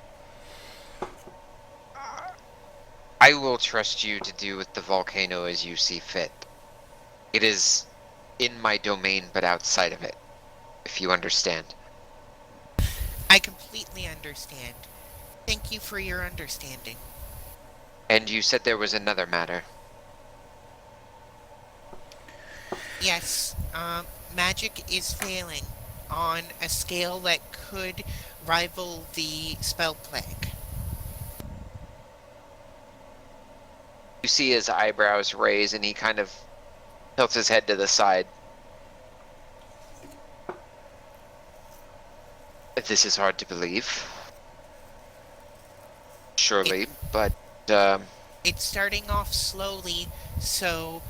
S1: I will trust you to do with the volcano as you see fit. It is in my domain, but outside of it, if you understand.
S5: I completely understand. Thank you for your understanding.
S1: And you said there was another matter.
S5: Yes, magic is failing on a scale that could rival the spell plague.
S1: You see his eyebrows raise and he kind of tilts his head to the side. This is hard to believe. Surely, but
S5: It's starting off slowly, so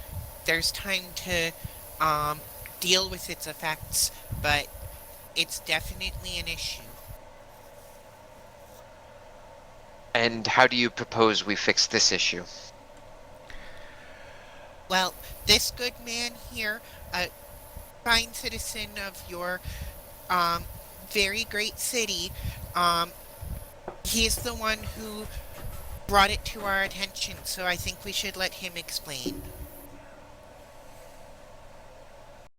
S5: there's time to deal with its effects, but it's definitely an issue.
S1: and how do you propose we fix this issue?
S5: Well, this good man here, a fine citizen of your um, very great city, um, he's the one who brought it to our attention, so I think we should let him explain.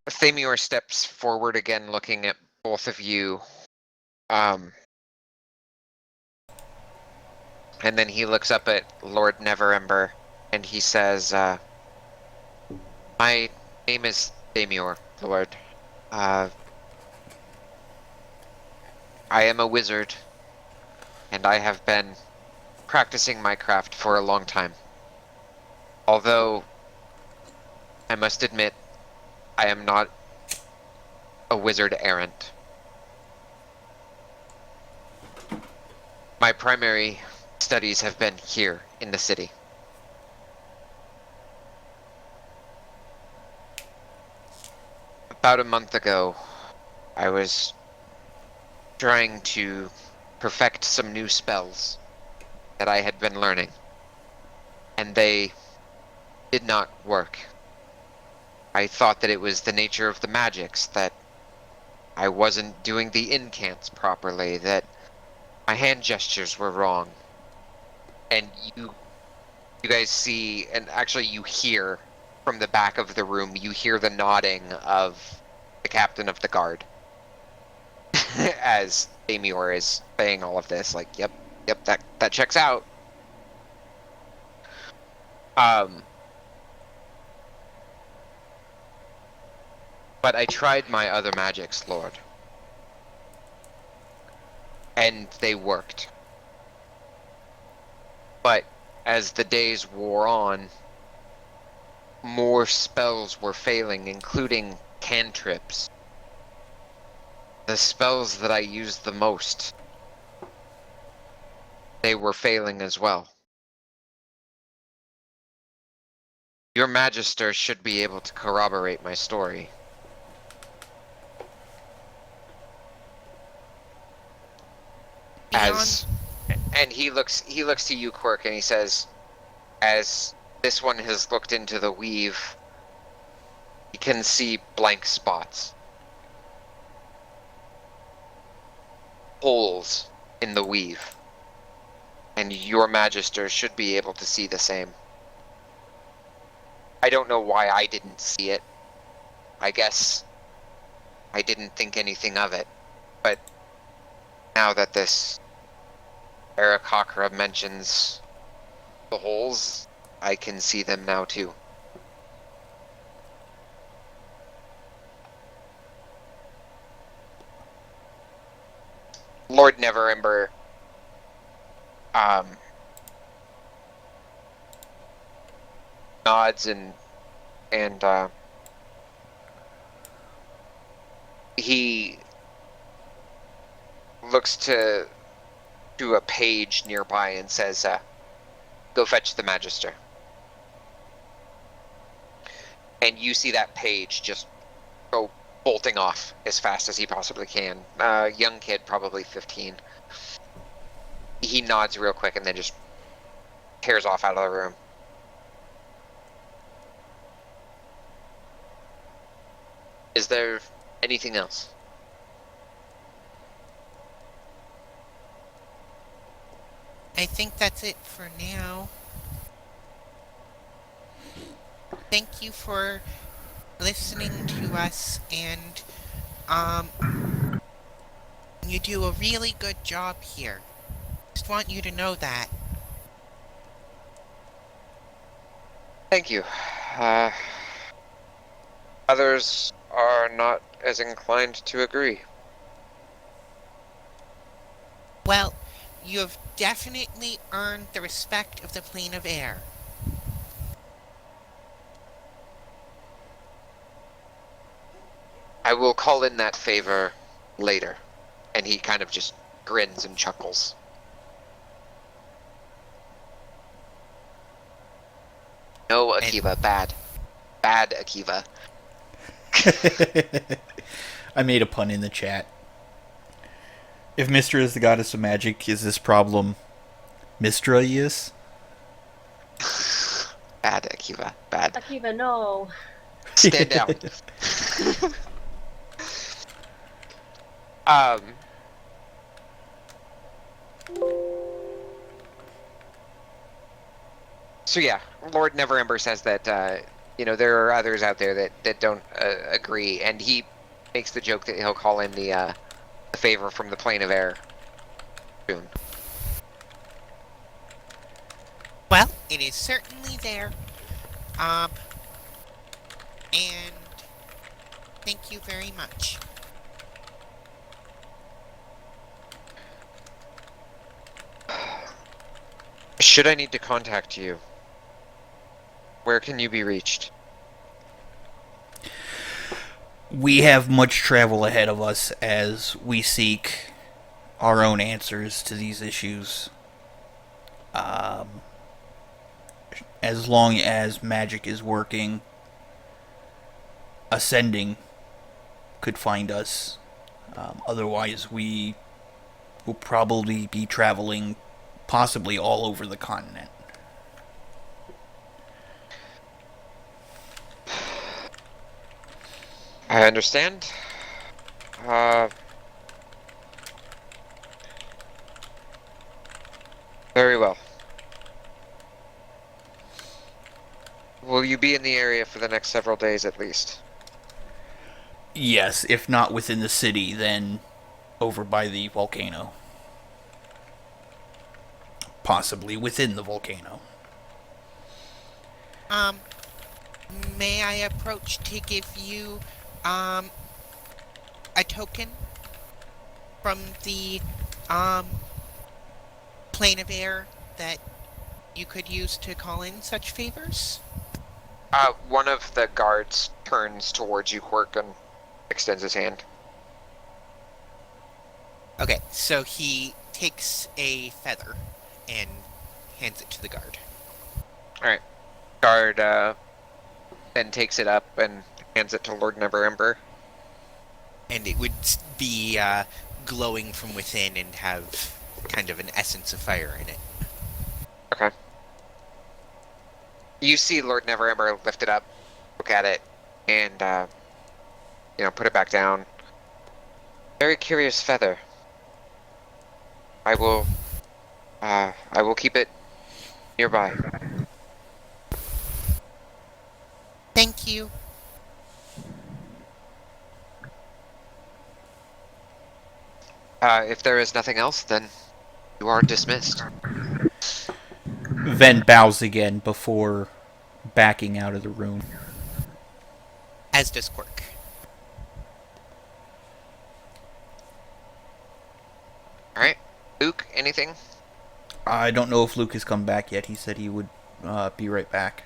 S1: Thamior steps forward again, looking at both of you. And then he looks up at Lord Neverember, and he says, my name is Thamior, Lord. I am a wizard, and I have been practicing my craft for a long time. Although, I must admit, I am not a wizard errant. My primary studies have been here in the city. About a month ago, I was trying to perfect some new spells that I had been learning, and they did not work. I thought that it was the nature of the magics, that I wasn't doing the incants properly, that my hand gestures were wrong. And you guys see, and actually you hear from the back of the room, you hear the nodding of the captain of the guard as Amior is saying all of this, like, yep, that checks out. But I tried my other magics, Lord. And they worked. But as the days wore on, more spells were failing, including cantrips. The spells that I used the most, they were failing as well. Your Magister should be able to corroborate my story.
S5: Beyond,
S1: And he looks to you, Quirk, and he says, as this one has looked into the weave, He can see blank spots. Holes in the weave. And your Magister should be able to see the same. I don't know why I didn't see it. I guess I didn't think anything of it. But now that this Aarakocra mentions the holes, I can see them now too. Lord Neverember nods and he looks to a page nearby and says, go fetch the Magister. And you see that page just go bolting off as fast as he possibly can. Young kid, probably 15. He nods real quick and then just tears off out of the room. Is there anything else?
S5: I think that's it for now. Thank you for listening to us, and you do a really good job here. Just want you to know that.
S1: Thank you. Others are not as inclined to agree.
S5: Well, you have definitely earned the respect of the plane of air.
S1: I will call in that favor later. And he kind of just grins and chuckles. No, Akiva, bad. Bad, Akiva.
S4: I made a pun in the chat. If Mystra is the goddess of magic, is this problem Mistraius?
S1: Bad, Akiva, bad.
S3: Akiva, no.
S1: Stand down. So yeah, Lord Neverember says that there are others out there that don't agree, and he makes the joke that he'll call in the favor from the plane of air soon.
S5: Well, it is certainly there. And thank you very much.
S1: Should I need to contact you, where can you be reached?
S4: We have much travel ahead of us as we seek our own answers to these issues. As long as magic is working, ascending could find us. Otherwise, we will probably be traveling possibly all over the continent.
S1: I understand. Very well. Will you be in the area for the next several days at least?
S4: Yes, if not within the city, then over by the volcano. Possibly within the volcano.
S5: May I approach to give you, a token from the, plane of air that you could use to call in such favors?
S1: One of the guards turns towards you, Quirk, and extends his hand.
S5: Okay, so he takes a feather and hands it to the guard.
S1: Alright. Guard, then takes it up and hands it to Lord Neverember.
S5: And it would be, glowing from within and have kind of an essence of fire in it.
S1: Okay. You see Lord Neverember lift it up, look at it, and put it back down. Very curious feather. I will keep it nearby.
S5: Thank you.
S1: If there is nothing else, then you are dismissed.
S4: Ven bows again before backing out of the room.
S5: As does Quirk.
S1: All right, Luke. Anything?
S4: I don't know if Luke has come back yet. He said he would be right back.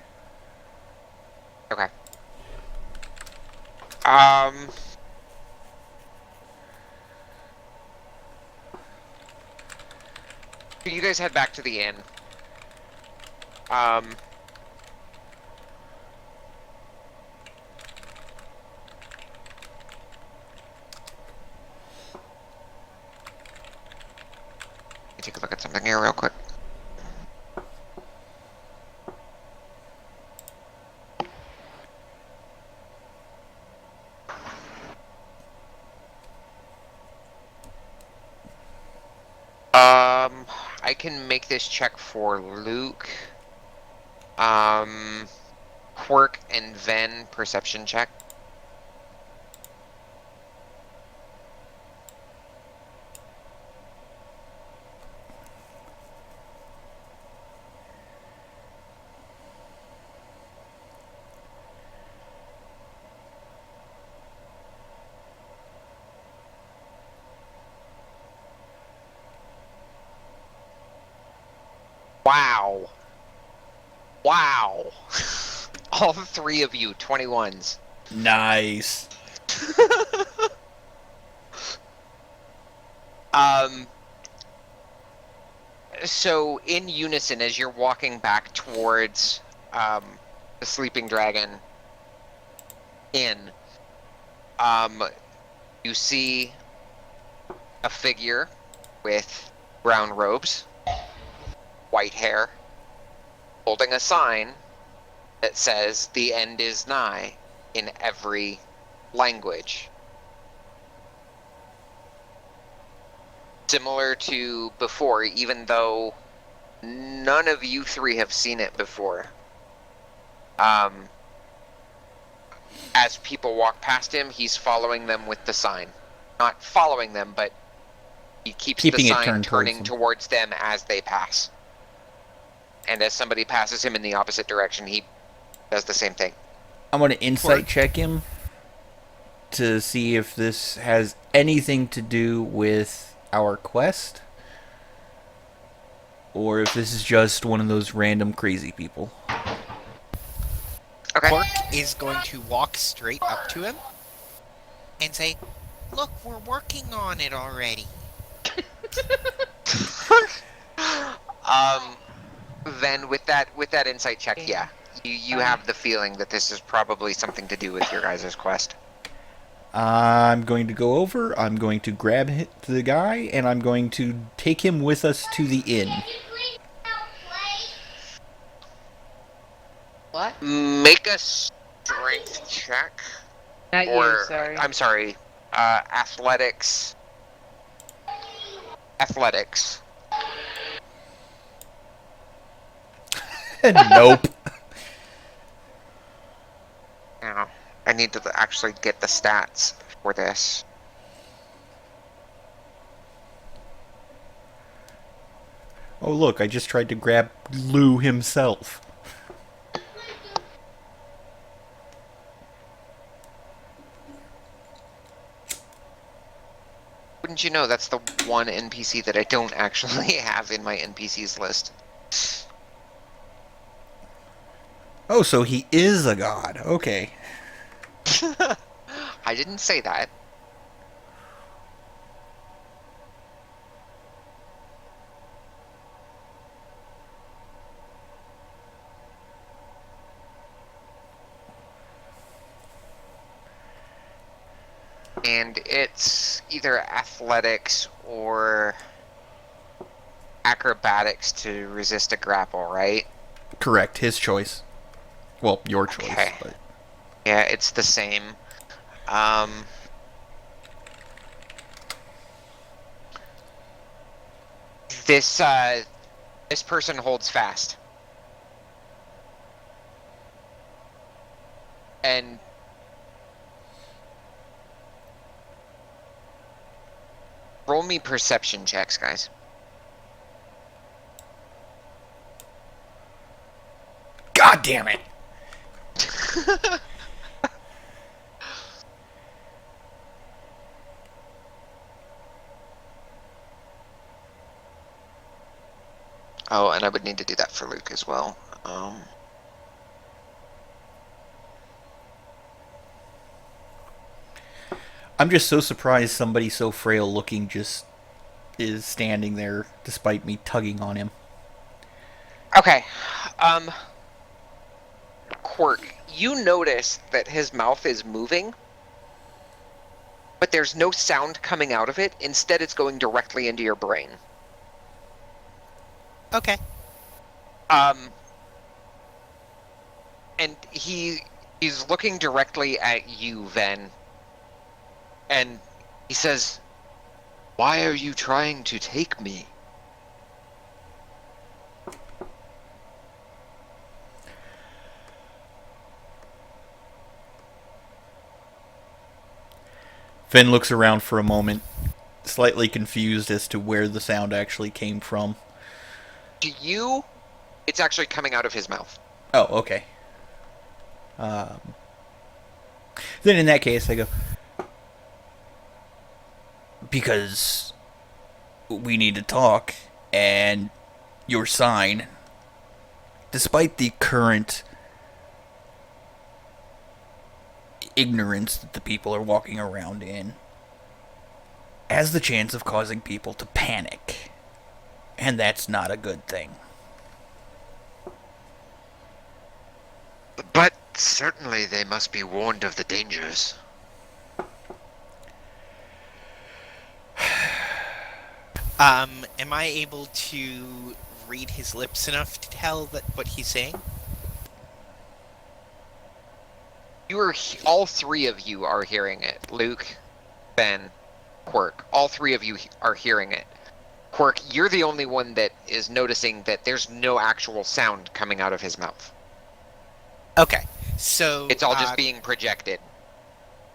S1: Okay. You guys head back to the inn. Let me take a look at something here real quick. I can make this check for Luke. Quirk and Ven perception check. Wow. Wow. All three of you, 21s.
S4: Nice.
S1: So in unison, as you're walking back towards the Sleeping Dragon Inn, you see a figure with brown robes, white hair, holding a sign that says "The end is nigh" in every language. Similar to before, even though none of you three have seen it before. As people walk past him, he's following them with the sign. Not following them, but he keeps
S4: Keeping
S1: the
S4: it
S1: sign
S4: turned
S1: turning
S4: towards
S1: towards them as they pass. And as somebody passes him in the opposite direction, he does the same thing.
S4: I'm going to insight check him to see if this has anything to do with our quest, or if this is just one of those random crazy people.
S1: Okay.
S5: Quirk is going to walk straight up to him and say, "Look, we're working on it already."
S1: Then with that insight check, yeah, you have the feeling that this is probably something to do with your guys' quest.
S4: I'm going to go over, I'm going to grab the guy, and I'm going to take him with us to the inn.
S6: What?
S1: Make a strength check.
S6: Not you, sorry.
S1: I'm sorry, athletics. Athletics.
S4: Nope.
S1: Now, I need to actually get the stats for this.
S4: Oh look, I just tried to grab Lou himself.
S1: Wouldn't you know, that's the one NPC that I don't actually have in my NPCs list.
S4: Oh, so he is a god. Okay.
S1: I didn't say that. And it's either athletics or acrobatics to resist a grapple, right?
S4: Correct, his choice. Well, your choice,
S1: Okay.
S4: but
S1: Yeah, it's the same. This person holds fast. And roll me perception checks, guys.
S4: God damn it!
S1: Oh, and I would need to do that for Luke as well.
S4: I'm just so surprised somebody so frail looking just is standing there despite me tugging on him.
S1: Okay. Quirk, you notice that his mouth is moving, but there's no sound coming out of it. Instead, it's going directly into your brain.
S5: Okay.
S1: And he's looking directly at you, Ven. And he says, "Why are you trying to take me?"
S4: Finn looks around for a moment, slightly confused as to where the sound actually came from.
S1: To you, it's actually coming out of his mouth.
S4: Oh, okay. Then in that case, I go, because we need to talk, and your sign, despite the current ignorance that the people are walking around in, has the chance of causing people to panic. And that's not a good thing.
S1: But certainly they must be warned of the dangers.
S5: Am I able to read his lips enough to tell that what he's saying?
S1: All three of you are hearing it. Luke, Ben, Quirk. All three of you are hearing it. Quirk, you're the only one that is noticing that there's no actual sound coming out of his mouth.
S5: Okay, so
S1: It's all just being projected.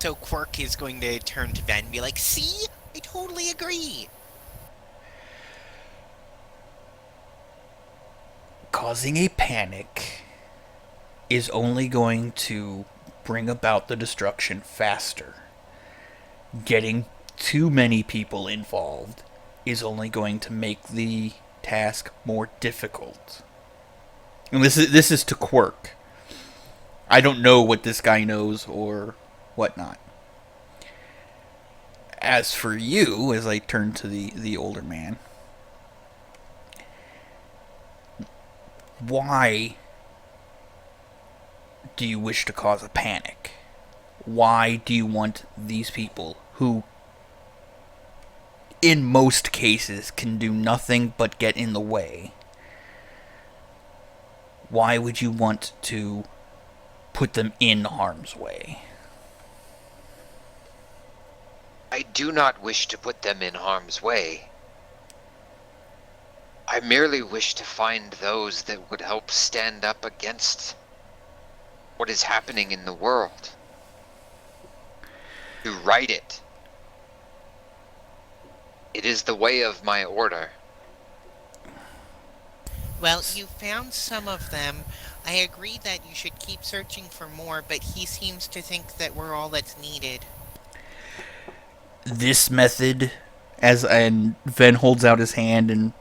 S5: So Quirk is going to turn to Ben and be like, "See? I totally agree."
S4: Causing a panic is only going to bring about the destruction faster. Getting too many people involved is only going to make the task more difficult. And this is to Quirk. I don't know what this guy knows or whatnot. As for you, as I turn to the older man, why do you wish to cause a panic? Why do you want these people who, in most cases, can do nothing but get in the way? Why would you want to put them in harm's way?
S1: I do not wish to put them in harm's way. I merely wish to find those that would help stand up against what is happening in the world. To right it. It is the way of my order.
S5: Well, you found some of them. I agree that you should keep searching for more, but he seems to think that we're all that's needed.
S4: This method, and Ven holds out his hand and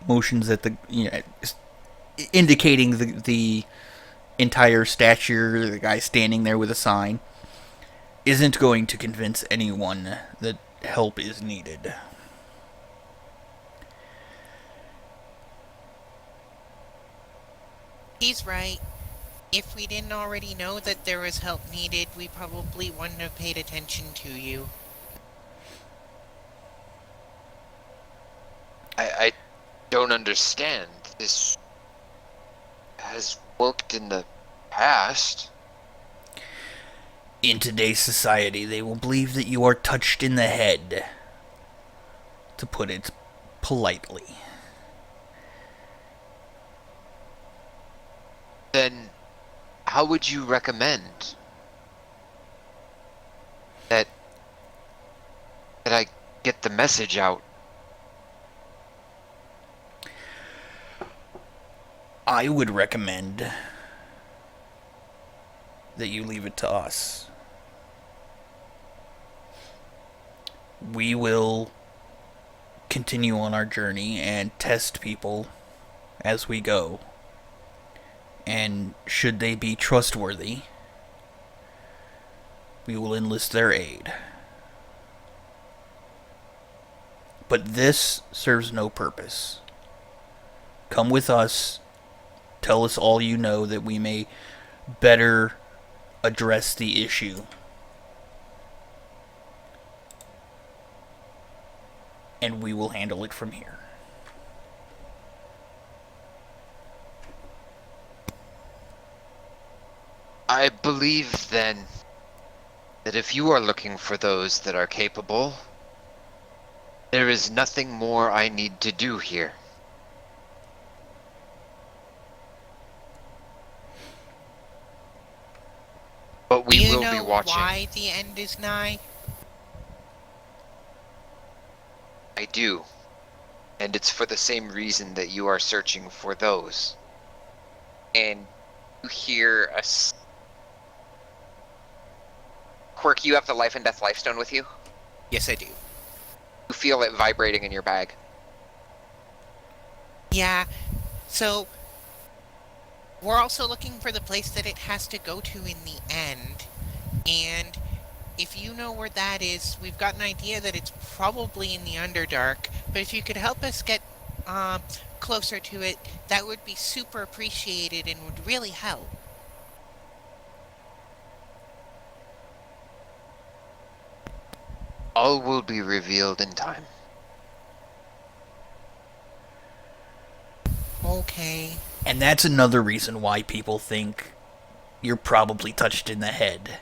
S4: motions at indicating the entire stature, the guy standing there with a sign, isn't going to convince anyone that help is needed.
S5: He's right. If we didn't already know that there was help needed, we probably wouldn't have paid attention to you.
S1: I don't understand. This has worked in the past.
S4: In today's society, they will believe that you are touched in the head, to put it politely.
S1: Then how would you recommend that I get the message out?
S4: I would recommend that you leave it to us. We will continue on our journey and test people as we go. And should they be trustworthy, we will enlist their aid. But this serves no purpose. Come with us, tell us all you know that we may better address the issue. And we will handle it from here.
S1: I believe, then, that if you are looking for those that are capable, there is nothing more I need to do here. But we
S5: Do you
S1: will be
S5: know
S1: watching.
S5: why the end is nigh?
S1: I do. And it's for the same reason that you are searching for those. And you hear a... Quirk, you have the Life and Death Lifestone with you?
S5: Yes, I do.
S1: You feel it vibrating in your bag.
S5: Yeah, so we're also looking for the place that it has to go to in the end. And if you know where that is, we've got an idea that it's probably in the Underdark. But if you could help us get closer to it, that would be super appreciated and would really help.
S1: All will be revealed in time.
S5: Okay.
S4: And that's another reason why people think you're probably touched in the head.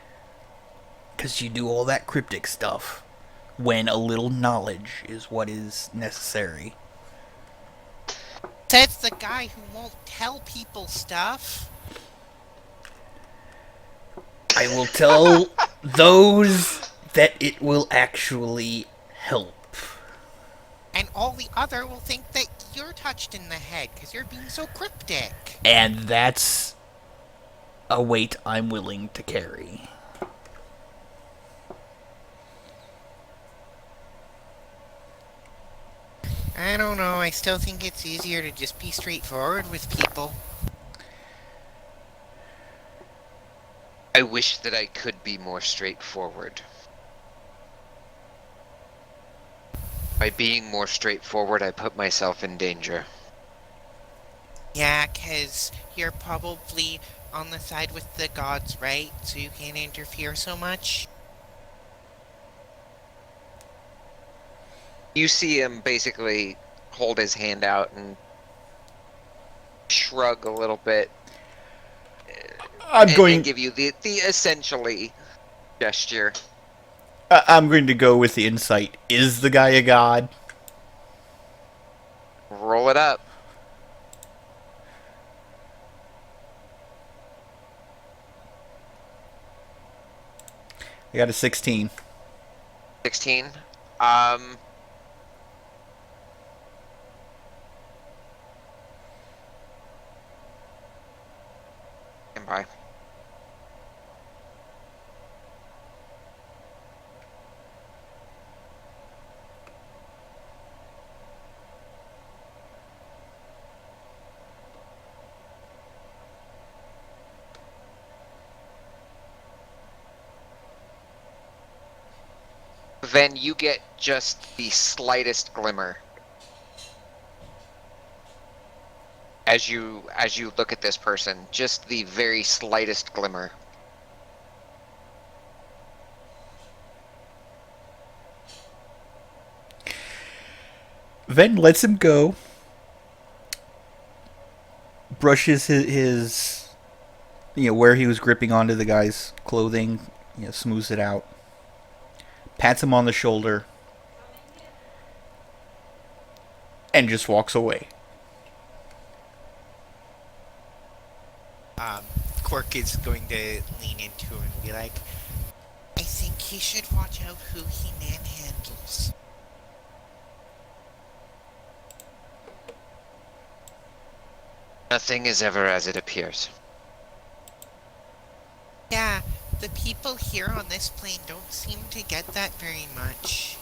S4: Because you do all that cryptic stuff when a little knowledge is what is necessary.
S5: Says the guy who won't tell people stuff.
S4: I will tell those that it will actually help.
S5: And all the other will think that you're touched in the head because you're being so cryptic.
S4: And that's a weight I'm willing to carry.
S5: I don't know, I still think it's easier to just be straightforward with people.
S1: I wish that I could be more straightforward. By being more straightforward, I put myself in danger.
S5: Yeah, 'cause you're probably on the side with the gods, right? So you can't interfere so much?
S1: You see him basically hold his hand out and shrug a little bit.
S4: I'm
S1: and
S4: going
S1: give you the essentially gesture.
S4: I'm going to go with the insight. Is the guy a god?
S1: Roll it up.
S4: I got a 16.
S1: 16. Stand by. Then you get just the slightest glimmer as you look at this person, just the very slightest glimmer.
S4: Ven lets him go. Brushes his where he was gripping onto the guy's clothing, smooths it out, pats him on the shoulder, and just walks away.
S5: Quark is going to lean into him and be like, I think he should watch out who he manhandles.
S1: Nothing is ever as it appears.
S5: Yeah, the people here on this plane don't seem to get that very much.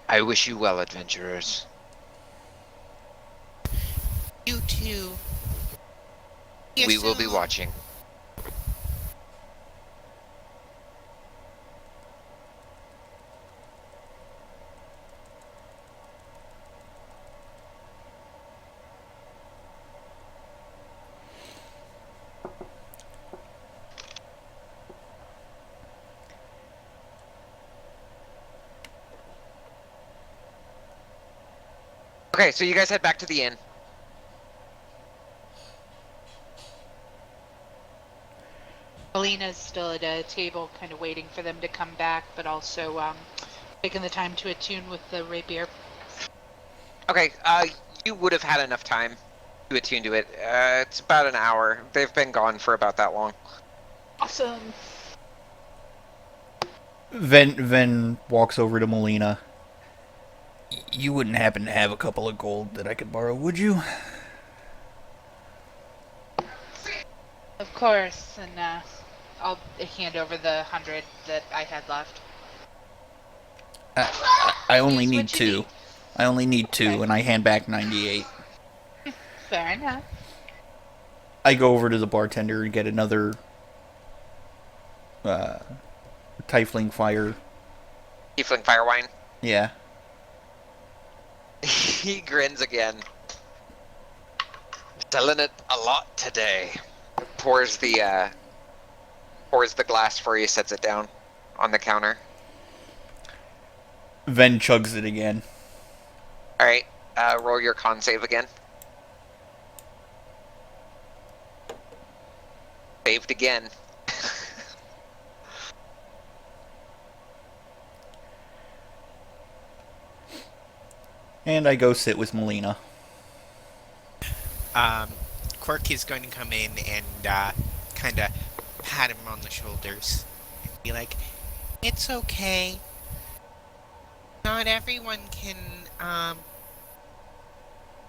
S1: I wish you well, adventurers.
S5: You too.
S1: We will be watching. Okay, so you guys head back to the inn.
S6: Alina's still at a table, kind of waiting for them to come back, but also taking the time to attune with the rapier.
S1: Okay, you would have had enough time to attune to it. It's about an hour. They've been gone for about that long.
S6: Awesome.
S4: Ven walks over to Melina. You wouldn't happen to have a couple of gold that I could borrow, would you?
S6: Of course, and I'll hand over the 100 that I had left.
S4: I only
S6: Use
S4: need
S6: what you
S4: 2.
S6: need.
S4: I only need 2,
S6: Okay.
S4: and I hand back 98.
S6: Fair enough.
S4: I go over to the bartender and get another Tiefling Fire.
S1: Tiefling fire wine.
S4: Yeah.
S1: He grins again. Selling it a lot today. Pours the glass for you, sets it down on the counter.
S4: Ven chugs it again.
S1: Alright, roll your con save again. Saved again.
S4: And I go sit with Melina.
S5: Quark is going to come in and kind of pat him on the shoulders and be like, it's okay. Not everyone can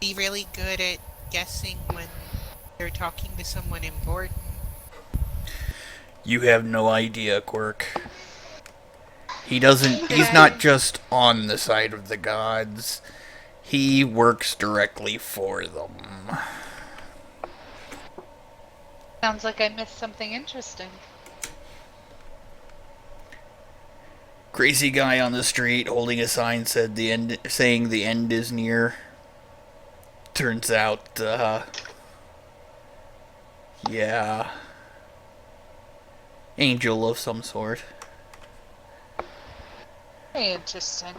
S5: be really good at guessing when they're talking to someone important.
S4: You have no idea, Quirk. He's not just on the side of the gods. He works directly for them.
S6: Sounds like I missed something interesting.
S4: Crazy guy on the street holding a sign saying the end is near. Turns out, yeah, angel of some sort.
S6: Very interesting.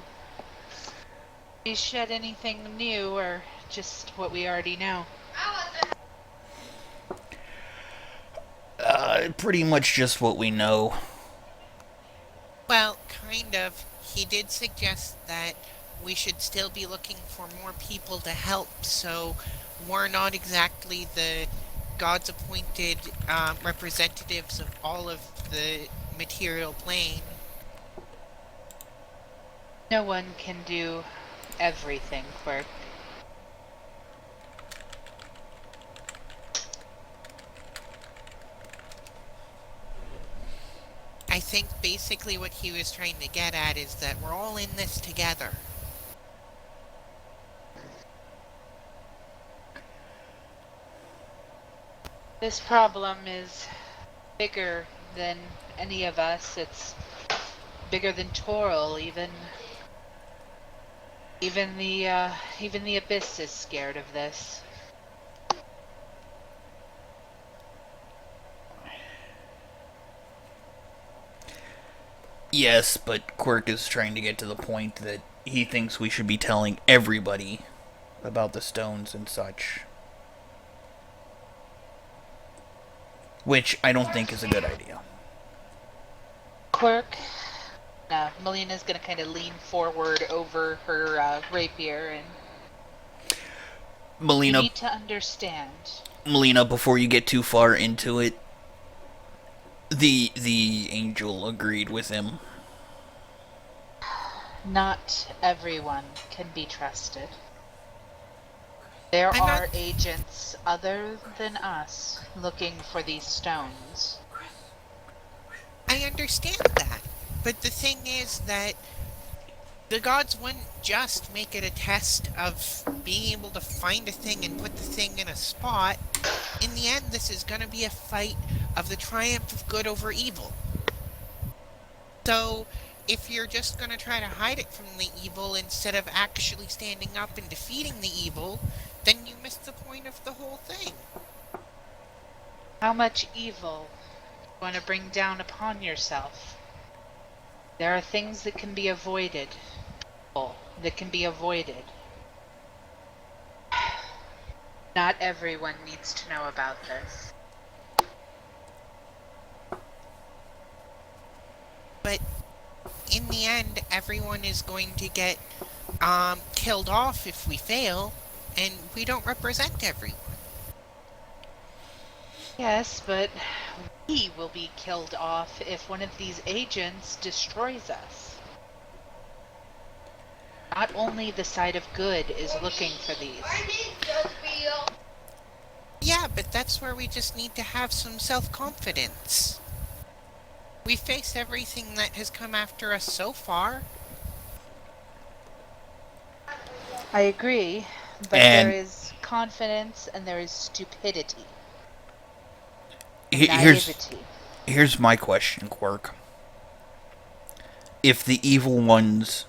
S6: Did you shed anything new, or just what we already know?
S4: Pretty much just what we know.
S5: Well, kind of. He did suggest that we should still be looking for more people to help, so we're not exactly the God's appointed representatives of all of the material plane.
S6: No one can do everything, Quirk.
S5: I think basically what he was trying to get at is that we're all in this together.
S6: This problem is bigger than any of us. It's bigger than Toril, even the Abyss is scared of this.
S4: Yes, but Quirk is trying to get to the point that he thinks we should be telling everybody about the stones and such. Which I don't think is a good idea.
S6: Quirk. Melina's gonna kind of lean forward over her rapier, and you
S4: Melina,
S6: need to understand.
S4: Before you get too far into it, the angel agreed with him.
S6: Not everyone can be trusted. There
S5: I'm
S6: are
S5: not-
S6: agents other than us looking for these stones.
S5: I understand that. But the thing is that the gods wouldn't just make it a test of being able to find a thing and put the thing in a spot. In the end, this is going to be a fight of the triumph of good over evil. So, if you're just going to try to hide it from the evil instead of actually standing up and defeating the evil, then you miss the point of the whole thing.
S6: How much evil do you want to bring down upon yourself? There are things that can be avoided. That can be avoided. Not everyone needs to know about this.
S5: But in the end, everyone is going to get killed off if we fail, and we don't represent everyone.
S6: Yes, but we will be killed off if one of these agents destroys us. Not only the side of good is looking for these.
S5: Yeah, but that's where we just need to have some self-confidence. We face everything that has come after us so far.
S6: I agree, but
S4: And-
S6: there is confidence and there is stupidity.
S4: Here's
S6: Naivety.
S4: here's my question, Quirk. If the evil ones,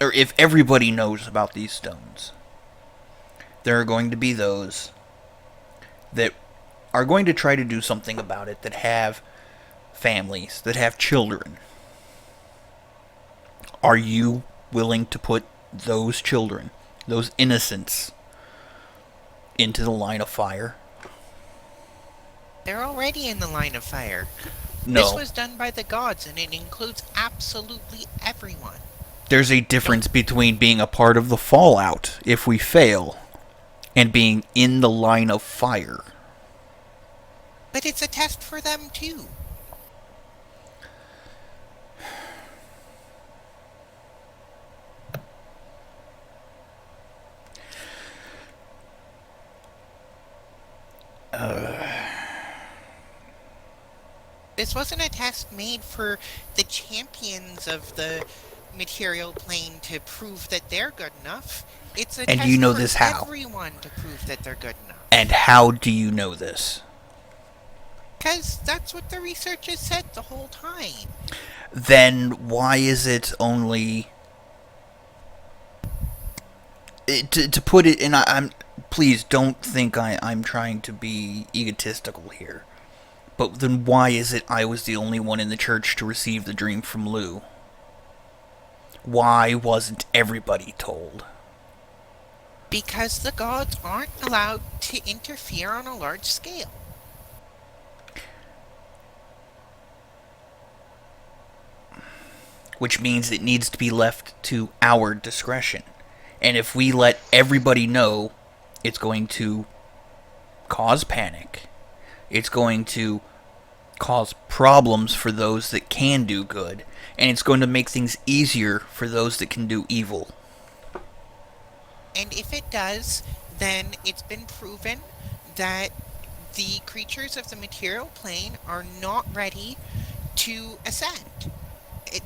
S4: or if everybody knows about these stones, there are going to be those that are going to try to do something about it, that have families, that have children. Are you willing to put those children, those innocents, into the line of fire?
S5: They're already in the line of fire.
S4: No.
S5: This was done by the gods, and it includes absolutely everyone.
S4: There's a difference between being a part of the fallout if we fail and being in the line of fire.
S5: But it's a test for them, too. This wasn't a test made for the champions of the material plane to prove that they're good enough. It's a
S4: And
S5: test
S4: you know
S5: for
S4: this how?
S5: everyone to prove that they're good enough.
S4: And how do you know this?
S5: Because that's what the research has said the whole time.
S4: Then why is it only... To put it, and I'm... Please don't think I'm trying to be egotistical here. But then why is it I was the only one in the church to receive the dream from Lou? Why wasn't everybody told?
S5: Because the gods aren't allowed to interfere on a large scale.
S4: Which means it needs to be left to our discretion. And if we let everybody know, it's going to cause panic. It's going to cause problems for those that can do good. And it's going to make things easier for those that can do evil.
S5: And if it does, then it's been proven that the creatures of the material plane are not ready to ascend.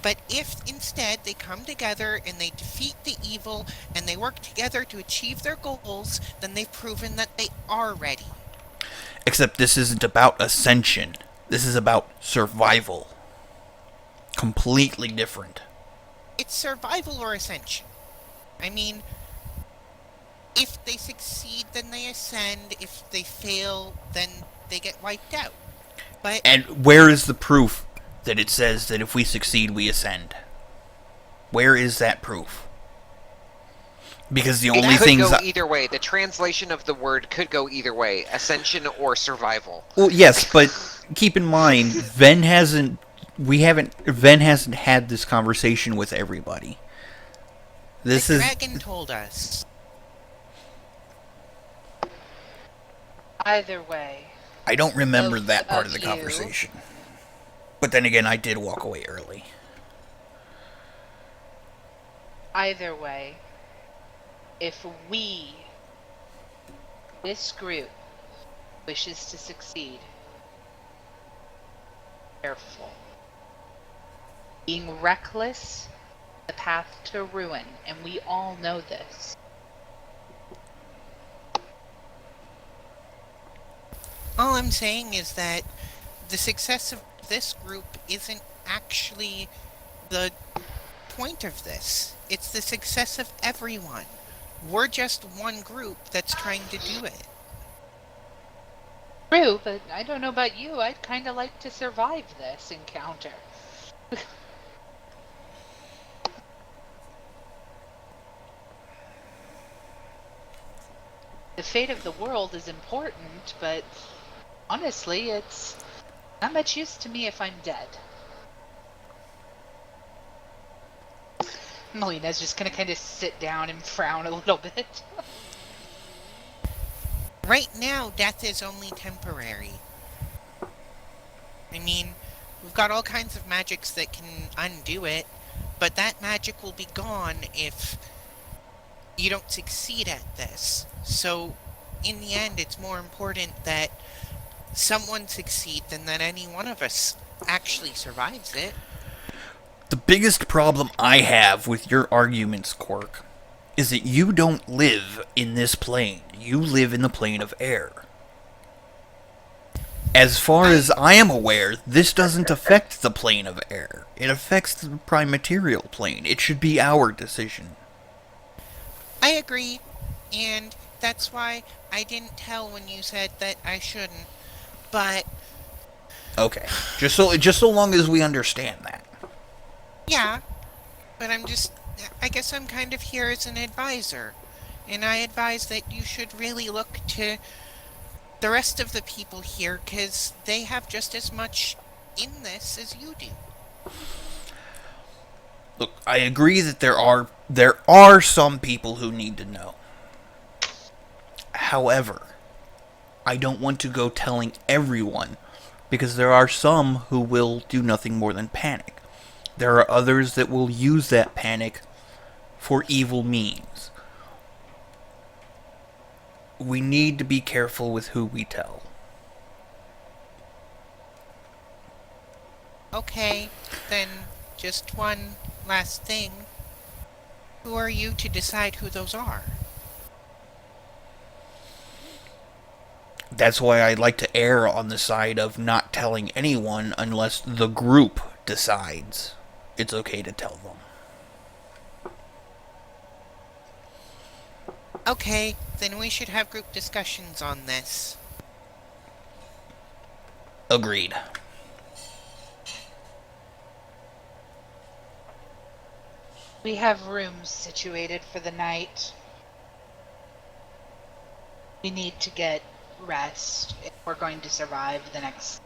S5: But if instead they come together and they defeat the evil and they work together to achieve their goals, then they've proven that they are ready.
S4: Except this isn't about ascension. This is about survival. Completely different.
S5: It's survival or ascension. I mean, if they succeed, then they ascend. If they fail, then they get wiped out. But
S4: And where is the proof that it says that if we succeed, we ascend? Where is that proof? Because the only
S1: It could
S4: things...
S1: go either way. The translation of the word could go either way. Ascension or survival.
S4: Well, yes, but keep in mind, Ven hasn't had this conversation with everybody. This
S5: The
S4: is
S5: dragon told us.
S6: Either way,
S4: I don't remember
S6: both
S4: that part of
S6: of
S4: the
S6: you,
S4: conversation. But then again, I did walk away early.
S6: either way, if this group, wishes to succeed, careful. Being reckless, the path to ruin, and we all know this.
S5: All I'm saying is that the success of this group isn't actually the point of this. It's the success of everyone. We're just one group that's trying to do it.
S6: True, but I don't know about you. I'd kind of like to survive this encounter. The fate of the world is important, but honestly, it's not much use to me if I'm dead. Melina's just gonna kind of sit down and frown a little bit.
S5: Right now, death is only temporary. I mean, we've got all kinds of magics that can undo it, but that magic will be gone if you don't succeed at this. So, in the end, it's more important that someone succeed than that any one of us actually survives it.
S4: The biggest problem I have with your arguments, Quark, is that you don't live in this plane. You live in the plane of air. As far as I am aware, this doesn't affect the plane of air. It affects the prime material plane. It should be our decision.
S5: I agree, and that's why I didn't tell when you said that I shouldn't. But
S4: Okay. Just so long as we understand that.
S5: yeah, but I guess I'm kind of here as an advisor, and I advise that you should really look to the rest of the people here, because they have just as much in this as you do.
S4: Look, I agree that there are some people who need to know. However, I don't want to go telling everyone, because there are some who will do nothing more than panic. There are others that will use that panic for evil means. We need to be careful with who we tell.
S5: Okay, then just one last thing. Who are you to decide who those are?
S4: That's why I like to err on the side of not telling anyone unless the group decides it's okay to tell them.
S5: Okay, then we should have group discussions on this.
S4: Agreed.
S6: We have rooms situated for the night. We need to get rest if we're going to survive the next.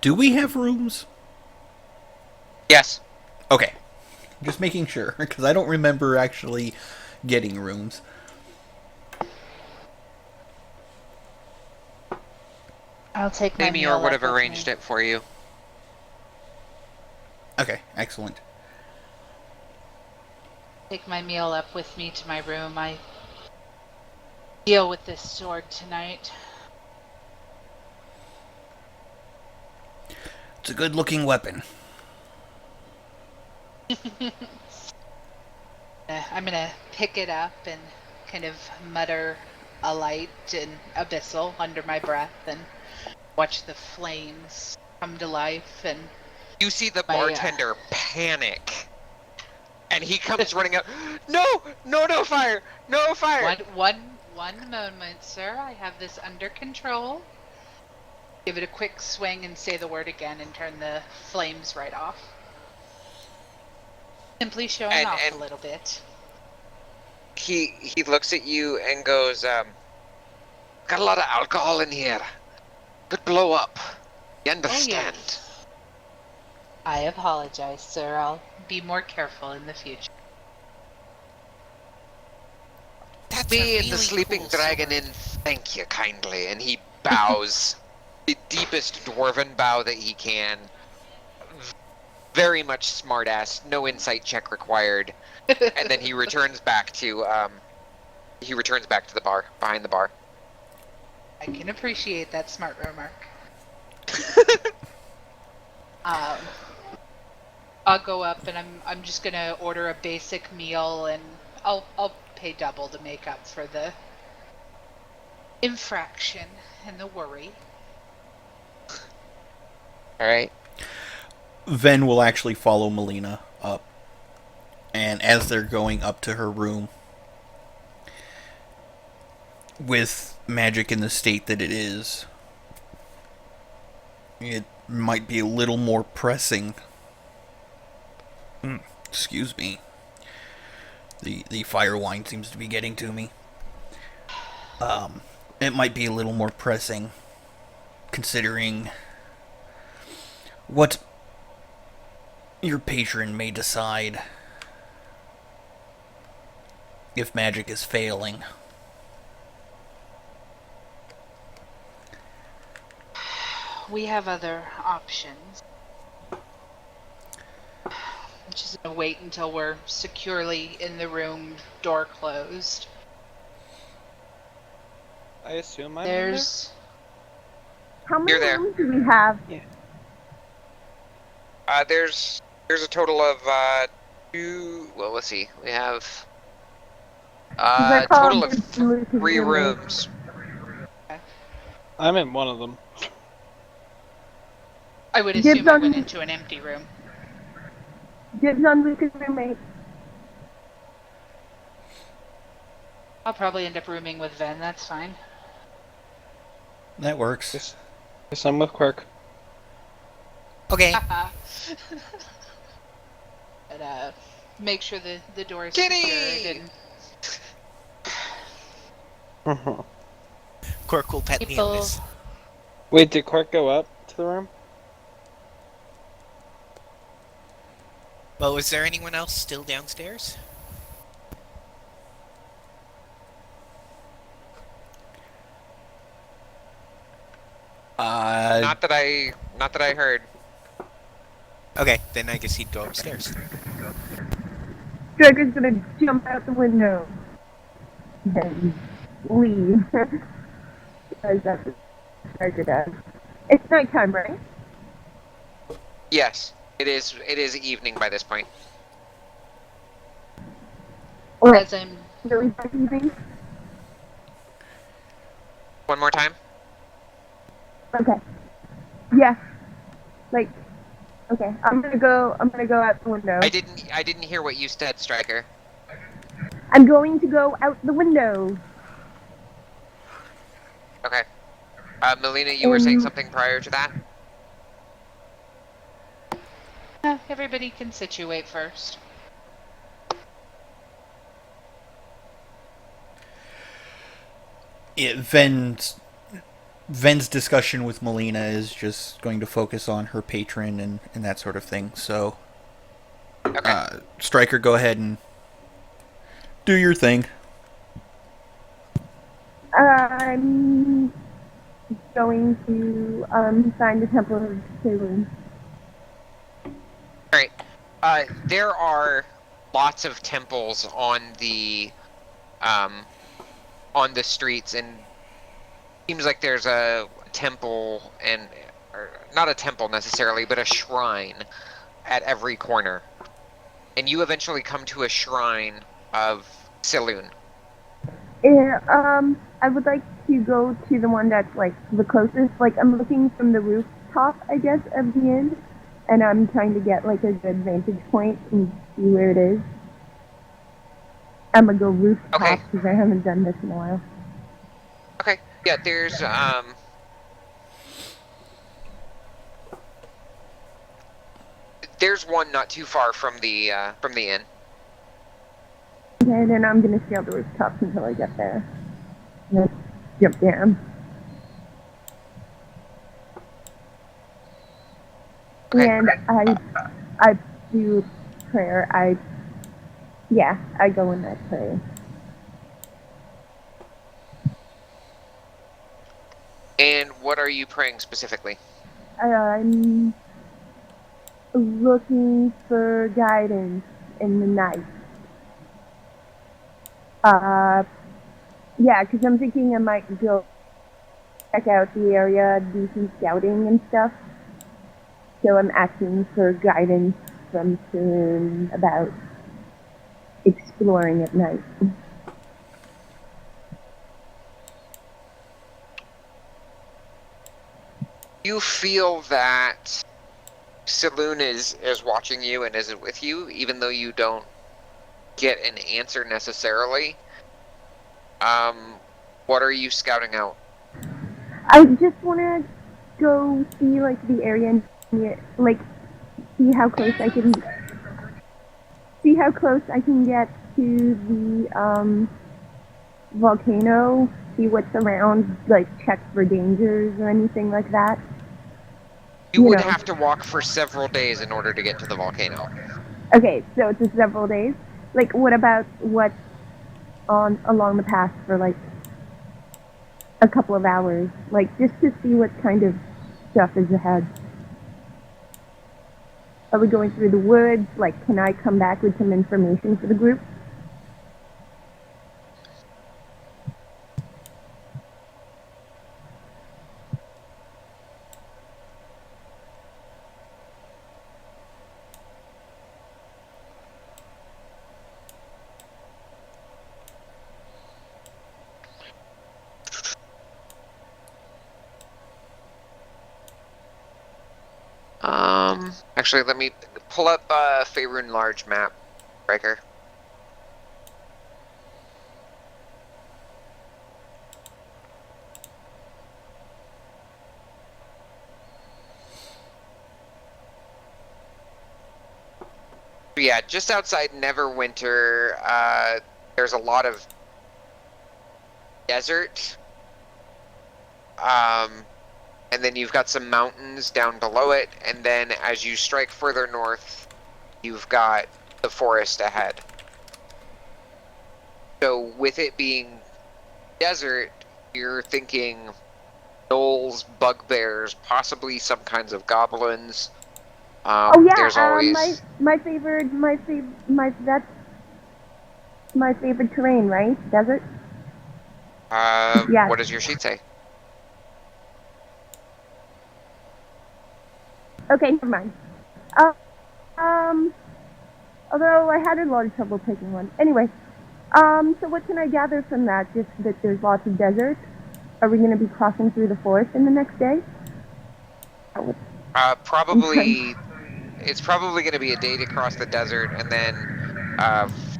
S4: Do we have rooms?
S1: Yes.
S4: Okay. Just making sure, because I don't remember actually getting rooms.
S6: I'll take my
S1: Amy
S6: meal
S1: or would have
S6: up with
S1: arranged
S6: me.
S1: it for you.
S4: Okay, excellent.
S6: Take my meal up with me to my room. I deal with this sword tonight.
S4: It's a good looking weapon.
S6: I'm gonna pick it up and kind of mutter a light and abyssal under my breath and watch the flames come to life. And
S1: You see the bartender panic. And he comes running up. No! No, no fire! No fire!
S6: one moment, sir. I have this under control. Give it a quick swing and say the word again and turn the flames right off. Simply showing
S1: And-
S6: off
S1: and-
S6: a little bit.
S1: He looks at you and goes, got a lot of alcohol in here. Could blow up. You understand?
S6: yes. I apologize, sir. I'll be more careful in the future.
S5: That's
S1: Me
S5: a
S1: and the
S5: really
S1: sleeping
S5: cool
S1: dragon
S5: sword.
S1: in, thank you kindly. And he bows. The deepest dwarven bow that he can. Very much smartass, no insight check required. And then he returns back to the bar, behind the bar.
S6: I can appreciate that smart remark. I'll go up and I'm just gonna order a basic meal and I'll pay double to make up for the infraction and the worry.
S1: Alright.
S4: Ven will actually follow Melina up. And as they're going up to her room, with magic in the state that it is, it might be a little more pressing. Excuse me. The fire wine seems to be getting to me. It might be a little more pressing, considering what your patron may decide if magic is failing.
S6: We have other options. I'm just gonna wait until we're securely in the room, door closed.
S7: I assume I'm
S6: There's
S2: How many
S1: You're there.
S2: rooms do we have?
S1: There's a total of two. Well, let's see. We have
S2: I
S1: a
S2: call
S1: total of
S2: this Lucas
S1: 3
S2: roommate.
S1: rooms.
S7: there. I'm in one of them.
S6: I would
S2: Dibs
S6: assume I
S2: on-
S6: went into an empty room.
S2: Dibs on Lucas' roommate.
S6: I'll probably end up rooming with Ven, that's fine.
S4: That works.
S7: Yes, I'm with Quirk.
S5: Okay.
S6: But make sure the door is
S1: Kitty!
S6: secured and
S5: Quirk will pet me on
S6: people.
S5: this.
S7: Wait, did Quirk go up to the room?
S5: Well, is there anyone else still downstairs?
S1: Not that I heard.
S5: Okay, then I guess he'd go upstairs.
S2: Striker's gonna jump out the window. Then leave. Because that's what Striker does. It's nighttime, right?
S1: Yes, it is. It is evening by this point.
S2: Or
S6: As I'm
S2: really dark evening?
S1: One more time.
S2: Okay. Yeah. Like, okay. I'm gonna go out the window.
S1: I didn't hear what you said, Striker.
S2: I'm going to go out the window.
S1: Okay. Melina, you were saying something prior to that?
S6: everybody can situate first.
S4: Ven's discussion with Melina is just going to focus on her patron and that sort of thing. So,
S1: Okay.
S4: Striker, go ahead and do your thing.
S2: I'm going to find the Temple of Saloon.
S1: Alright. There are lots of temples on the streets, and seems like there's a temple or not a temple necessarily, but a shrine at every corner. And you eventually come to a shrine of Saloon.
S2: I would like to go to the one that's like the closest. Like I'm looking from the rooftop, I guess, of the inn, and I'm trying to get like a good vantage point and see where it is. I'm gonna go rooftop
S1: Okay.
S2: because I haven't done this in a while.
S1: Okay. Yeah, there's There's one not too far from the inn.
S2: Okay, then I'm gonna scale the rooftops until I get there. Let's jump down.
S1: Okay.
S2: And I do prayer. I go in that prayer.
S1: And what are you praying specifically?
S2: I'm looking for guidance in the night. Yeah, because I'm thinking I might go check out the area, do some scouting and stuff. So I'm asking for guidance from soon about exploring at night.
S1: You feel that Saloon is watching you and is with you, even though you don't get an answer necessarily. What are you scouting out?
S2: I just want to go see like the area and like see how close I can get to the volcano, see what's around, like check for dangers or anything like that.
S1: You would have to walk for several days in order to get to the volcano.
S2: Okay, so it's several days. Like, what about what's along the path for like a couple of hours? Like, just to see what kind of stuff is ahead. Are we going through the woods? Like, can I come back with some information for the group?
S1: Actually, let me pull up Faerun large map, Riker. Yeah, just outside Neverwinter, there's a lot of desert. And then you've got some mountains down below it, and then as you strike further north, you've got the forest ahead. So with it being desert, you're thinking gnolls, bugbears, possibly some kinds of goblins. There's always
S2: my favorite terrain, right? Desert.
S1: What does your sheet say?
S2: Okay, never mind. Although I had a lot of trouble picking one. Anyway, so what can I gather from that? Just that there's lots of desert. Are we going to be crossing through the forest in the next day?
S1: Probably. It's probably going to be a day to cross the desert, and then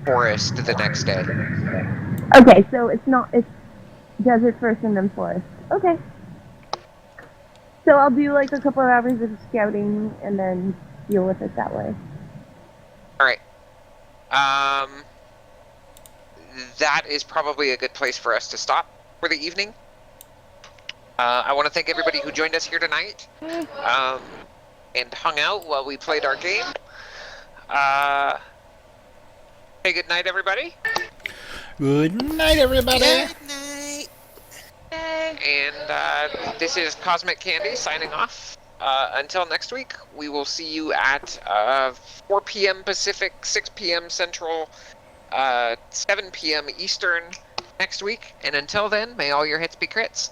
S1: forest the next day.
S2: Okay, so it's desert first and then forest. Okay. So I'll do like a couple of hours of scouting and then deal with it that way.
S1: Alright. That is probably a good place for us to stop for the evening. I want to thank everybody who joined us here tonight and hung out while we played our game. Hey, good night, everybody.
S4: Good night, everybody.
S5: Good night.
S1: And this is CosmicCandi signing off. Until next week, we will see you at 4 p.m. Pacific, 6 p.m. Central, 7 p.m. Eastern next week. And until then, may all your hits be crits.